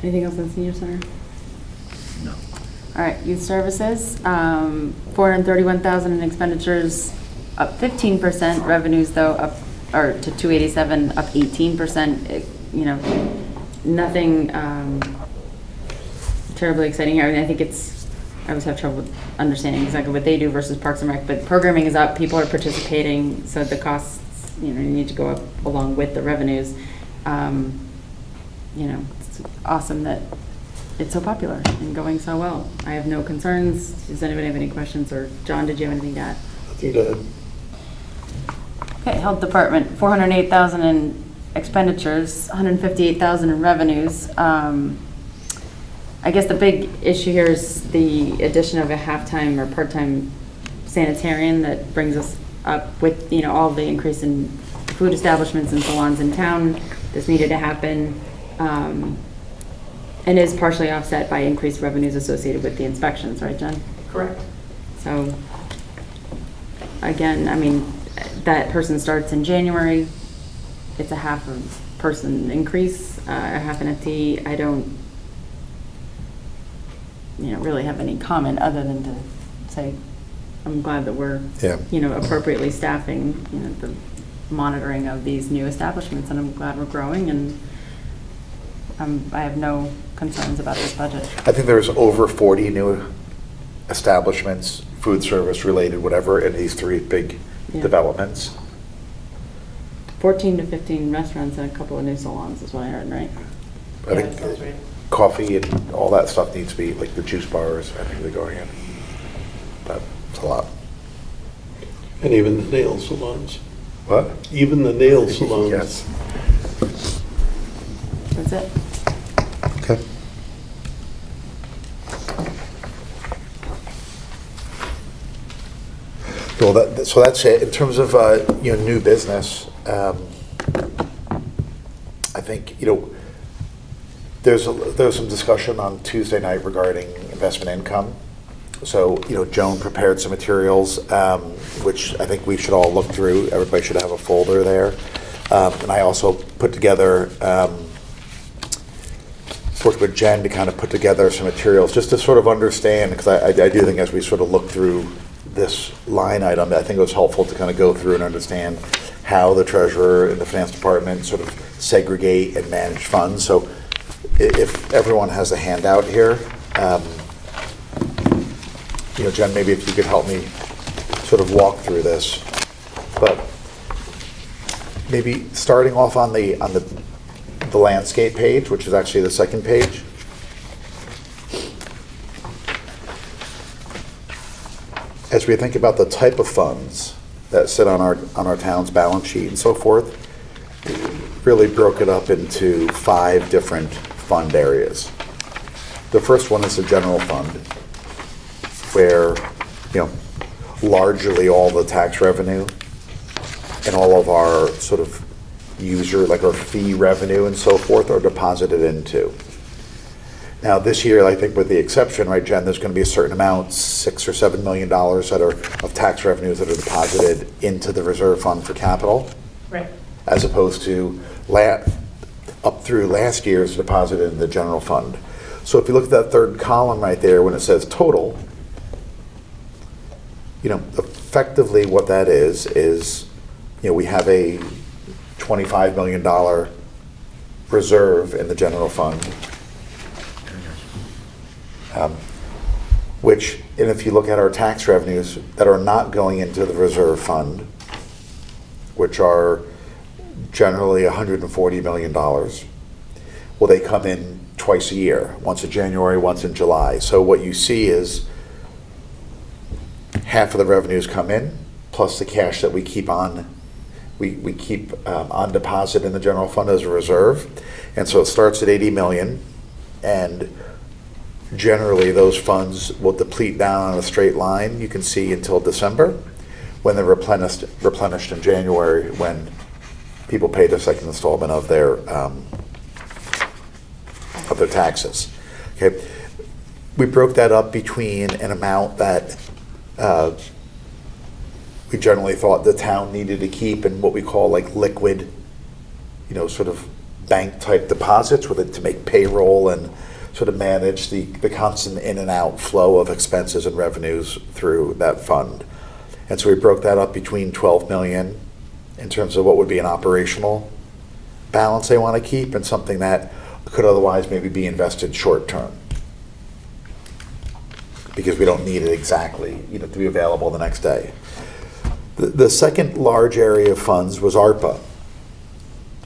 Anything else on senior center? No. All right, youth services, 431,000 in expenditures, up 15%. Revenues though up, or to 287, up 18%. You know, nothing terribly exciting here. I mean, I think I always have trouble with understanding exactly what they do versus Parks and Rec, but programming is up, people are participating, so the costs, you know, need to go up along with the revenues. You know, it's awesome that it's so popular and going so well. I have no concerns. Does anybody have any questions? Or John, did you have anything to add? Nothing to add. Okay, Health Department, 408,000 in expenditures, 158,000 in revenues. I guess the big issue here is the addition of a half-time or part-time sanitarian that brings us up with, you know, all the increase in food establishments and salons in town. This needed to happen, and is partially offset by increased revenues associated with the inspections, right, Jen? Correct. So, again, I mean, that person starts in January, it's a half a person increase, a half an FTE. I don't, really have any comment other than to say, I'm glad that we're, Yeah. Appropriately staffing, the monitoring of these new establishments, and I'm glad we're growing, and I have no concerns about this budget. I think there's over 40 new establishments, food service related, whatever, in these three big Yeah. developments. 14 to 15 restaurants and a couple of new salons is what I heard, right? I think that sounds right. coffee and all that stuff needs to be, like the juice bars, I think they're going in. But it's a lot. And even the nail salons. What? Even the nail salons. Yes. That's it. Okay. Well, so that's it. In terms of, new business, I think, there's some discussion on Tuesday night regarding investment income. So, Joan prepared some materials, which I think we should all look through. Everybody should have a folder there. And I also put together, worked with Jen to kind of put together some materials just to sort of understand, because I do think as we sort of look through this line item, I think it was helpful to kind of go through and understand how the treasurer and the finance department sort of segregate and manage funds. So if everyone has a handout here, Jen, maybe if you could help me sort of walk through this. But maybe starting off on the landscape page, which is actually the second page. As we think about the type of funds that sit on our town's balance sheet and so forth, really broke it up into 5 different fund areas. The first one is the general fund, where, largely all the tax revenue and all of our sort of like our fee revenue and so forth are deposited into. Now, this year, I think with the exception, right, Jen, there's going to be a certain amount, $6 or $7 million that are of tax revenues that are deposited into the reserve fund for capital. Right. As opposed to up through last year's deposited in the general fund. So if you look at that third column right there, when it says total, effectively what that is, we have a $25 million reserve in the general fund. Which, and if you look at our tax revenues that are not going into the reserve fund, which are generally $140 million, well, they come in twice a year, once in January, once in July. So what you see is half of the revenues come in, plus the cash that we keep on deposit in the general fund as a reserve. And so it starts at 80 million, and generally those funds will deplete down on a straight line, you can see, until December, when they're replenished in January, when people pay their second installment of their taxes. Okay, we broke that up between an amount that we generally thought the town needed to keep and what we call like liquid, sort of bank type deposits with it to make payroll and sort of manage the constant in and out flow of expenses and revenues through that fund. And so we broke that up between 12 million in terms of what would be an operational balance they want to keep and something that could otherwise maybe be invested short term, because we don't need it exactly, to be available the next day. The second large area of funds was ARPA.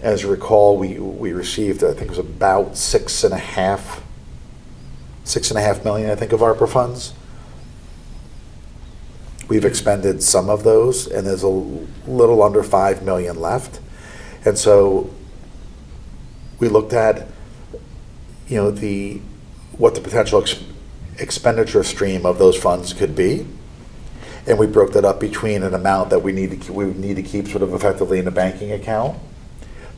As you recall, we received, I think it was about $6.5 million, I think, of ARPA funds. We've expended some of those, and there's a little under 5 million left. And so we looked at, what the potential expenditure stream of those funds could be. And we broke that up between an amount that we would need to keep sort of effectively in a banking account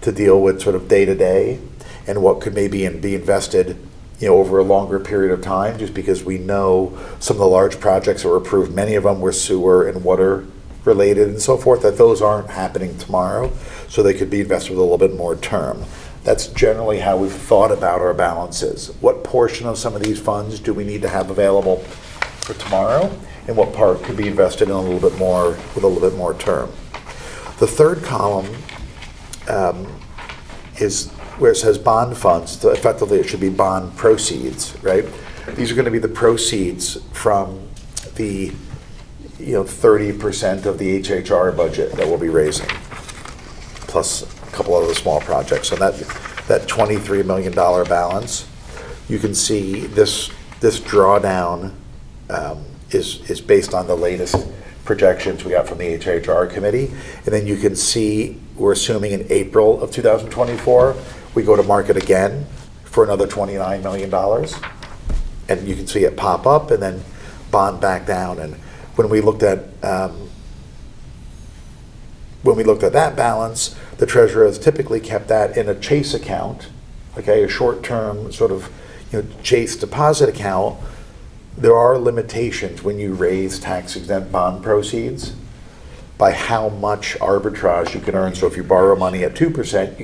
to deal with sort of day-to-day, and what could maybe be invested over a longer period of time, just because we know some of the large projects that were approved, many of them were sewer and water related and so forth, that those aren't happening tomorrow, so they could be invested with a little bit more term. That's generally how we've thought about our balances. What portion of some of these funds do we need to have available for tomorrow, and what part could be invested in a little bit more, with a little bit more term? The third column is where it says bond funds. So effectively, it should be bond proceeds, right? These are going to be the proceeds from the 30% of the HHR budget that we'll be raising, plus a couple other small projects. So that $23 million balance, you can see this drawdown is based on the latest projections we got from the HHR committee. And then you can see we're assuming in April of 2024, we go to market again for another $29 million. And you can see it pop up and then bond back down. And when we looked at that balance, the treasurer has typically kept that in a chase account, okay, a short-term sort of chase deposit account. There are limitations when you raise tax-exempt bond proceeds by how much arbitrage you can earn. So if you borrow money at 2%,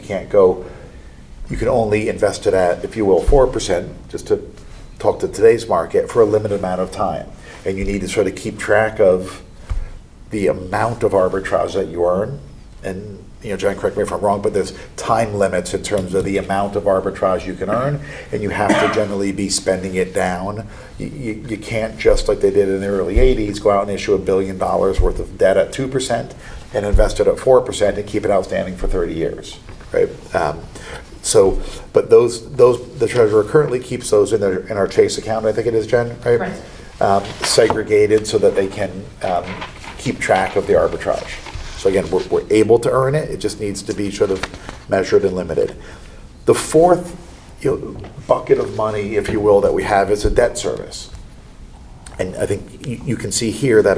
you can only invest it at, if you will, 4%, just to talk to today's market, for a limited amount of time. And you need to sort of keep track of the amount of arbitrage that you earn. And John, correct me if I'm wrong, but there's time limits in terms of the amount of arbitrage you can earn, and you have to generally be spending it down. You can't, just like they did in the early 80s, go out and issue $1 billion worth of debt at 2% and invest it at 4% and keep it outstanding for 30 years, right? But the treasurer currently keeps those in our Chase account, I think it is, Jen, right? Right. Segregated so that they can keep track of the arbitrage. So again, we're able to earn it. It just needs to be sort of measured and limited. The fourth bucket of money, if you will, that we have is a debt service. And I think you can see here that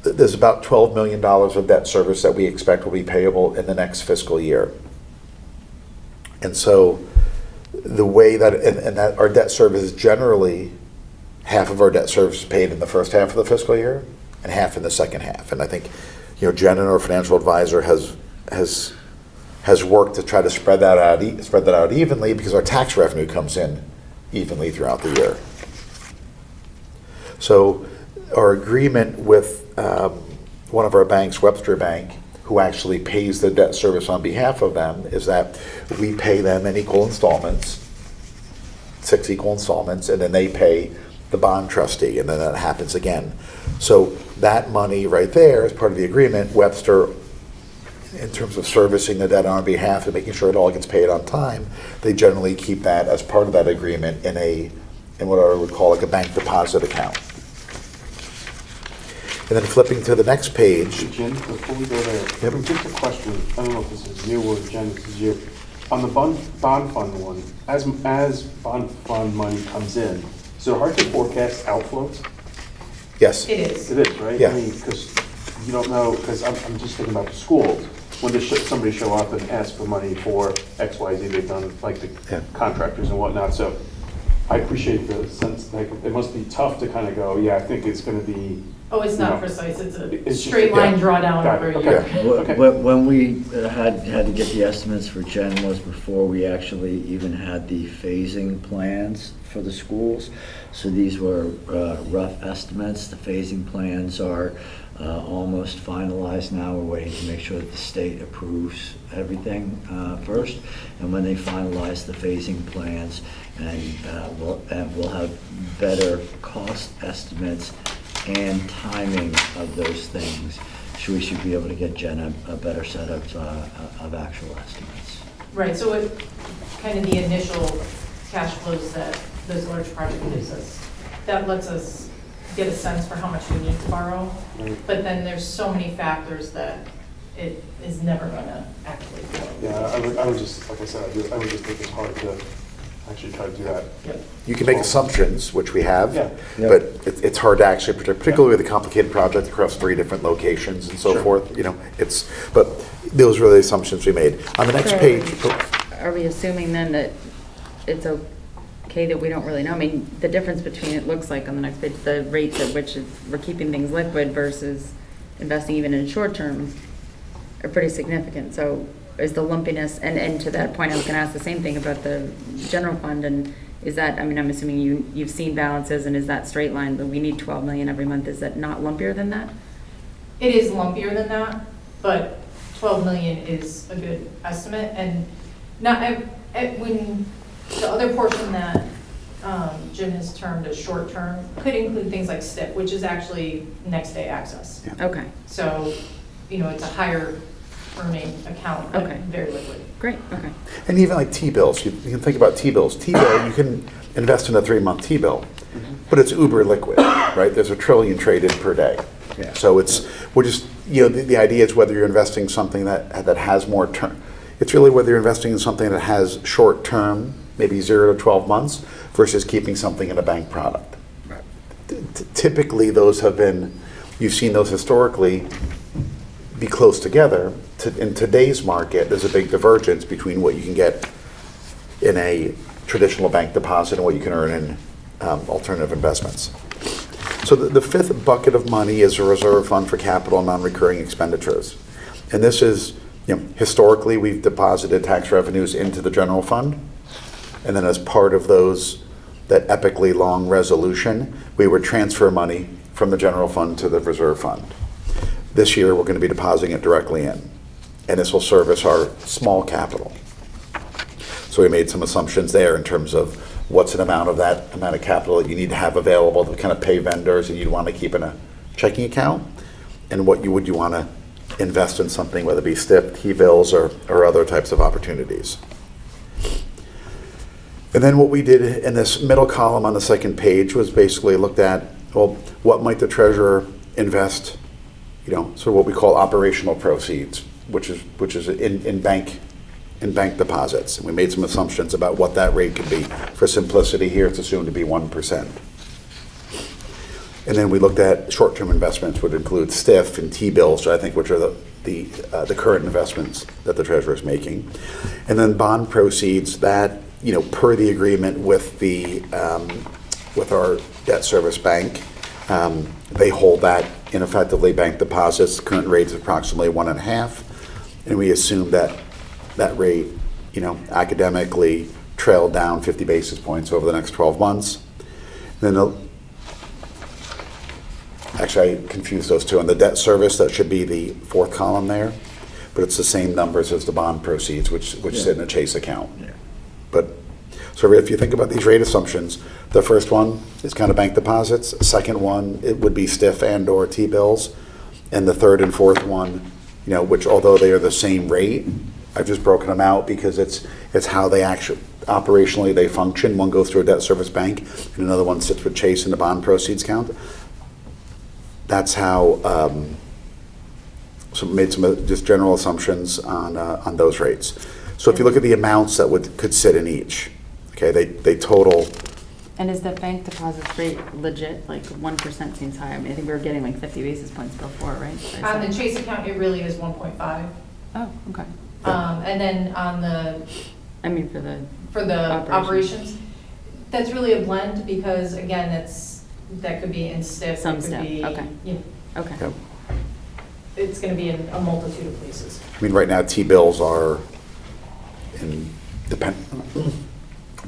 there's about $12 million of debt service that we expect will be payable in the next fiscal year. And so the way that our debt service is generally, half of our debt service is paid in the first half of the fiscal year and half in the second half. And I think, Jen and our financial advisor has worked to try to spread that out evenly, because our tax revenue comes in evenly throughout the year. So our agreement with one of our banks, Webster Bank, who actually pays the debt service on behalf of them, is that we pay them in equal installments, 6 equal installments, and then they pay the bond trustee, and then that happens again. So that money right there is part of the agreement. Webster, in terms of servicing the debt on our behalf and making sure it all gets paid on time, they generally keep that as part of that agreement in what I would call like a bank deposit account. And then flipping to the next page. Jim, before we go there, just a question. I don't know if this is you or Jen, this is you. On the bond fund one, as bond fund money comes in, is it hard to forecast outflows? Yes. It is. It is, right? Yeah. I mean, because you don't know, because I'm just thinking about the schools. When does somebody show up and ask for money for X, Y, Z, they've done, like the contractors and whatnot. So I appreciate the sense, like, it must be tough to kind of go, yeah, I think it's going to be. Oh, it's not precise, it's a just- straight line drawdown Got over it. a year. Okay. When we had to get the estimates for Jen was before we actually even had the phasing plans for the schools. So these were rough estimates. The phasing plans are almost finalized now. We're waiting to make sure that the state approves everything first. And when they finalize the phasing plans, we'll have better cost estimates and timing of those things, so we should be able to get Jen a better set of actual estimates. Right, so it, kind of the initial cash flows that this large project gives us, that lets us get a sense for how much we need to borrow. But then there's so many factors that it is never gonna actually flow. Yeah, I would just, like I said, I would just think it's hard to actually try to do that. You can make assumptions, which we have, Yeah. but it's hard to actually predict, particularly with a complicated project across 3 different locations and so forth. But those were the assumptions we made. On the next page. Are we assuming then that it's Kay, that we don't really know? I mean, the difference between, it looks like on the next page, the rates at which we're keeping things liquid versus investing even in short term are pretty significant. So is the lumpiness, and to that point, I was going to ask the same thing about the general fund, and is that, I mean, I'm assuming you've seen balances, and is that straight line, but we need 12 million every month, is that not lumpier than that? It is lumpier than that, but 12 million is a good estimate, and not, when the other portion that Jim has termed as short term could include things like STIP, which is actually next day access. Okay, So, it's a higher earning account, but Okay. very liquid. great, okay. And even like T-bills, you can think about T-bills. T-bill, you can invest in a 3-month T-bill, but it's uber liquid, right? There's 1 trillion traded per day. Yeah. So we're just, the idea is whether you're investing something that has more term. It's really whether you're investing in something that has short term, maybe 0 to 12 months, versus keeping something in a bank product. Typically, those have been, you've seen those historically be close together. In today's market, there's a big divergence between what you can get in a traditional bank deposit and what you can earn in alternative investments. So the fifth bucket of money is a reserve fund for capital and non-recurring expenditures. And this is, historically, we've deposited tax revenues into the general fund. And then as part of that epically long resolution, we would transfer money from the general fund to the reserve fund. This year, we're going to be depositing it directly in. And this will service our small capital. So we made some assumptions there in terms of what's an amount of that amount of capital that you need to have available to kind of pay vendors and you'd want to keep in a checking account, and what would you want to invest in something, whether it be STIP, T-bills, or other types of opportunities. And then what we did in this middle column on the second page was basically looked at, well, what might the treasurer invest, sort of what we call operational proceeds, which is in bank deposits. And we made some assumptions about what that rate could be. For simplicity here, it's assumed to be 1%. And then we looked at short-term investments, would include STIF and T-bills, which are the current investments that the treasurer is making. And then bond proceeds that, per the agreement with our debt service bank, they hold that in effectively bank deposits. The current rate is approximately 1.5%, and we assume that rate, academically trailed down 50 basis points over the next 12 months. And then actually, I confused those two. On the debt service, that should be the fourth column there, but it's the same numbers as the bond proceeds, which sit in a Chase account. Yeah. But so if you think about these rate assumptions, the first one is kind of bank deposits. Second one, it would be STIF and/or T-bills, and the third and fourth one, which although they are the same rate, I've just broken them out because it's how they actually operationally they function. One goes through a debt service bank, and another one sits with Chase in the bond proceeds count. That's how. So we made some just general assumptions on those rates. So if you look at the amounts that could sit in each, okay, they total. And is the bank deposits rate legit? Like 1% seems high. I mean, I think we were getting like 50 basis points before, right? On the Chase account, it really is 1.5. Oh, okay. And then on the For the operations, that's really a blend because again, that could be in STIF. Some it could STIF, be, okay. Okay. Yep. It's going to be in a multitude of places. I mean, right now T-bills are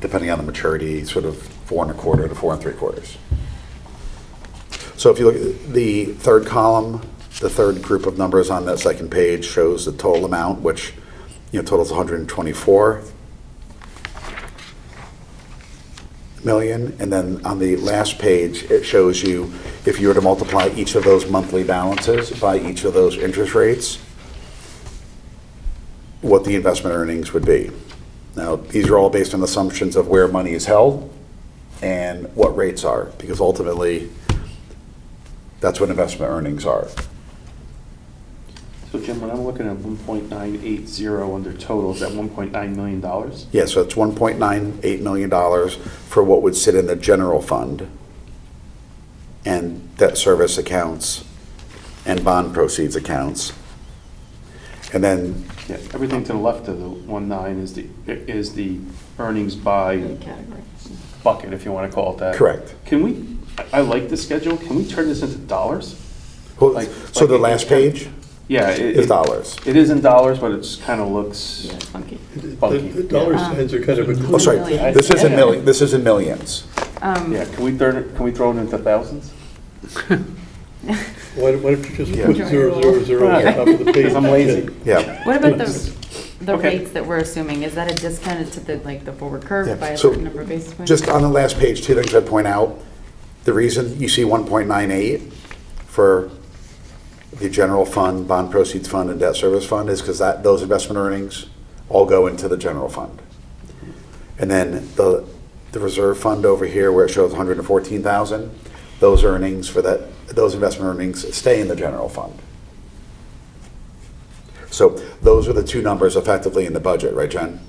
depending on the maturity, sort of 4.25 to 4.75. So if you look at the third column, the third group of numbers on that second page shows the total amount, which totals 124 million. And then on the last page, it shows you if you were to multiply each of those monthly balances by each of those interest rates, what the investment earnings would be. Now, these are all based on assumptions of where money is held and what rates are, because ultimately, that's what investment earnings are. So Jim, when I'm looking at 1.980 under total, is that $1.9 million? Yeah, so it's $1.98 million for what would sit in the general fund and debt service accounts and bond proceeds accounts. And then, Yeah, everything to the left of the 1.9 is the earnings by Category. bucket, if you want to call it that. correct. Can we, I like this schedule, can we turn this into dollars? Well, Like- so the like last page Yeah. is dollars. It is in dollars, but it's kind of looks Yeah, it's funky. funky. The dollar signs are kind of a. Oh, sorry, Million. this is in this is in millions. Yeah, can we throw it into thousands? Why don't you just Yeah. put 000 on the top of the page? Because I'm lazy. Yeah. What about the Okay. rates that we're assuming? Is that a discounted to the forward curve Yeah. by a So, certain number of basis points? just on the last page, two things I'd point out. The reason you see 1.98 for the general fund, bond proceeds fund, and debt service fund is because those investment earnings all go into the general fund. And then the reserve fund over here where it shows 114,000, those earnings for those investment earnings stay in the general fund. So those are the two numbers effectively in the budget, right, Jen?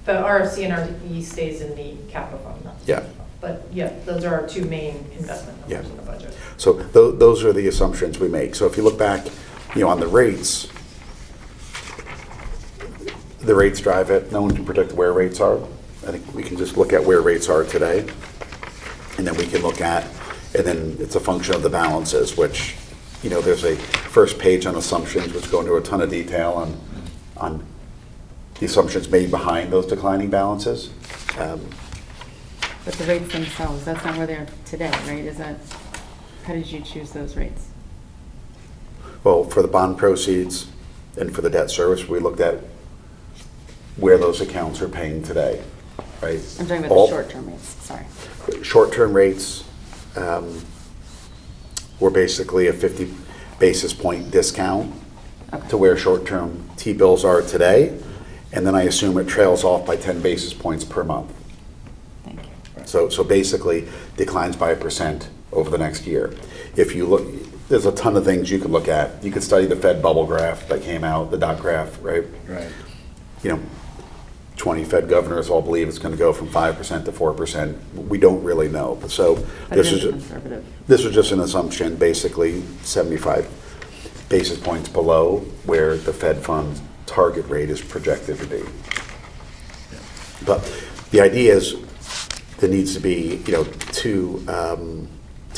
The RFCNRE stays in the capital fund, not the Yeah. general fund. But yeah, those are our two main investment numbers Yeah. in the budget. So those are the assumptions we make. So if you look back, on the rates drive it. No one can predict where rates are. I think we can just look at where rates are today. And then we can look at, and then it's a function of the balances, which, there's a first page on assumptions, which go into a ton of detail on the assumptions made behind those declining balances. But the rates themselves, that's not where they are today, right? How did you choose those rates? Well, for the bond proceeds and for the debt service, we looked at where those accounts are paying today, right? I'm talking about the short-term rates, sorry. Short-term rates were basically a 50 basis point discount to where short-term T-bills are today. And then I assume it trails off by 10 basis points per month. Thank you. So basically declines by 1% over the next year. If you look, there's a ton of things you could look at. You could study the Fed bubble graph that came out, the dot graph, right? Right. 20 Fed governors all believe it's going to go from 5% to 4%. We don't really know. So But it is conservative. this was just an assumption, basically 75 basis points below where the Fed funds target rate is projected to be. But the idea is there needs to be, two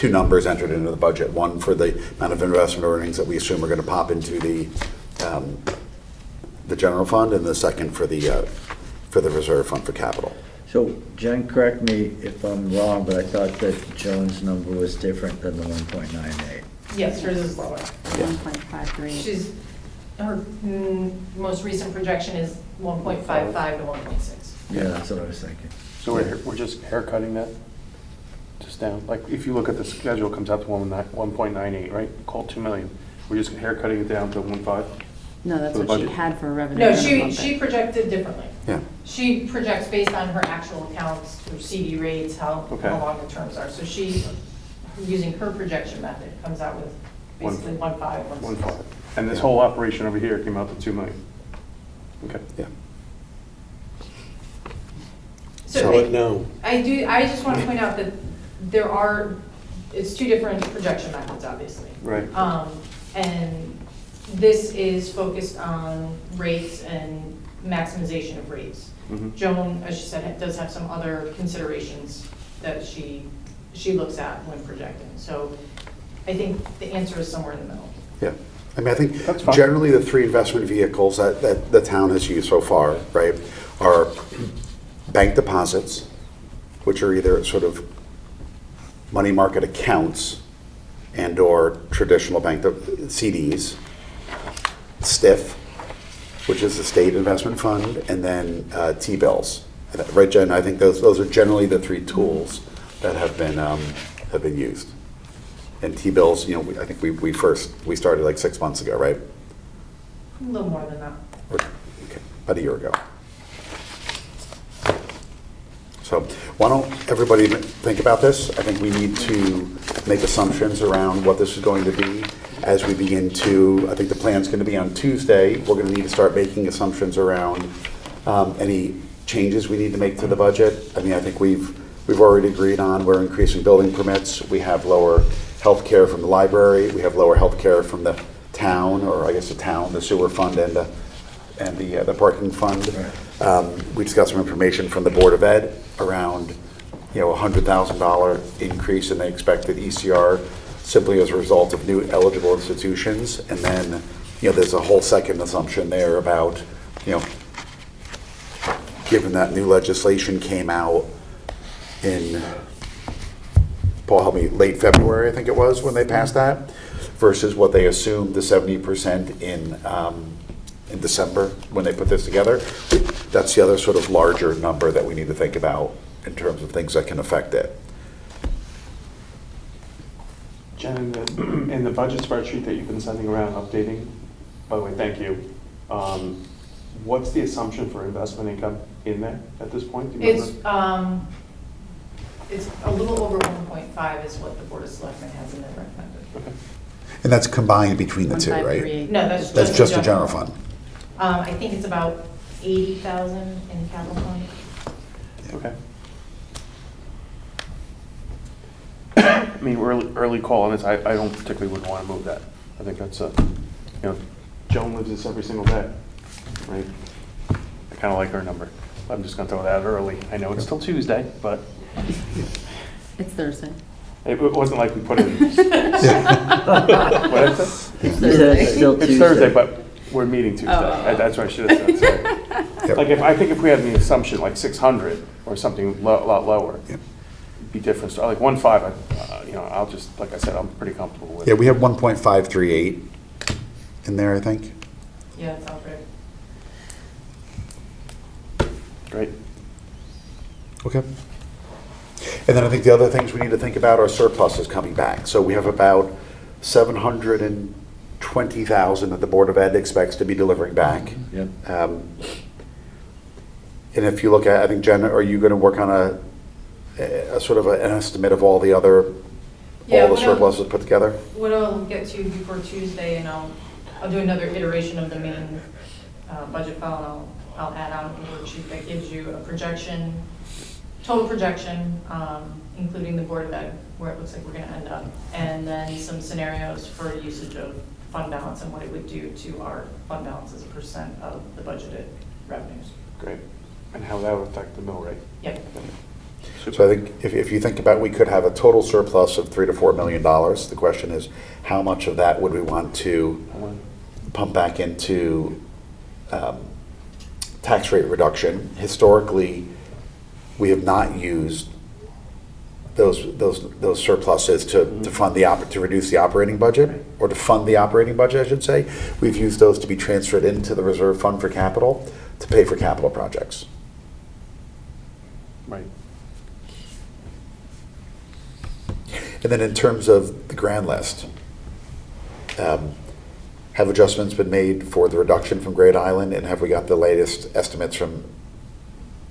numbers entered into the budget. One for the amount of investment earnings that we assume are going to pop into the general fund, and the second for the reserve fund for capital. So Jen, correct me if I'm wrong, but I thought that Joan's number was different than the 1.98. Yes, hers is lower. 1.53. Her most recent projection is 1.55 to 1.6. Yeah, that's what I was thinking. So we're just haircutting that? Just down, like, if you look at the schedule, it comes out to 1.98, right? Call 2 million. We're just haircutting it down to 1.5? No, that's For the what she budget? had for revenue. No, We're gonna bump she it. projected differently. Yeah. She projects based on her actual accounts through CD rates, how Okay. long the terms are. So she, using her projection method, comes out with basically 1.5, 1.6. 1.5. And this whole operation over here came out to 2 million? Okay. Yeah. So What now? I just want to point out that it's two different projection methods, obviously. Right. And this is focused on rates and maximization of rates. Mhm. Joan, as she said, does have some other considerations that she looks at when projecting. So I think the answer is somewhere in the middle. Yeah. I mean, I think That's fine. generally the three investment vehicles that the town has used so far, right, are bank deposits, which are either sort of money market accounts and/or traditional bank CDs, STIF, which is the state investment fund, and then T-bills. Right, Jen? I think those are generally the three tools that have been used. And T-bills, I think we started like 6 months ago, right? A little more than that. Okay, about a year ago. So why don't everybody think about this? I think we need to make assumptions around what this is going to be as we begin to, I think the plan's going to be on Tuesday. We're going to need to start making assumptions around any changes we need to make to the budget. I mean, I think we've already agreed on we're increasing building permits. We have lower health care from the library. We have lower health care from the town, or I guess the sewer fund and and the parking fund. We discussed some information from the Board of Ed around, a $100,000 increase in the expected ECR simply as a result of new eligible institutions. And then, there's a whole second assumption there about, given that new legislation came out in, Paul, help me, late February, I think it was, when they passed that, versus what they assumed, the 70% in December when they put this together. That's the other sort of larger number that we need to think about in terms of things that can affect it. Jen, in the budget spreadsheet that you've been sending around, updating, by the way, thank you. What's the assumption for investment income in there at this point? Do you remember? It's a little over 1.5 is what the Board of Selectmen has in their recommended. Okay. And that's combined between the two, right? 1538. No, that's That's just the general fund. I think it's about 80,000 in capital fund. Okay. I mean, early call on this, I don't particularly would want to move that. I think that's Joan lives this every single day, right? I kind of like her number. I'm just going to throw that out early. I know it's still Tuesday, but. It's Thursday. It wasn't like we put it. What is it? It's Thursday, but we're meeting Tuesday. That's what I should have said. So, like, I think if we had the assumption like 600 or something a lot lower, it'd be different. So like 1.5, I'll just, like I said, I'm pretty comfortable with. Yeah, we have 1.538 in there, I think. Yeah, that sounds right. Great. Okay. And then I think the other things we need to think about are surpluses coming back. So we have about 720,000 that the Board of Ed expects to be delivering back. Yep. And if you look at, I think, Jen, are you going to work on a sort of an estimate of all the other, all the surpluses put together? What I'll get to before Tuesday, and I'll do another iteration of the main budget file, and I'll add on a worksheet that gives you a projection, total projection, including the Board of Ed, where it looks like we're going to end up, and then some scenarios for usage of fund balance and what it would do to our fund balance as a % of the budgeted revenues. Great. And how that would affect the mill rate. Yep. So I think if you think about, we could have a total surplus of $3 to $4 million. The question is, how much of that would we want to pump back into tax rate reduction? Historically, we have not used those surpluses to fund to reduce the operating budget, or to fund the operating budget, I should say. We've used those to be transferred into the reserve fund for capital to pay for capital projects. Right. And then in terms of the grand list, have adjustments been made for the reduction from Great Island, and have we got the latest estimates from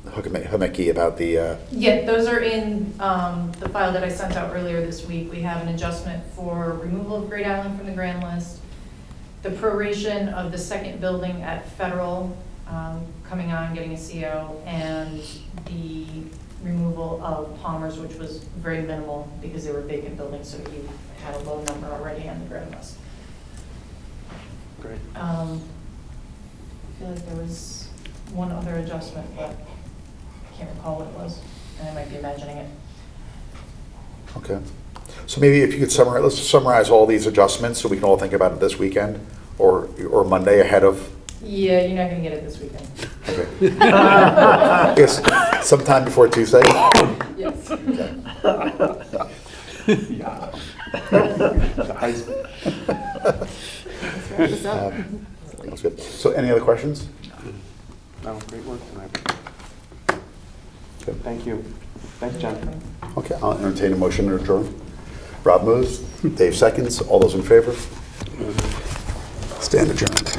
Himeki about the... Yeah, those are in the file that I sent out earlier this week. We have an adjustment for removal of Great Island from the grand list, the proration of the second building at Federal coming on, getting a CO, and the removal of Palmer's, which was very minimal because they were vacant buildings, so you had a low number already on the grand list. Great. I feel like there was one other adjustment, but I can't recall what it was, and I might be imagining it. Okay. So maybe if you could summarize, let's summarize all these adjustments so we can all think about it this weekend or Monday ahead of... Yeah, you're not going to get it this weekend. Okay. Yes, sometime before Tuesday? Yes. Yeah. The high school. That's good. So any other questions? No, great work tonight. Good. Thank you. Thanks, Jen. Okay, I'll entertain a motion to adjourn. Rob moves, Dave seconds. All those in favor? Stand adjourned.